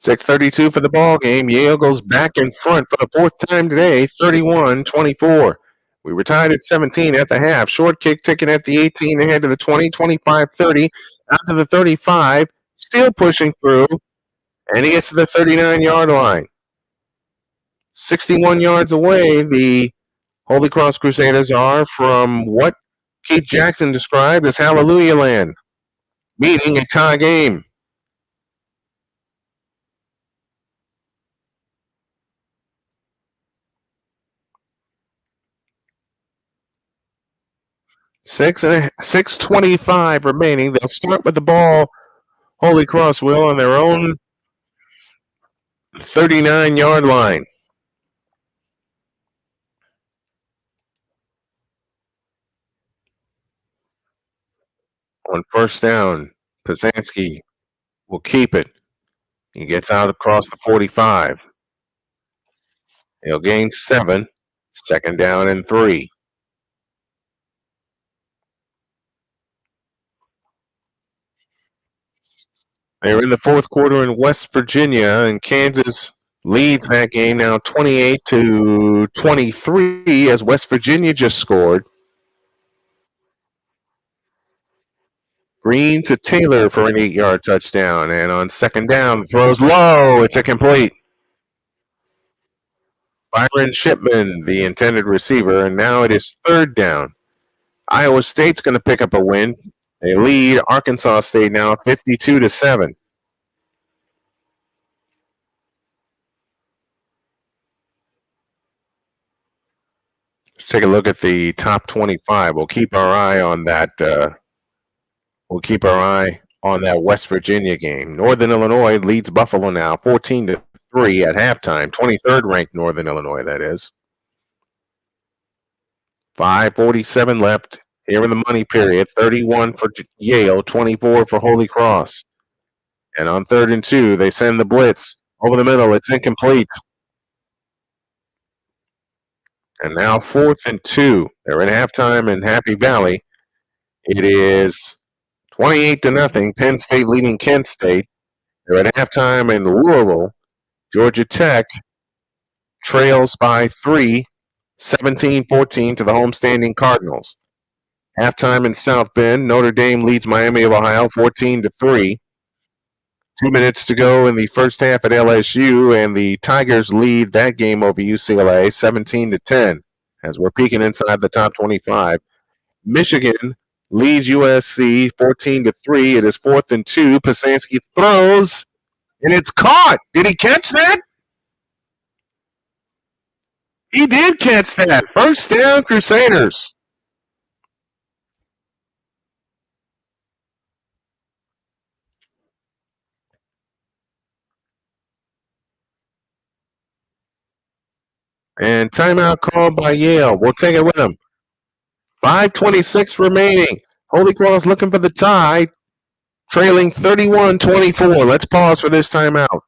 .632 for the ball game. Yale goes back in front for the fourth time today, 31-24. We were tied at 17 at the half. Short kick taken at the 18, ahead to the 20, 25, 30, out to the 35, still pushing through, and he gets to the 39-yard line. 61 yards away, the Holy Cross Crusaders are from what Keith Jackson described as Hallelujah Land, meaning a tie game. 6:25 remaining. They'll start with the ball. HolyCross will on their own 39-yard line. On first down, Pizanski will keep it. He gets out across the 45. He'll gain 7. Second down and 3. They're in the fourth quarter in West Virginia, and Kansas leads that game now 28-23 as West Virginia just scored. Green to Taylor for an 8-yard touchdown, and on second down, throws low. It's incomplete. Byron Shipman, the intended receiver, and now it is third down. Iowa State's going to pick up a win. They lead Arkansas State now 52-7. Let's take a look at the top 25. We'll keep our eye on that. We'll keep our eye on that West Virginia game. Northern Illinois leads Buffalo now 14-3 at halftime. 23rd ranked Northern Illinois, that is. 5:47 left here in the money period. 31 for Yale, 24 for HolyCross. And on 3rd and 2, they send the blitz over the middle. It's incomplete. And now 4th and 2. They're at halftime in Happy Valley. It is 28-0. Penn State leading Kent State. They're at halftime in Louisville. Georgia Tech trails by 3, 17-14 to the homestanding Cardinals. Halftime in South Bend, Notre Dame leads Miami of Ohio 14-3. 2 minutes to go in the first half at LSU, and the Tigers lead that game over UCLA 17-10 as we're peeking inside the top 25. Michigan leads USC 14-3. It is 4th and 2. Pizanski throws, and it's caught. Did he catch that? He did catch that. First down, Crusaders. And timeout called by Yale. We'll take it with them. 5:26 remaining. HolyCross looking for the tie, trailing 31-24. Let's pause for this timeout.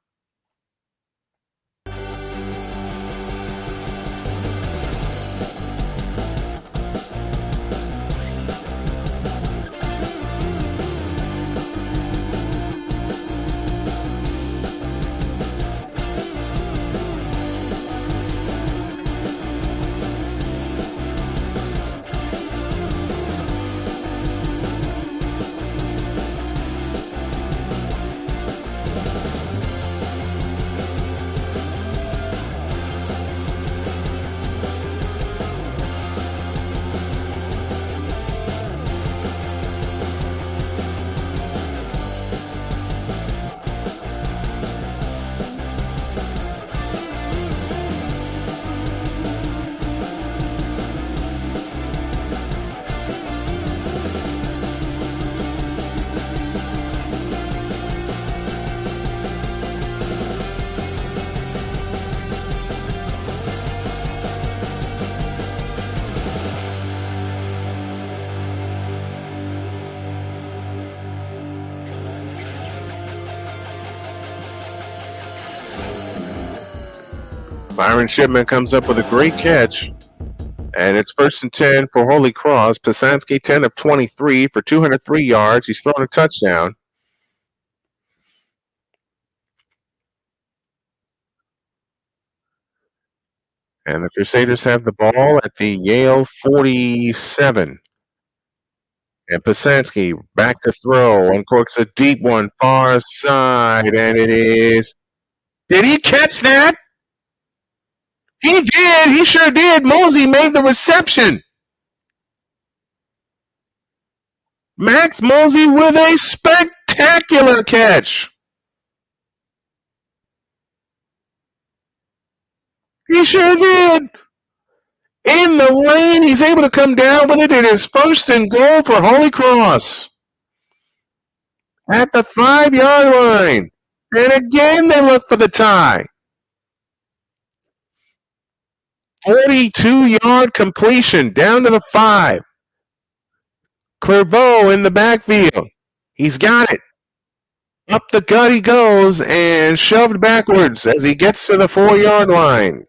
Byron Shipman comes up with a great catch, and it's 1st and 10 for HolyCross. Pizanski 10 of 23 for 203 yards. He's thrown a touchdown. And the Crusaders have the ball at the Yale 47. And Pizanski back to throw. Uncorks a deep one, far side, and it is. Did he catch that? He did. He sure did. Mosey made the reception. Max Mosey with a spectacular catch. He sure did. In the lane, he's able to come down with it. It is 1st and goal for HolyCross at the 5-yard line. And again, they look for the tie. 42-yard completion down to the 5. Clairvaux in the backfield. He's got it. Up the gut he goes and shoved backwards as he gets to the 4-yard line.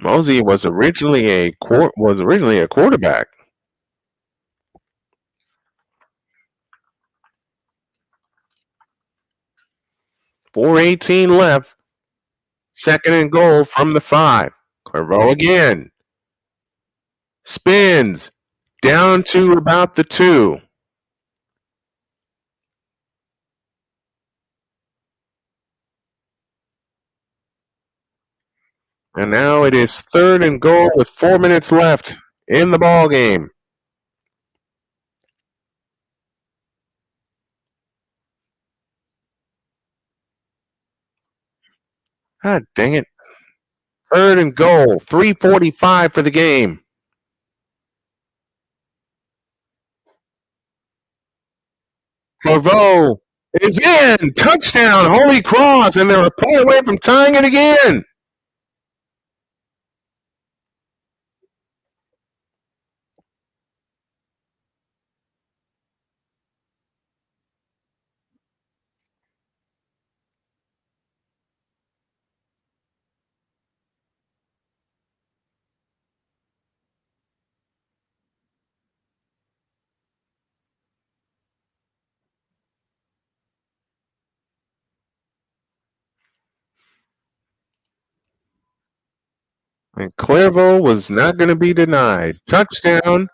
Mosey was originally a quarterback. 4:18 left. 2nd and goal from the 5. Clairvaux again. Spins down to about the 2. And now it is 3rd and goal with 4 minutes left in the ball game. God dang it. 3rd and goal. 3:45 for the game. Clairvaux is in. Touchdown, HolyCross, and they're a point away from tying it again. And Clairvaux was not going to be denied. Touchdown.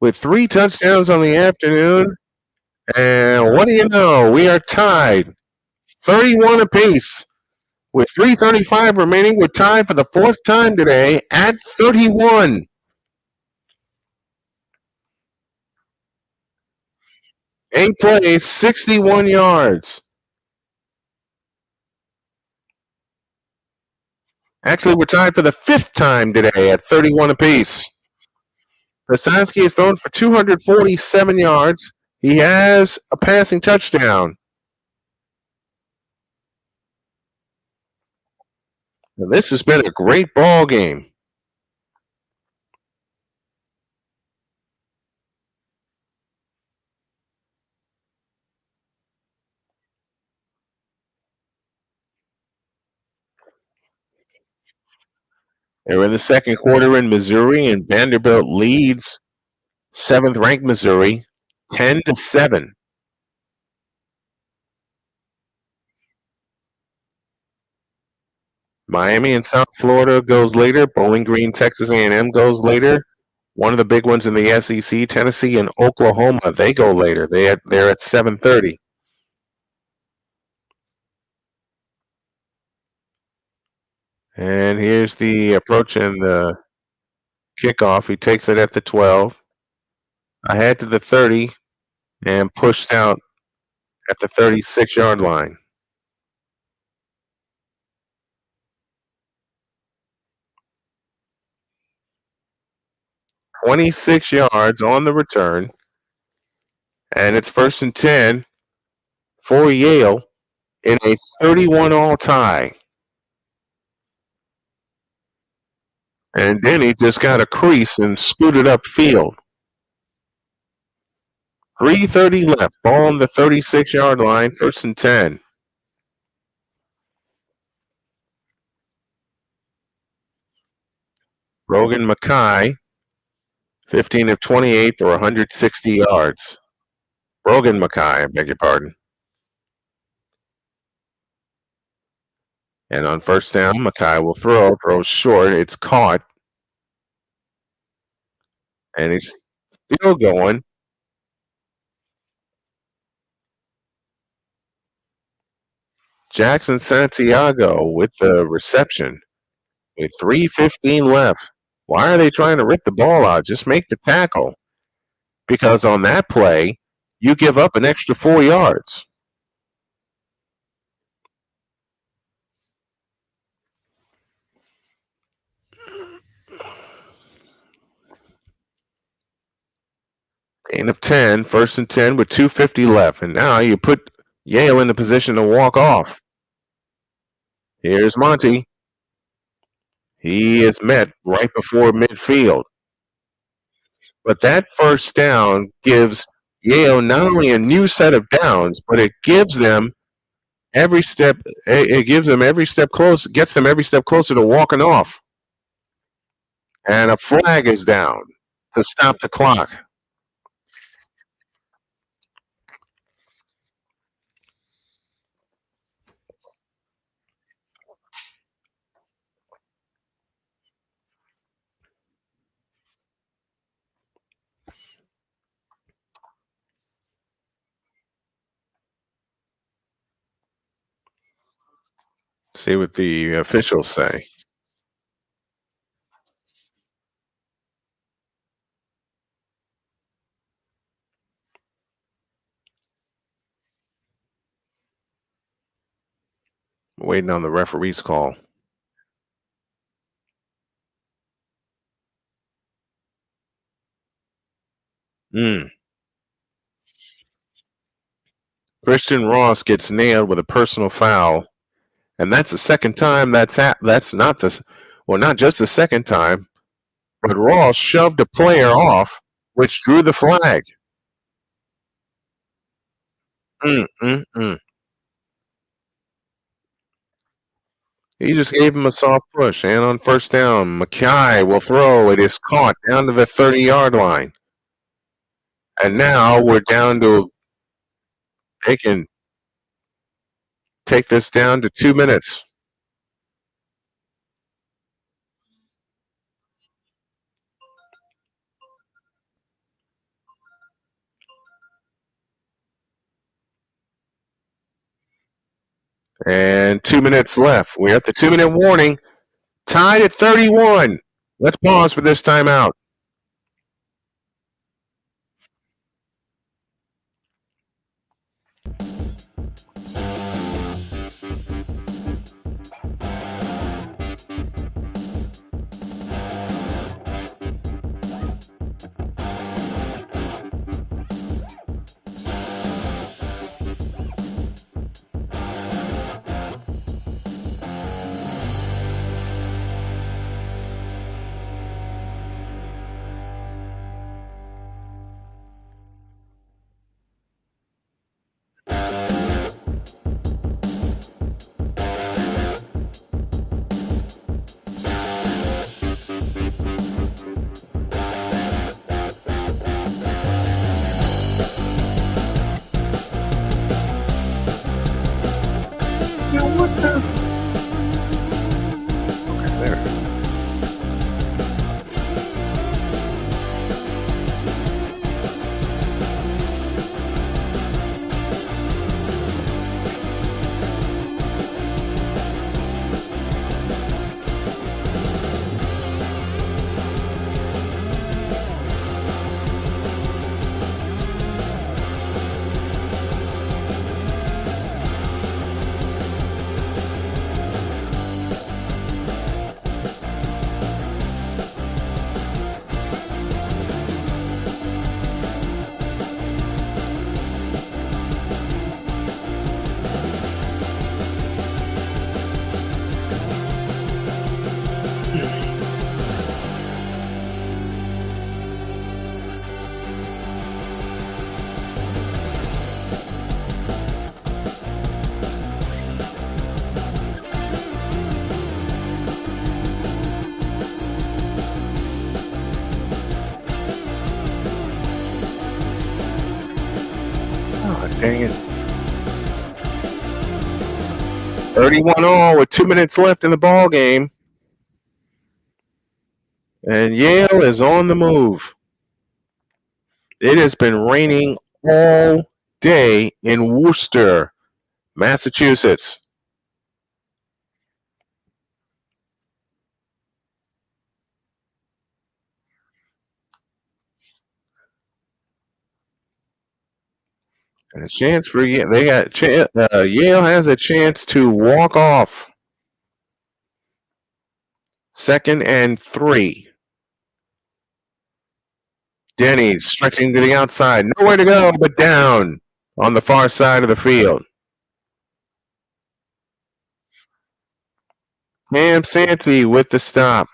With 3 touchdowns on the afternoon. And what do you know? We are tied 31 apiece. With 3:35 remaining, we're tied for the 4th time today at 31. Eight plays, 61 yards. Actually, we're tied for the 5th time today at 31 apiece. Pisanski is thrown for 247 yards. He has a passing touchdown. And this has been a great ball game. They're in the 2nd quarter in Missouri, and Vanderbilt leads 7th-ranked Missouri 10-7. Miami and South Florida goes later. Bowling Green, Texas A&M goes later. One of the big ones in the SEC, Tennessee and Oklahoma, they go later. They're at 7:30. And here's the approach and the kickoff. He takes it at the 12. Ahead to the 30 and pushed out at the 36-yard line. 26 yards on the return. And it's 1st and 10 for Yale in a 31-all tie. And then he just got a crease and scooted upfield. 3:30 left. Ball on the 36-yard line. 1st and 10. Rogan Mackay, 15 of 28 for 160 yards. Rogan Mackay, I beg your pardon. And on 1st down, Mackay will throws short. It's caught. And he's still going. Jackson Santiago with the reception with 3:15 left. Why are they trying to rip the ball out? Just make the tackle. Because on that play, you give up an extra 4 yards. Gain of 10, 1st and 10 with 2:50 left. And now you put Yale in the position to walk off. Here's Monty. He is met right before midfield. But that first down gives Yale not only a new set of downs, but it gives them every step. It gives them every step close. Gets them every step closer to walking off. And a flag is down to stop the clock. See what the officials say. Waiting on the referee's call. Christian Ross gets nailed with a personal foul, and that's the second time that's not just the second time, but Ross shoved a player off, which drew the flag. He just gave him a soft push, and on first down, McKay will throw. It is caught down to the 30-yard line. And now we're down to, they can take this down to 2 minutes. And 2 minutes left. We're at the 2-minute warning. Tied at 31. Let's pause for this timeout. Dang it. 31-all with 2 minutes left in the ball game. And Yale is on the move. It has been raining all day in Worcester, Massachusetts. And a chance for Yale. Yale has a chance to walk off. 2nd and 3. Denny stretching to the outside. Nowhere to go but down on the far side of the field. Cam Santee with the stop.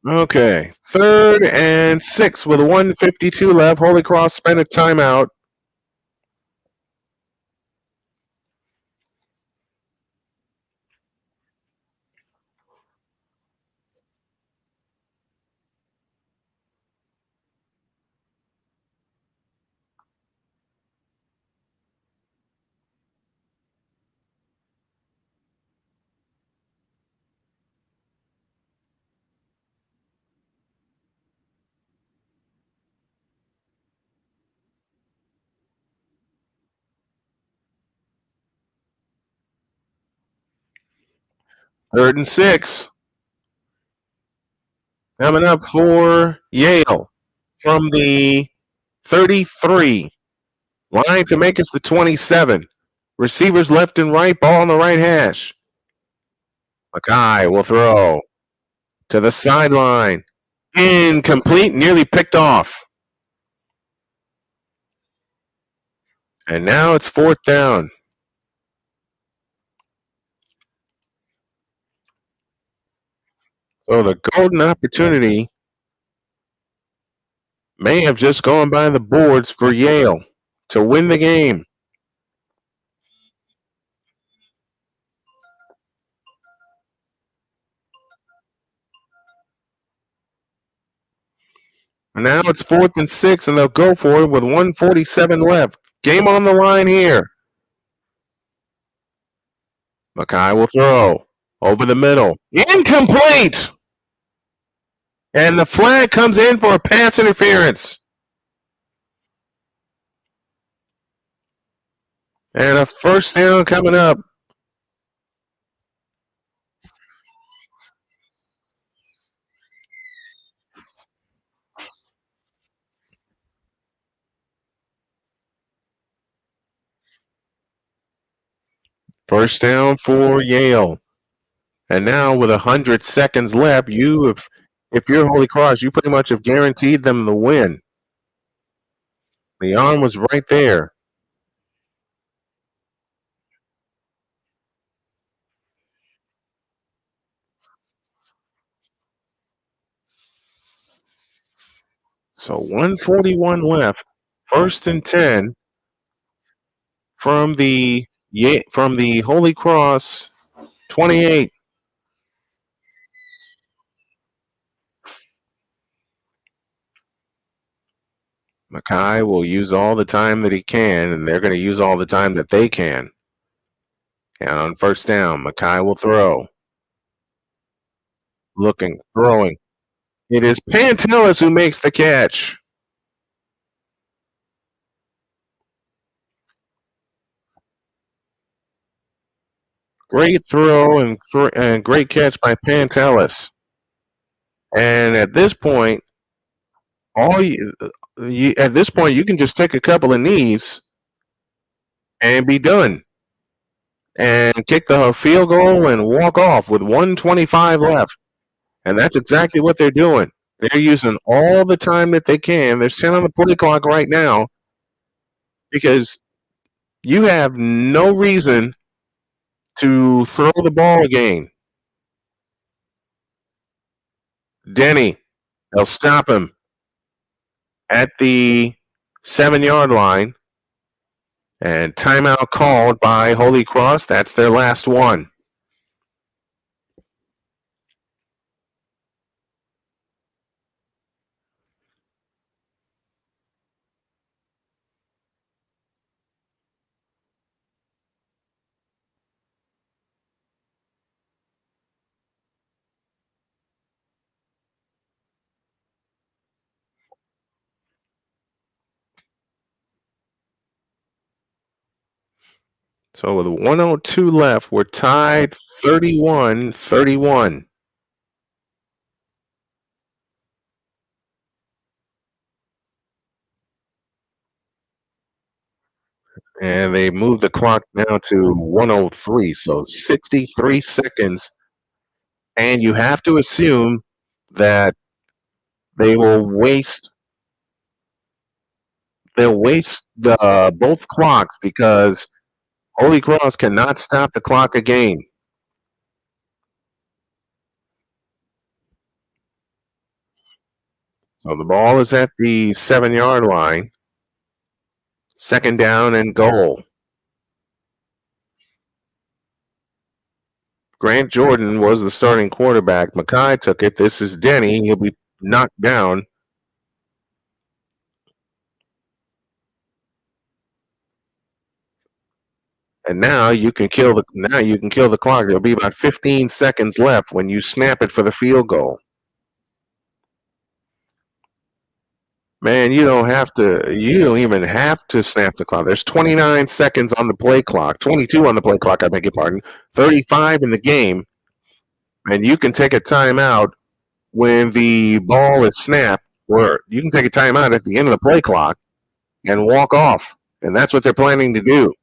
Okay. 3rd and 6 with 1:52 left. HolyCross spent a timeout. Third and 6. Coming up for Yale from the 33. Line to make us the 27. Receivers left and right. Ball on the right hash. Mackay will throw to the sideline. Incomplete, nearly picked off. And now it's 4th down. So the golden opportunity may have just gone by the boards for Yale to win the game. Now it's 4th and 6, and they'll go for it with 1:47 left. Game on the line here. Mackay will throw over the middle. Incomplete! And the flag comes in for a pass interference. And a first down coming up. First down for Yale. And now with 100 seconds left, if you're HolyCross, you pretty much have guaranteed them the win. The arm was right there. So 141 left. 1st and 10 from the HolyCross 28. Mackay will use all the time that he can, and they're going to use all the time that they can. And on first down, Mackay will throw. Looking, throwing. It is Pantelis who makes the catch. Great throw and great catch by Pantelis. And at this point, you can just take a couple of knees and be done, and kick the field goal and walk off with 1:25 left. And that's exactly what they're doing. They're using all the time that they can. They're sitting on the play clock right now because you have no reason to throw the ball again. Denny, they'll stop him at the 7-yard line. And timeout called by HolyCross. That's their last one. So with 1:02 left, we're tied 31-31. And they moved the clock down to 1:03, so 63 seconds. And you have to assume that they will waste. They'll waste both clocks because Holy Cross cannot stop the clock again. So the ball is at the 7-yard line. Second down and goal. Grant Jordan was the starting quarterback. Mackay took it. This is Denny. He'll be knocked down. And now you can kill the clock. There'll be about 15 seconds left when you snap it for the field goal. Man, you don't even have to snap the clock. There's 29 seconds on the play clock, 22 on the play clock, I beg your pardon, 35 in the game. And you can take a timeout when the ball is snapped, or you can take a timeout at the end of the play clock and walk off. And that's what they're planning to do.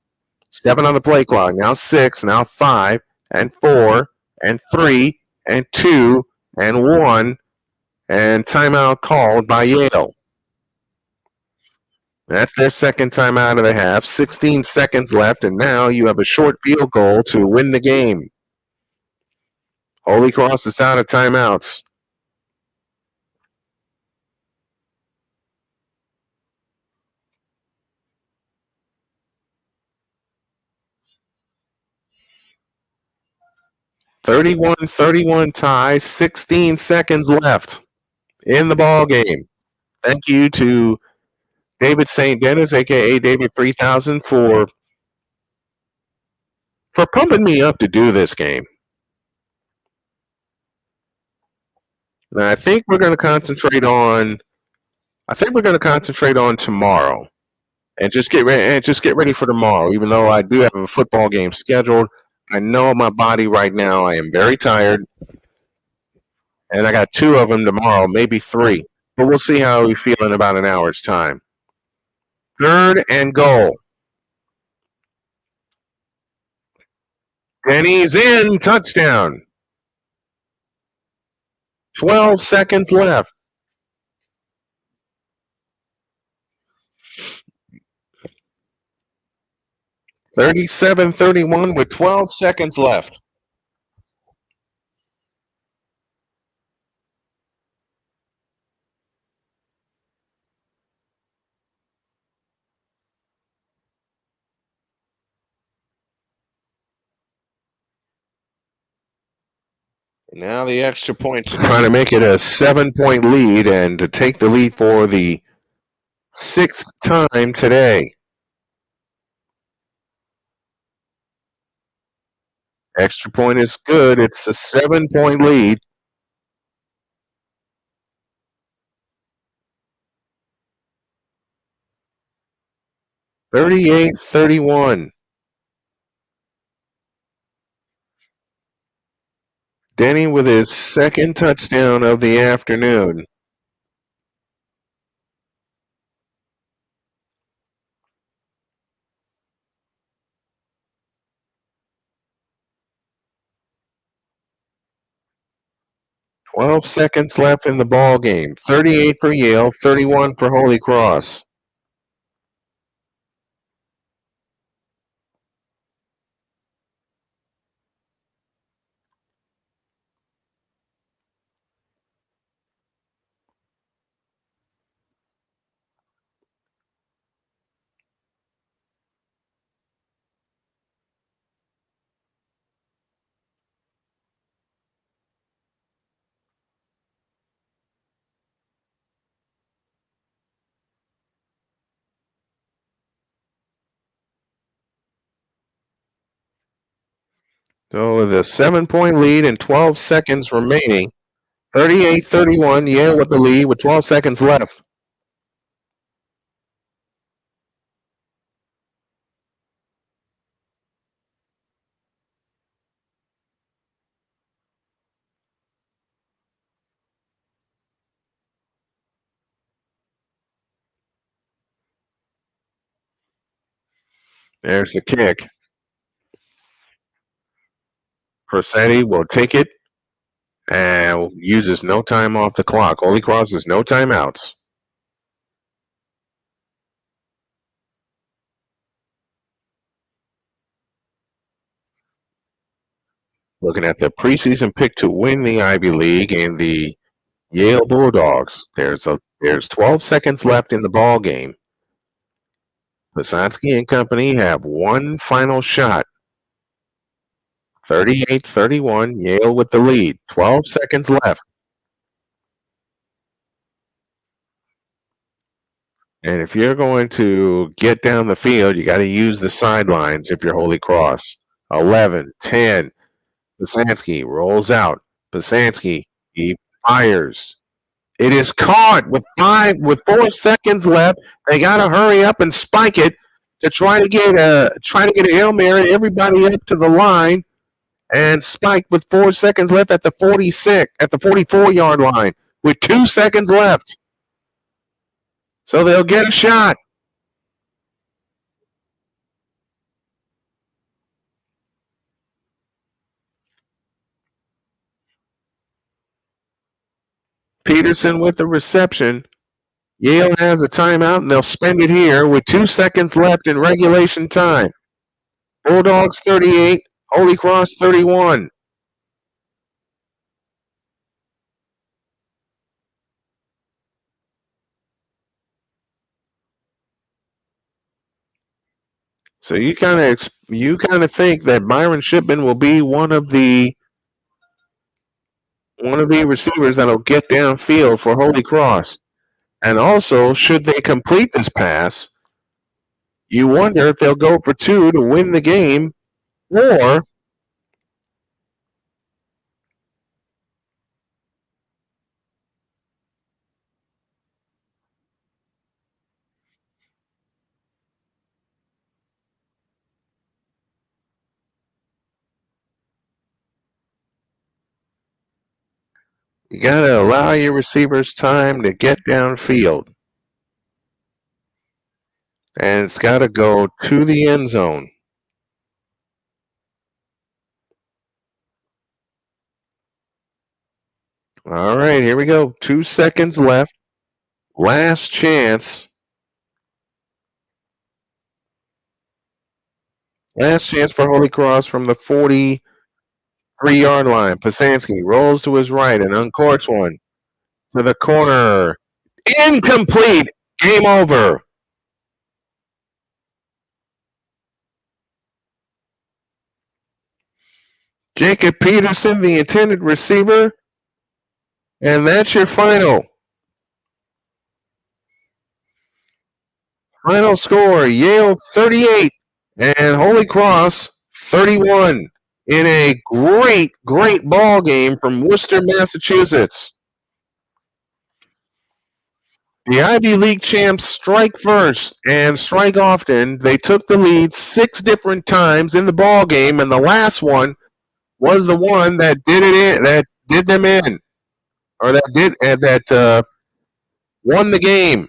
7 on the play clock, now 6, now 5, and 4, and 3, and 2, and 1, and timeout called by Yale. That's their second timeout of the half. 16 seconds left, and now you have a short field goal to win the game. Holy Cross is out of timeouts. (31-31) tie, 16 seconds left in the ball game. Thank you to David St. Dennis, a.k.a. David 3000, for pumping me up to do this game. And I think we're going to concentrate on tomorrow. And just get ready for tomorrow. Even though I do have a football game scheduled, I know my body right now. I am very tired, and I got 2 of them tomorrow, maybe 3. But we'll see how we feel in about an hour's time. 3rd and goal. Denny's in, touchdown. 12 seconds left. (37-31) with 12 seconds left. Now the extra point to try to make it a 7-point lead and to take the lead for the 6th time today. Extra point is good. It's a 7-point lead. (38-31). Denny with his second touchdown of the afternoon. (12 seconds left in the ball game. 38 for Yale, 31 for Holy Cross. So with a 7-point lead and 12 seconds remaining, 38-31, Yale with the lead with 12 seconds left. There's the kick. Persetti will take it and uses no time off the clock. HolyCross has no timeouts. Looking at the preseason pick to win the Ivy League and the Yale Bulldogs. There's 12 seconds left in the ball game. Pisansky and company have one final shot. 38-31, Yale with the lead. 12 seconds left. And if you're going to get down the field, you got to use the sidelines if you're HolyCross. 11, 10. Pisansky rolls out. Pisansky, he fires. It is caught with 4 seconds left. They got to hurry up and spike it to try to get a Hail Mary, everybody up to the line, and spike with 4 seconds left at the 44-yard line with 2 seconds left. So they'll get a shot. Peterson with the reception. Yale has a timeout, and they'll spend it here with 2 seconds left in regulation time. Bulldogs 38, HolyCross 31. So you kind of think that Byron Shipman will be one of the receivers that'll get downfield for HolyCross. And also, should they complete this pass, you wonder if they'll go for 2 to win the game, or you got to allow your receivers time to get downfield. And it's got to go to the end zone. All right, here we go. 2 seconds left. Last chance. Last chance for HolyCross from the 43-yard line. Pisansky rolls to his right and uncorks one to the corner. Incomplete. Game over. Jacob Peterson, the intended receiver. And that's your final. Final score, Yale 38 and HolyCross 31 in a great, great ball game from Worcester, Massachusetts. The Ivy League champs strike first and strike often. They took the lead 6 different times in the ball game, and the last one was the one that did them in, or that won the game.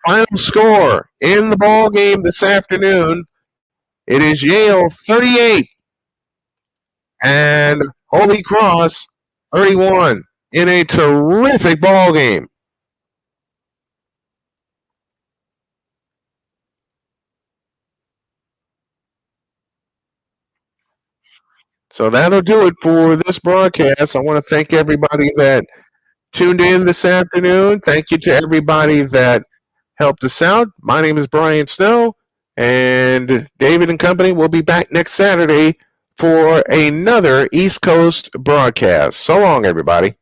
Final score in the ball game this afternoon, it is Yale 38 and HolyCross 31 in a terrific ball game. So that'll do it for this broadcast. I want to thank everybody that tuned in this afternoon. Thank you to everybody that helped us out. My name is Brian Snow, and David and company will be back next Saturday for another East Coast broadcast. So long, everybody.